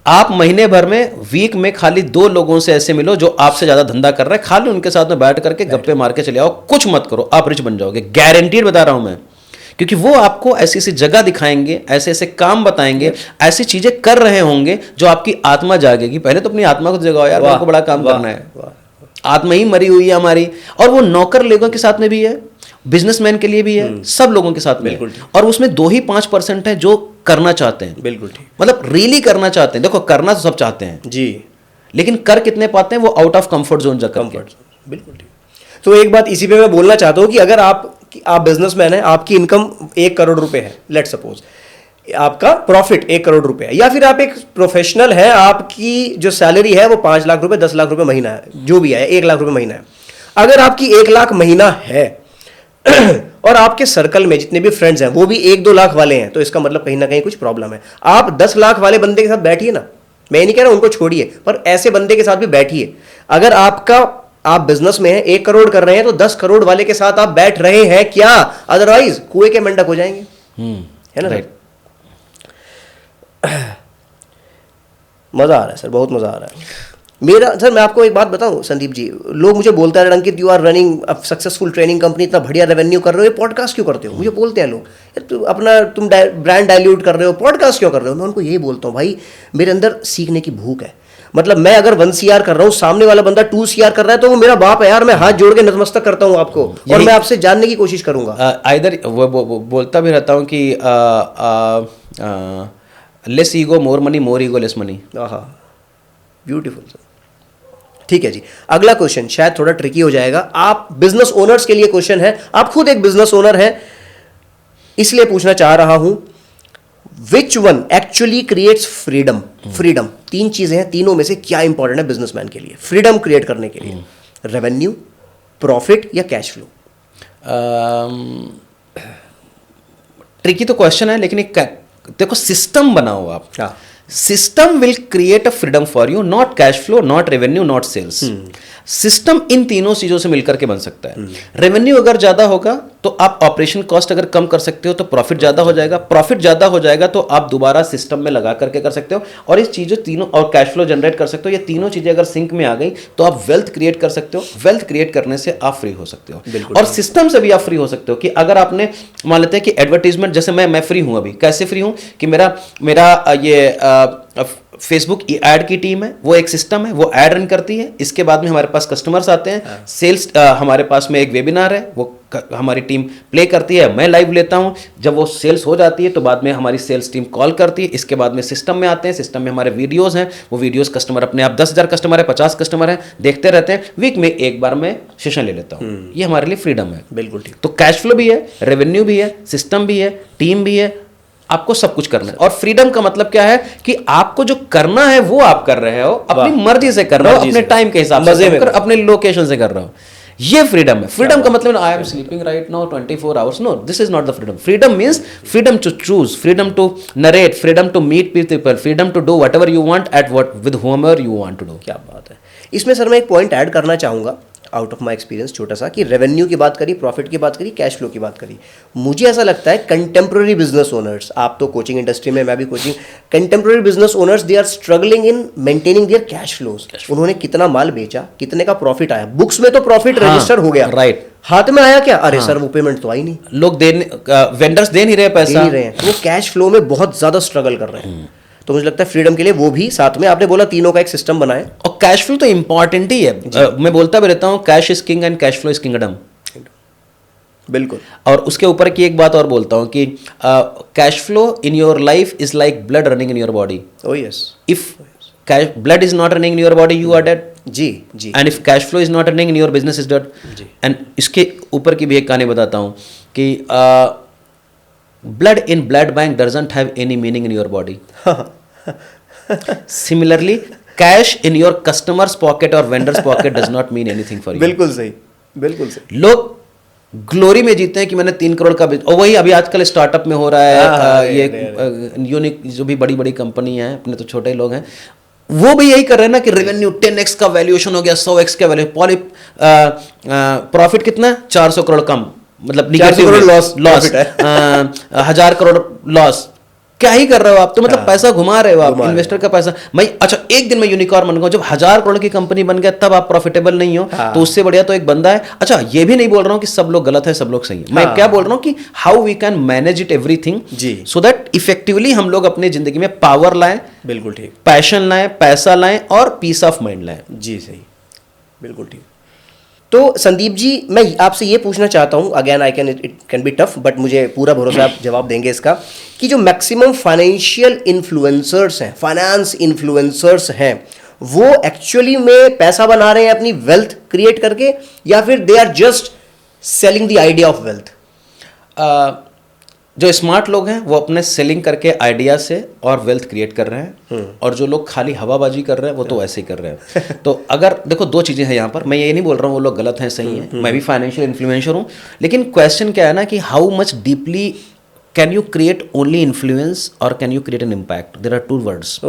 आप महीने भर में, वीक में खाली 2 लोगों से ऐसे मिलो जो आपसे ज्यादा धंधा कर रहे हैं, खाली उनके साथ में बैठ करके गप्पे मार के चले आओ। कुछ मत करो, आप रिच बन जाओगे, गारंटीड बता रहा हूं मैं। क्योंकि वो आपको ऐसी ऐसी जगह दिखाएंगे, ऐसे ऐसे काम बताएंगे, ऐसी चीजें कर रहे होंगे जो आपकी आत्मा जागेगी। पहले तो अपनी आत्मा को जगाओ यार, मेरे को बड़ा काम करना है। आत्मा ही मरी हुई है हमारी। और वो नौकर लोगों के साथ में भी है, बिजनेसमैन के लिए भी है, सब लोगों के साथ में है। और उसमें 2 ही 5% है जो करना चाहते हैं। बिल्कुल ठीक। मतलब रियली करना चाहते हैं। देखो, करना तो सब चाहते हैं जी, लेकिन कर कितने पाते हैं? वो आउट ऑफ कंफर्ट जोन जाकर। कंफर्ट जोन, बिल्कुल ठीक। तो एक बात इसी पे मैं बोलना चाहता हूँ कि अगर आप बिजनेसमैन हैं, आपकी इनकम 1 करोड़ रुपए है, लेट सपोज, आपका प्रॉफिट 1 करोड़ रुपए है, या फिर आप एक प्रोफेशनल है, आपकी जो सैलरी है वो 5 लाख रुपए, 10 लाख रुपए महीना है, जो भी है, 1 लाख रुपए महीना है। अगर आपकी 1 लाख महीना है और आपके सर्कल में जितने भी फ्रेंड्स हैं वो भी 1-2 लाख वाले हैं, तो इसका मतलब कहीं ना कहीं कुछ प्रॉब्लम है। आप 10 लाख वाले बंदे के साथ बैठिए ना, मैं नहीं कह रहा उनको छोड़िए, पर ऐसे बंदे के साथ भी बैठिए। अगर आप बिजनेस में हैं, 1 करोड़ कर रहे हैं, तो 10 करोड़ वाले के साथ आप बैठ रहे हैं क्या? अदरवाइज कुएं के मेंढक हो जाएंगे। है ना? राइट। मजा आ रहा है सर, बहुत मजा आ रहा है मेरा। सर मैं आपको एक बात बताऊं संदीप जी, लोग मुझे बोलते हैं Ankit you are running a successful training company, इतना बढ़िया रेवेन्यू कर रहे हो, ये पॉडकास्ट क्यों करते हो? मुझे बोलते हैं लोग, तुम ब्रांड डाइल्यूट कर रहे हो, पॉडकास्ट क्यों कर रहे हो? मैं उनको यही बोलता हूँ, भाई मेरे अंदर सीखने की भूख है। मतलब मैं अगर 1 CR कर रहा हूँ, सामने वाला बंदा 2 CR कर रहा है, तो वो मेरा बाप है यार। मैं हाथ जोड़ के नतमस्तक करता हूँ आपको, और मैं आपसे जानने की कोशिश करूंगा। इधर वो बोलता भी रहता हूँ कि लेस ईगो मोर मनी, मोर ईगो लेस मनी। आहा, ब्यूटीफुल सर। ठीक है जी, अगला क्वेश्चन शायद थोड़ा ट्रिकी हो जाएगा। आप बिजनेस ओनर्स के लिए क्वेश्चन है, आप खुद एक बिजनेस ओनर हैं, इसलिए पूछना चाह रहा हूं, which one actually creates freedom? Freedom, तीन चीजें हैं, तीनों में से क्या इंपॉर्टेंट है बिजनेसमैन के लिए फ्रीडम क्रिएट करने के लिए? रेवेन्यू, प्रॉफिट या कैश फ्लो? ट्रिकी तो क्वेश्चन है, लेकिन एक देखो सिस्टम बनाओ आप। हाँ, system will create a freedom for you, not cash flow, not revenue, not sales. System इन तीनों चीजों से मिलकर के बन सकता है। रेवेन्यू अगर ज्यादा होगा तो आप ऑपरेशन कॉस्ट अगर कम कर सकते हो तो प्रॉफिट ज्यादा हो जाएगा, प्रॉफिट ज्यादा हो जाएगा तो आप दोबारा सिस्टम में लगा करके कर सकते हो, और इस चीजों तीनों, और कैश फ्लो जनरेट कर सकते हो। ये तीनों चीजें अगर सिंक में आ गई तो आप वेल्थ क्रिएट कर सकते हो। वेल्थ क्रिएट करने से आप फ्री हो सकते हो, और सिस्टम से भी आप फ्री हो सकते हो। कि अगर आपने मान लेते हैं कि एडवर्टीजमेंट, जैसे मैं फ्री हूं अभी, कैसे फ्री हूं कि मेरा ये फेसबुक ऐड की टीम है, वो एक सिस्टम है, वो ऐड रन करती है। इसके बाद में हमारे पास कस्टमर्स आते हैं, सेल्स, हमारे पास में एक वेबिनार है, वो हमारी टीम प्ले करती है, मैं लाइव लेता हूं। जब वो सेल्स हो जाती है तो बाद में हमारी सेल्स टीम कॉल करती है। इसके बाद में सिस्टम में आते हैं, सिस्टम में हमारे वीडियोस हैं, वो वीडियोस कस्टमर अपने आप 10,000 कस्टमर है, 50 कस्टमर है, देखते रहते हैं। वीक में एक बार मैं सेशन ले लेता हूं। ये हमारे लिए फ्रीडम है। बिल्कुल ठीक। तो कैश फ्लो भी है, रेवेन्यू भी है, सिस्टम भी है, टीम भी है, आपको सब कुछ करना है। और फ्रीडम का मतलब क्या है कि आपको जो करना है वो आप कर रहे हो, अपनी मर्जी से कर रहे हो, अपने टाइम के हिसाब से कर, अपने लोकेशन से कर रहे हो। ये फ्रीडम है। फ्रीडम का मतलब I am sleeping right now 24 hours, no, this is not the freedom. Freedom means freedom to choose, freedom to narrate, freedom to meet people, freedom to do whatever you want at what with whomever you want to do. क्या बात है। इसमें सर मैं एक पॉइंट ऐड करना चाहूँगा आउट ऑफ माई एक्सपीरियंस, छोटा सा, कि रेवेन्यू की बात करी, प्रॉफिट की बात करी, कैश फ्लो की बात करी। मुझे ऐसा लगता है कंटेम्प्रेरी बिजनेस ओनर्स, आप तो कोचिंग इंडस्ट्री में, मैं भी coaching, contemporary business owners they are struggling in maintaining their cash flows. उन्होंने कितना माल बेचा, कितने का प्रॉफिट आया, बुक्स में तो प्रॉफिट रजिस्टर हो गया, राइट, हाथ में आया क्या, अरे सर वो पेमेंट तो आई नहीं, लोग वेंडर्स दे नहीं रहे पैसा, दे नहीं रहे हैं, वो कैश फ्लो में बहुत ज्यादा स्ट्रगल कर रहे हैं। तो मुझे लगता है फ्रीडम के लिए वो भी साथ में, आपने बोला तीनों का एक सिस्टम बनाए, और कैश फ्लो तो इंपॉर्टेंट ही है। मैं बोलता भी रहता हूँ, cash is king and cash flow is kingdom. बिल्कुल। और उसके ऊपर की एक बात और बोलता हूँ कि cash flow in your life is like blood running in your body. Oh yes. If blood is not running in your body, you are dead. जी जी। And if cash flow is not running in your business is dead. And इसके ऊपर की भी एक कहानी बताता हूँ कि blood in blood bank doesn't have any meaning in your body. Similarly, cash in your customer's pocket or vendor's pocket does not mean anything for you. बिल्कुल सही, बिल्कुल सही। लोग ग्लोरी में जीते हैं कि मैंने 3 करोड़ का और वही अभी आजकल स्टार्टअप में हो रहा है। ये यूनिक जो भी बड़ी बड़ी कंपनी है, अपने तो छोटे लोग हैं, वो भी यही कर रहे हैं ना कि रेवेन्यू 10x का वैल्यूएशन हो गया, 100x का वैल्यू, प्रॉफिट कितना है, 400 करोड़ कम, मतलब 400 करोड़ लॉस, 1000 करोड़ लॉस। क्या ही कर रहे हो आप तो, मतलब पैसा घुमा रहे हो आप, इन्वेस्टर का पैसा। मैं अच्छा एक दिन मैं यूनिकॉर्न बन गया, जब 1000 करोड़ की कंपनी बन गया तब आप प्रॉफिटेबल नहीं हो। तो उससे बढ़िया तो एक बंदा है। अच्छा ये भी नहीं बोल रहा हूं कि सब लोग गलत है, सब लोग सही है। मैं क्या बोल रहा हूं कि how we can manage it everything so that effectively हम लोग अपनी जिंदगी में पावर लाएं, बिल्कुल ठीक, पैशन लाएं, पैसा लाएं और पीस ऑफ माइंड लाएं। जी सही, बिल्कुल ठीक। तो संदीप जी, मैं आपसे ये पूछना चाहता हूँ, again it can be tough, but मुझे पूरा भरोसा आप जवाब देंगे इसका, कि जो मैक्सिमम फाइनेंशियल इन्फ्लुएंसर्स हैं, फाइनेंस इन्फ्लुएंसर्स हैं, वो एक्चुअली में पैसा बना रहे हैं अपनी वेल्थ क्रिएट करके, या फिर they are just selling the idea of wealth? जो स्मार्ट लोग हैं वो अपने सेलिंग करके आइडिया से और वेल्थ क्रिएट कर रहे हैं, और जो लोग खाली हवाबाजी कर रहे हैं वो तो वैसे ही कर रहे हैं। तो अगर देखो दो चीज़ें हैं यहाँ पर, मैं ये नहीं बोल रहा हूँ वो लोग गलत हैं, सही हैं, मैं भी फाइनेंशियल इन्फ्लुएंसर हूँ, लेकिन क्वेश्चन क्या है ना कि how much deeply can you create only influence और can you create an impact? There are 2 words.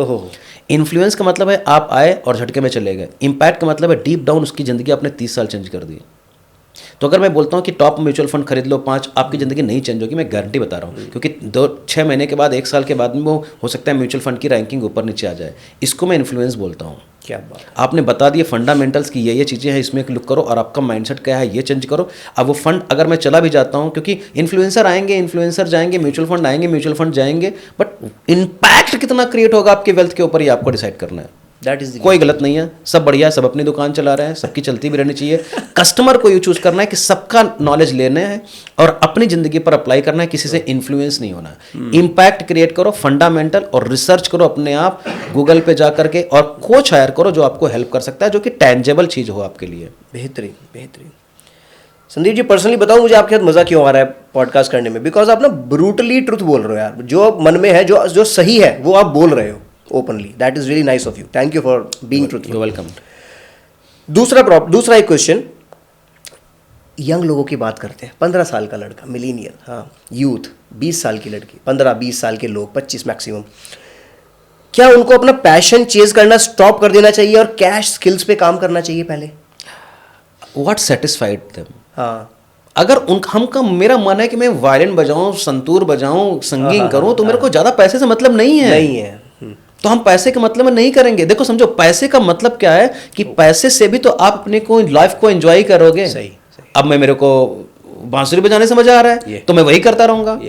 Influence का मतलब है आप आए और झटके में चले गए, इम्पैक्ट का मतलब है डीप डाउन उसकी ज़िंदगी आपने 30 साल चेंज कर दी। तो अगर मैं बोलता हूँ कि टॉप म्यूचुअल फंड खरीद लो 5, आपकी ज़िंदगी नहीं चेंज होगी, मैं गारंटी बता रहा हूँ, क्योंकि 6 महीने के बाद, 1 साल के बाद में वो हो सकता है म्यूचुअल फंड की रैंकिंग ऊपर नीचे आ जाए। इसको मैं इन्फ्लुएंस बोलता हूँ। क्या बात, आपने बता दिए फंडामेंटल्स की ये चीज़ें हैं, इसमें क्लिक करो और आपका माइंडसेट क्या है ये चेंज करो। अब वो फंड अगर मैं चला भी जाता हूँ, क्योंकि इन्फ्लुएंसर आएंगे, इन्फ्लुएंसर जाएंगे, म्यूचुअल फंड आएंगे, म्यूचुअल फंड जाएंगे, बट इम्पैक्ट कितना क्रिएट होगा आपके वेल्थ के ऊपर, ये आपको डिसाइड करना है। दैट इज कोई गलत नहीं है, सब बढ़िया है, सब अपनी दुकान चला रहे हैं, सबकी चलती भी रहनी चाहिए। कस्टमर को ये चूज करना है कि सबका नॉलेज लेना है और अपनी जिंदगी पर अप्लाई करना है, किसी से इन्फ्लुएंस नहीं होना है। इम्पैक्ट क्रिएट करो, फंडामेंटल, और रिसर्च करो अपने आप गूगल पे जा करके, और कोच हायर करो जो आपको हेल्प कर सकता है, जो कि टेंजेबल चीज हो आपके लिए। बेहतरीन बेहतरीन। संदीप जी, पर्सनली बताओ मुझे आपके साथ मजा क्यों आ रहा है पॉडकास्ट करने में? बिकॉज आप ना ब्रूटली ट्रुथ बोल रहे हो यार, जो मन में है, जो सही है वो आप बोल रहे हो openly. That is really nice of you, thank you for being truthful. You welcome. दूसरा एक क्वेश्चन, यंग लोगों की बात करते हैं। 15 साल का लड़का, मिलीनियल, हाँ, यूथ, 20 साल की लड़की, 15-20 साल के लोग, 25 मैक्सिमम, क्या उनको अपना पैशन चेज करना स्टॉप कर देना चाहिए और कैश स्किल्स पे काम करना चाहिए पहले? What satisfied them? हाँ, अगर हमका मेरा मन है कि मैं वायलिन बजाऊं, संतूर बजाऊं, संगीत करूं, तो मेरे को ज्यादा पैसे से मतलब नहीं है। नहीं है। तो हम पैसे के मतलब में नहीं करेंगे। देखो समझो, पैसे का मतलब क्या है कि पैसे से भी तो आप अपने को लाइफ को एंजॉय करोगे। सही। अब मेरे को बांसुरी बजाने से मजा आ रहा है तो मैं वही करता रहूंगा।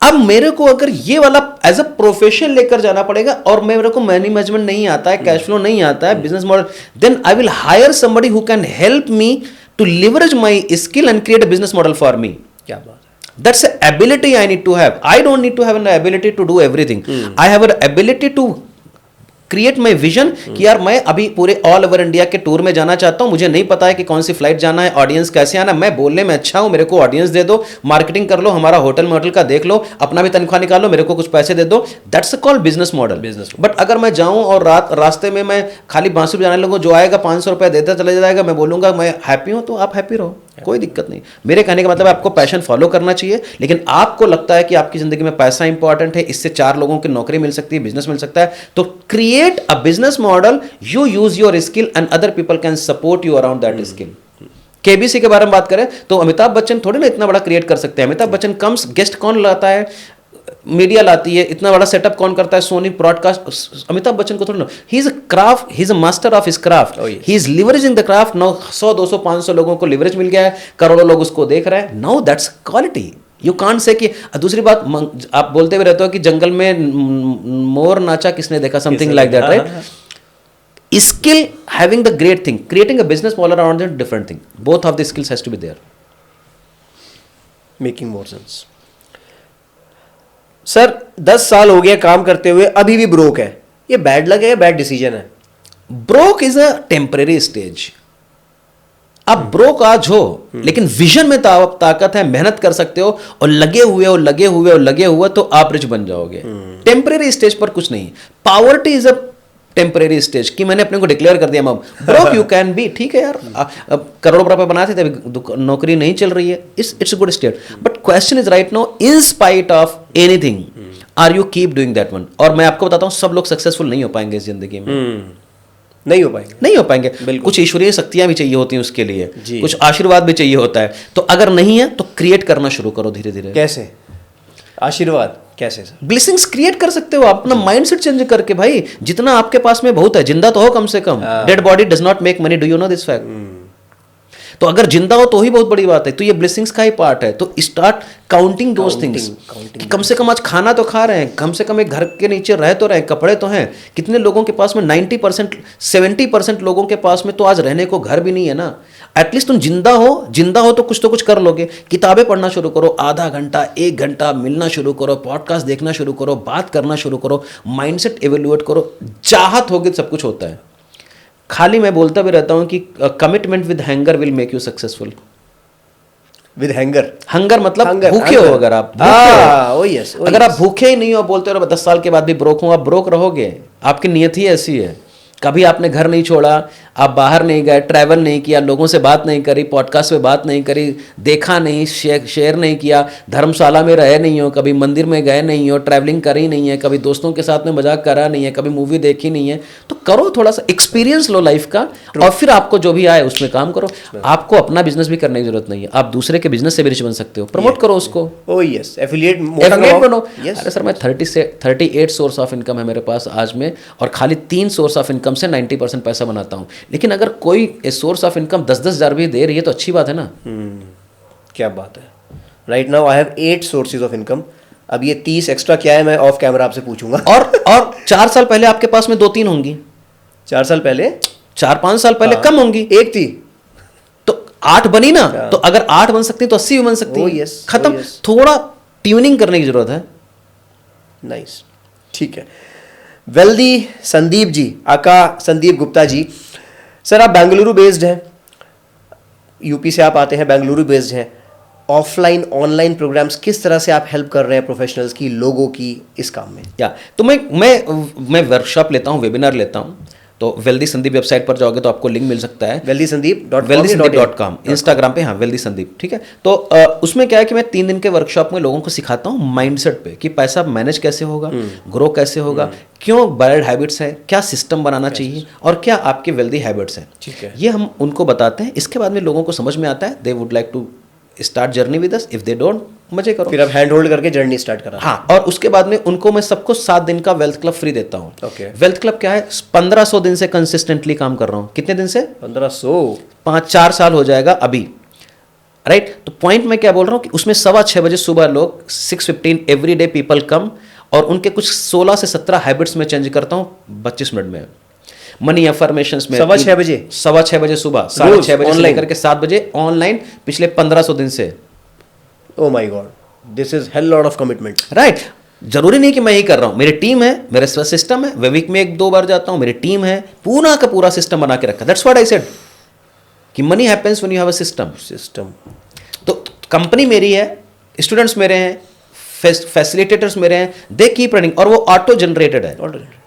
अब मेरे को अगर ये वाला एज अ प्रोफेशन लेकर जाना पड़ेगा और मेरे को मैनेजमेंट नहीं आता है, कैश फ्लो नहीं आता है, business model, then I will hire somebody who can help me to leverage my skill and create a business model for me. क्या बात है। That's an ability I need to have. I don't need to have an ability to do everything. I have an ability to create my vision कि यार मैं अभी पूरे ऑल ओवर इंडिया के टूर में जाना चाहता हूं, मुझे नहीं पता है कि कौन सी फ्लाइट जाना है, ऑडियंस कैसे आना है, मैं बोलने में अच्छा हूं, मेरे को ऑडियंस दे दो, मार्केटिंग कर लो, हमारा होटल का देख लो, अपना भी तनख्वाह निकालो, मेरे को कुछ पैसे दे दो। That's called business model. But अगर मैं जाऊं और रास्ते में मैं खाली बांसुरी बजाने लगूं, जो आएगा 500 रुपये देता चला जाएगा, मैं बोलूंगा मैं हैप्पी हूं, तो आप हैप्पी रहो, कोई दिक्कत नहीं। मेरे कहने का मतलब आपको पैशन फॉलो करना चाहिए, लेकिन आपको लगता है कि आपकी जिंदगी में पैसा इंपॉर्टेंट है, इससे 4 लोगों की नौकरी मिल सकती है, बिजनेस मिल सकता है, तो create a business model, you use your skill and other people can support you around that skill. KBC के बारे में बात करें तो अमिताभ बच्चन थोड़ी ना इतना बड़ा क्रिएट कर सकते हैं। अमिताभ बच्चन कम्स, गेस्ट कौन लाता है, मीडिया लाती है, इतना बड़ा सेटअप कौन करता है, सोनी ब्रॉडकास्ट, अमिताभ बच्चन को थोड़ा ना। He is a craft, he is a master of his craft, he is leveraging the craft. Now 100 200 500 लोगों को लिवरेज मिल गया है, करोड़ों लोग उसको देख रहे हैं। Now that's quality. You can't say कि दूसरी बात, आप बोलते हुए रहते हो कि जंगल में मोर नाचा किसने देखा, something like that, right? Skill, having the great thing, creating a business model around it, different thing. Both of the skills has to be there. Making more sense. Sir 10 साल हो गया काम करते हुए, अभी भी ब्रोक है, ये बैड लक है या बैड डिसीजन है? Broke is a temporary stage. आप ब्रोक आज हो, लेकिन विजन में ताकत है, मेहनत कर सकते हो और लगे हुए तो आप रिच बन जाओगे। टेम्परेरी स्टेज पर कुछ नहीं। Poverty is a temporary stage कि मैंने अपने को डिक्लेयर कर दिया, ब्रोक यू कैन बी, ठीक है यार, करोड़ों रुपए बनाते थे, अभी नौकरी नहीं चल रही है, it's good state. But question is right now, in spite of anything, are you keep doing that one? और मैं आपको बताता हूं, सब लोग सक्सेसफुल नहीं हो पाएंगे इस जिंदगी में। नहीं हो पाएंगे। कुछ ईश्वरीय शक्तियां भी चाहिए होती हैं उसके लिए, कुछ आशीर्वाद भी चाहिए होता है। तो अगर नहीं है तो क्रिएट करना शुरू करो धीरे धीरे। कैसे आशीर्वाद? कैसे सर? ब्लेसिंग्स क्रिएट कर सकते हो अपना माइंडसेट चेंज करके। भाई जितना आपके पास में बहुत है, जिंदा तो हो कम से कम। Dead body does not make money, do you know this fact? तो अगर जिंदा हो तो ही बहुत बड़ी बात है। तो ये ब्लेसिंग्स का ही पार्ट है। तो स्टार्ट काउंटिंग दोस थिंग्स कि कम से कम आज खाना तो खा रहे हैं, कम से कम एक घर के नीचे रह तो रहे हैं, कपड़े तो हैं। कितने लोगों के पास में 90% 70% लोगों के पास में तो आज रहने को घर भी नहीं है ना। एटलीस्ट तुम जिंदा हो तो कुछ कर लोगे। किताबें पढ़ना शुरू करो, आधा घंटा 1 घंटा मिलना शुरू करो, पॉडकास्ट देखना शुरू करो, बात करना शुरू करो, माइंडसेट एवेल्युएट करो। चाहत होगी सब कुछ होता है। खाली मैं बोलता भी रहता हूं कि commitment with hanger will make you successful. With hunger मतलब भूखे हो। अगर आप अगर आप भूखे ही नहीं हो, बोलते रहो 10 साल के बाद भी ब्रोक हूं, आप ब्रोक रहोगे। आपकी नियत ही ऐसी है। कभी आपने घर नहीं छोड़ा, आप बाहर नहीं गए, ट्रैवल नहीं किया, लोगों से बात नहीं करी, पॉडकास्ट पे बात नहीं करी, देखा नहीं, शेयर नहीं किया, धर्मशाला में रहे नहीं हो, कभी मंदिर में गए नहीं हो, ट्रैवलिंग करी नहीं है, कभी दोस्तों के साथ में मजाक करा नहीं है, कभी मूवी देखी नहीं है, तो करो, थोड़ा सा एक्सपीरियंस लो लाइफ का और फिर आपको जो भी आए उसमें काम करो। आपको अपना बिजनेस भी करने की जरूरत नहीं है, आप दूसरे के बिजनेस से भी रिच बन सकते हो। प्रमोट करो उसको। एफिलिएट बनो। अरे सर मैं 38 सोर्स ऑफ इनकम है मेरे पास आज में, और खाली 3 सोर्स ऑफ इनकम से 90% पैसा बनाता हूं। लेकिन अगर कोई सोर्स ऑफ इनकम 10-10 हज़ार भी दे रही है तो अच्छी बात है ना। क्या बात है। Right now I have 8 sources of income. अब ये 30 एक्स्ट्रा क्या है मैं ऑफ कैमरा आपसे पूछूंगा। और 4 साल पहले आपके पास में 2-3 होंगी, 4 साल पहले 4-5 साल पहले हाँ, कम होंगी, एक थी तो 8 बनी ना, तो अगर 8 बन सकती तो 80 भी बन सकती Oh, है। yes, खत्म। oh, yes. थोड़ा ट्यूनिंग करने की जरूरत है। नाइस, ठीक है। वेल्दी संदीप जी, आका संदीप गुप्ता जी, सर आप बेंगलुरु बेस्ड हैं, यूपी से आप आते हैं, बेंगलुरु बेस्ड हैं। ऑफलाइन ऑनलाइन प्रोग्राम्स किस तरह से आप हेल्प कर रहे हैं प्रोफेशनल्स की, लोगों की इस काम में? या तो मैं वर्कशॉप लेता हूँ, वेबिनार लेता हूँ। तो वेल्दी संदीप वेबसाइट पर जाओगे तो आपको लिंक मिल सकता है, वेल्दीसंदीप.com, इंस्टाग्राम पे, हाँ वेल्दी संदीप, ठीक है। तो उसमें क्या है कि मैं 3 दिन के वर्कशॉप में लोगों को सिखाता हूँ माइंडसेट पे कि पैसा मैनेज कैसे होगा, ग्रो कैसे होगा, क्यों बैड हैबिट्स है, क्या सिस्टम बनाना चाहिए और क्या आपके वेल्दी हैबिट्स हैं, ठीक है। ये हम उनको बताते हैं। इसके बाद में लोगों को समझ में आता है, they would like to start journey with us, if they don't, मजे करो। फिर आप हैंड होल्ड करके जर्नी स्टार्ट करा। हाँ, और उसके बाद में उनको मैं सबको 7 दिन का वेल्थ क्लब फ्री देता हूँ। Okay. वेल्थ क्लब क्या है? 1500 दिन से कंसिस्टेंटली काम कर रहा हूँ। कितने दिन से? 1500। 5-4 साल हो जाएगा अभी, राइट। तो पॉइंट मैं क्या बोल रहा हूँ कि उसमें 6:15 बजे सुबह लोग 6:15 एवरी डे पीपल कम, और उनके कुछ 16 से 17 हैबिट्स में चेंज करता हूँ 25 मिनट में। मनी अफर्मेशंस में 6:15 बजे, 6:15 बजे सुबह, 6:30 बजे से लेकर के 7 बजे ऑनलाइन, पिछले 1500 दिन से। Oh my God, this is hell lot of commitment. Right. जरूरी नहीं कि मैं ही कर रहा हूं, मेरी टीम है, मेरे सिस्टम है, वीक में 1-2 बार जाता हूं, मेरी टीम है, पूरा का पूरा सिस्टम बना के रखा। दैट्स व्हाट आई सेड कि money happens when you have a system. तो कंपनी मेरी है, स्टूडेंट्स मेरे हैं, फैसिलिटेटर्स मेरे हैं, दे कीप रनिंग, और वो ऑटो जनरेटेड है।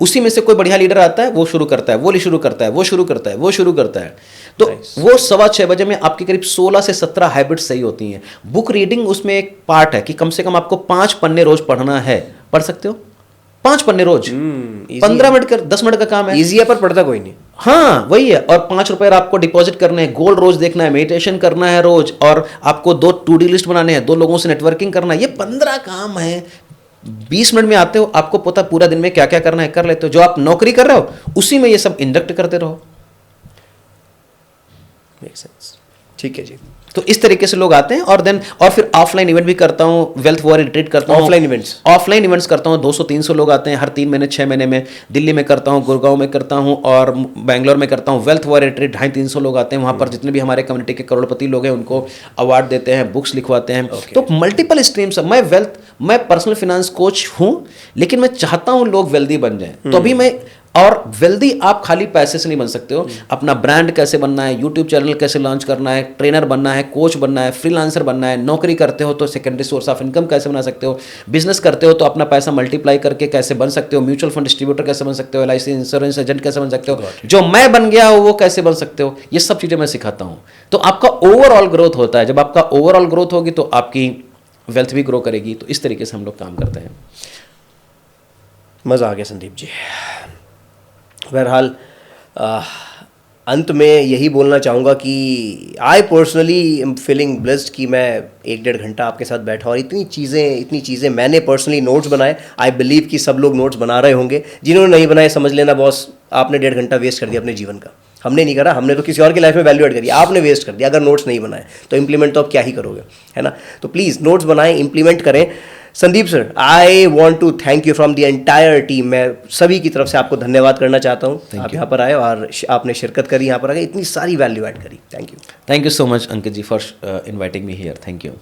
उसी में से कोई बढ़िया लीडर आता है, वो शुरू करता है, वो शुरू करता है, वो शुरू करता है, वो शुरू करता है। तो वो 6:15 बजे में आपकी करीब 16 से 17 हैबिट्स सही होती हैं। बुक रीडिंग उसमें एक पार्ट है कि कम से कम आपको 5 पन्ने रोज पढ़ना है। पढ़ सकते हो 5 पन्ने रोज, 15 मिनट का, 10 मिनट का काम है। ईजी है पर पढ़ता कोई नहीं। हाँ वही है। और 5 रुपए आपको डिपॉजिट करने हैं, गोल्ड रोज देखना है, मेडिटेशन करना है रोज, और आपको 2 टू डी लिस्ट बनाने हैं, 2 लोगों से नेटवर्किंग करना है। ये 15 काम है। 20 मिनट में आते हो, आपको पता पूरा दिन में क्या क्या करना है, कर लेते हो। जो आप नौकरी कर रहे हो उसी में ये सब इंडक्ट करते रहो। मेक सेंस, ठीक है जी। तो इस तरीके से लोग आते हैं। और फिर ऑफलाइन इवेंट भी करता हूँ, वेल्थ वॉर रिट्रीट करता हूँ। ऑफलाइन इवेंट्स करता हूँ, 200-300 लोग आते हैं हर 3 महीने 6 महीने में। दिल्ली में करता हूँ, गुड़गांव में करता हूँ, और बैंगलोर में करता हूँ। वेल्थ वॉर रिट्रीट 250-300 लोग आते हैं। वहाँ पर जितने भी हमारे कम्युनिटी के करोड़पति लोग हैं उनको अवार्ड देते हैं, बुक्स लिखवाते हैं। तो मल्टीपल स्ट्रीम्स। मैं पर्सनल फाइनेंस कोच हूँ, लेकिन मैं चाहता हूँ लोग वेल्दी बन जाएं। तो अभी मैं, और वेल्दी आप खाली पैसे से नहीं बन सकते हो। अपना ब्रांड कैसे बनना है, यूट्यूब चैनल कैसे लॉन्च करना है, ट्रेनर बनना है, कोच बनना है, फ्रीलांसर बनना है, नौकरी करते हो तो सेकेंडरी सोर्स ऑफ इनकम कैसे बना सकते हो, बिजनेस करते हो तो अपना पैसा मल्टीप्लाई करके कैसे बन सकते हो, म्यूचुअल फंड डिस्ट्रीब्यूटर कैसे बन सकते हो, LIC इंश्योरेंस एजेंट कैसे बन सकते हो, जो मैं बन गया हूँ वो कैसे बन सकते हो। ये सब चीज़ें मैं सिखाता हूँ। तो आपका ओवरऑल ग्रोथ होता है। जब आपका ओवरऑल ग्रोथ होगी तो आपकी वेल्थ भी ग्रो करेगी। तो इस तरीके से हम लोग काम करते हैं। मज़ा आ गया संदीप जी। बहरहाल अंत में यही बोलना चाहूँगा कि I personally am feeling blessed कि मैं 1-1.5 घंटा आपके साथ बैठा और इतनी चीज़ें मैंने पर्सनली नोट्स बनाए। आई बिलीव कि सब लोग नोट्स बना रहे होंगे। जिन्होंने नहीं बनाए समझ लेना बॉस, आपने 1.5 घंटा वेस्ट कर दिया अपने जीवन का। हमने नहीं करा, हमने तो किसी और की लाइफ में वैल्यू ऐड करी, आपने वेस्ट कर दिया। अगर नोट्स नहीं बनाए तो इंप्लीमेंट तो आप क्या ही करोगे, है ना। तो प्लीज़ नोट्स बनाएं, इंप्लीमेंट करें। Sandeep sir, I want to thank you from the entire team. मैं सभी की तरफ से आपको धन्यवाद करना चाहता हूँ। आप यहाँ पर आए और आपने शिरकत करी, यहाँ पर आके इतनी सारी वैल्यू ऐड करी। Thank you so much Ankit ji for inviting me here. Thank you.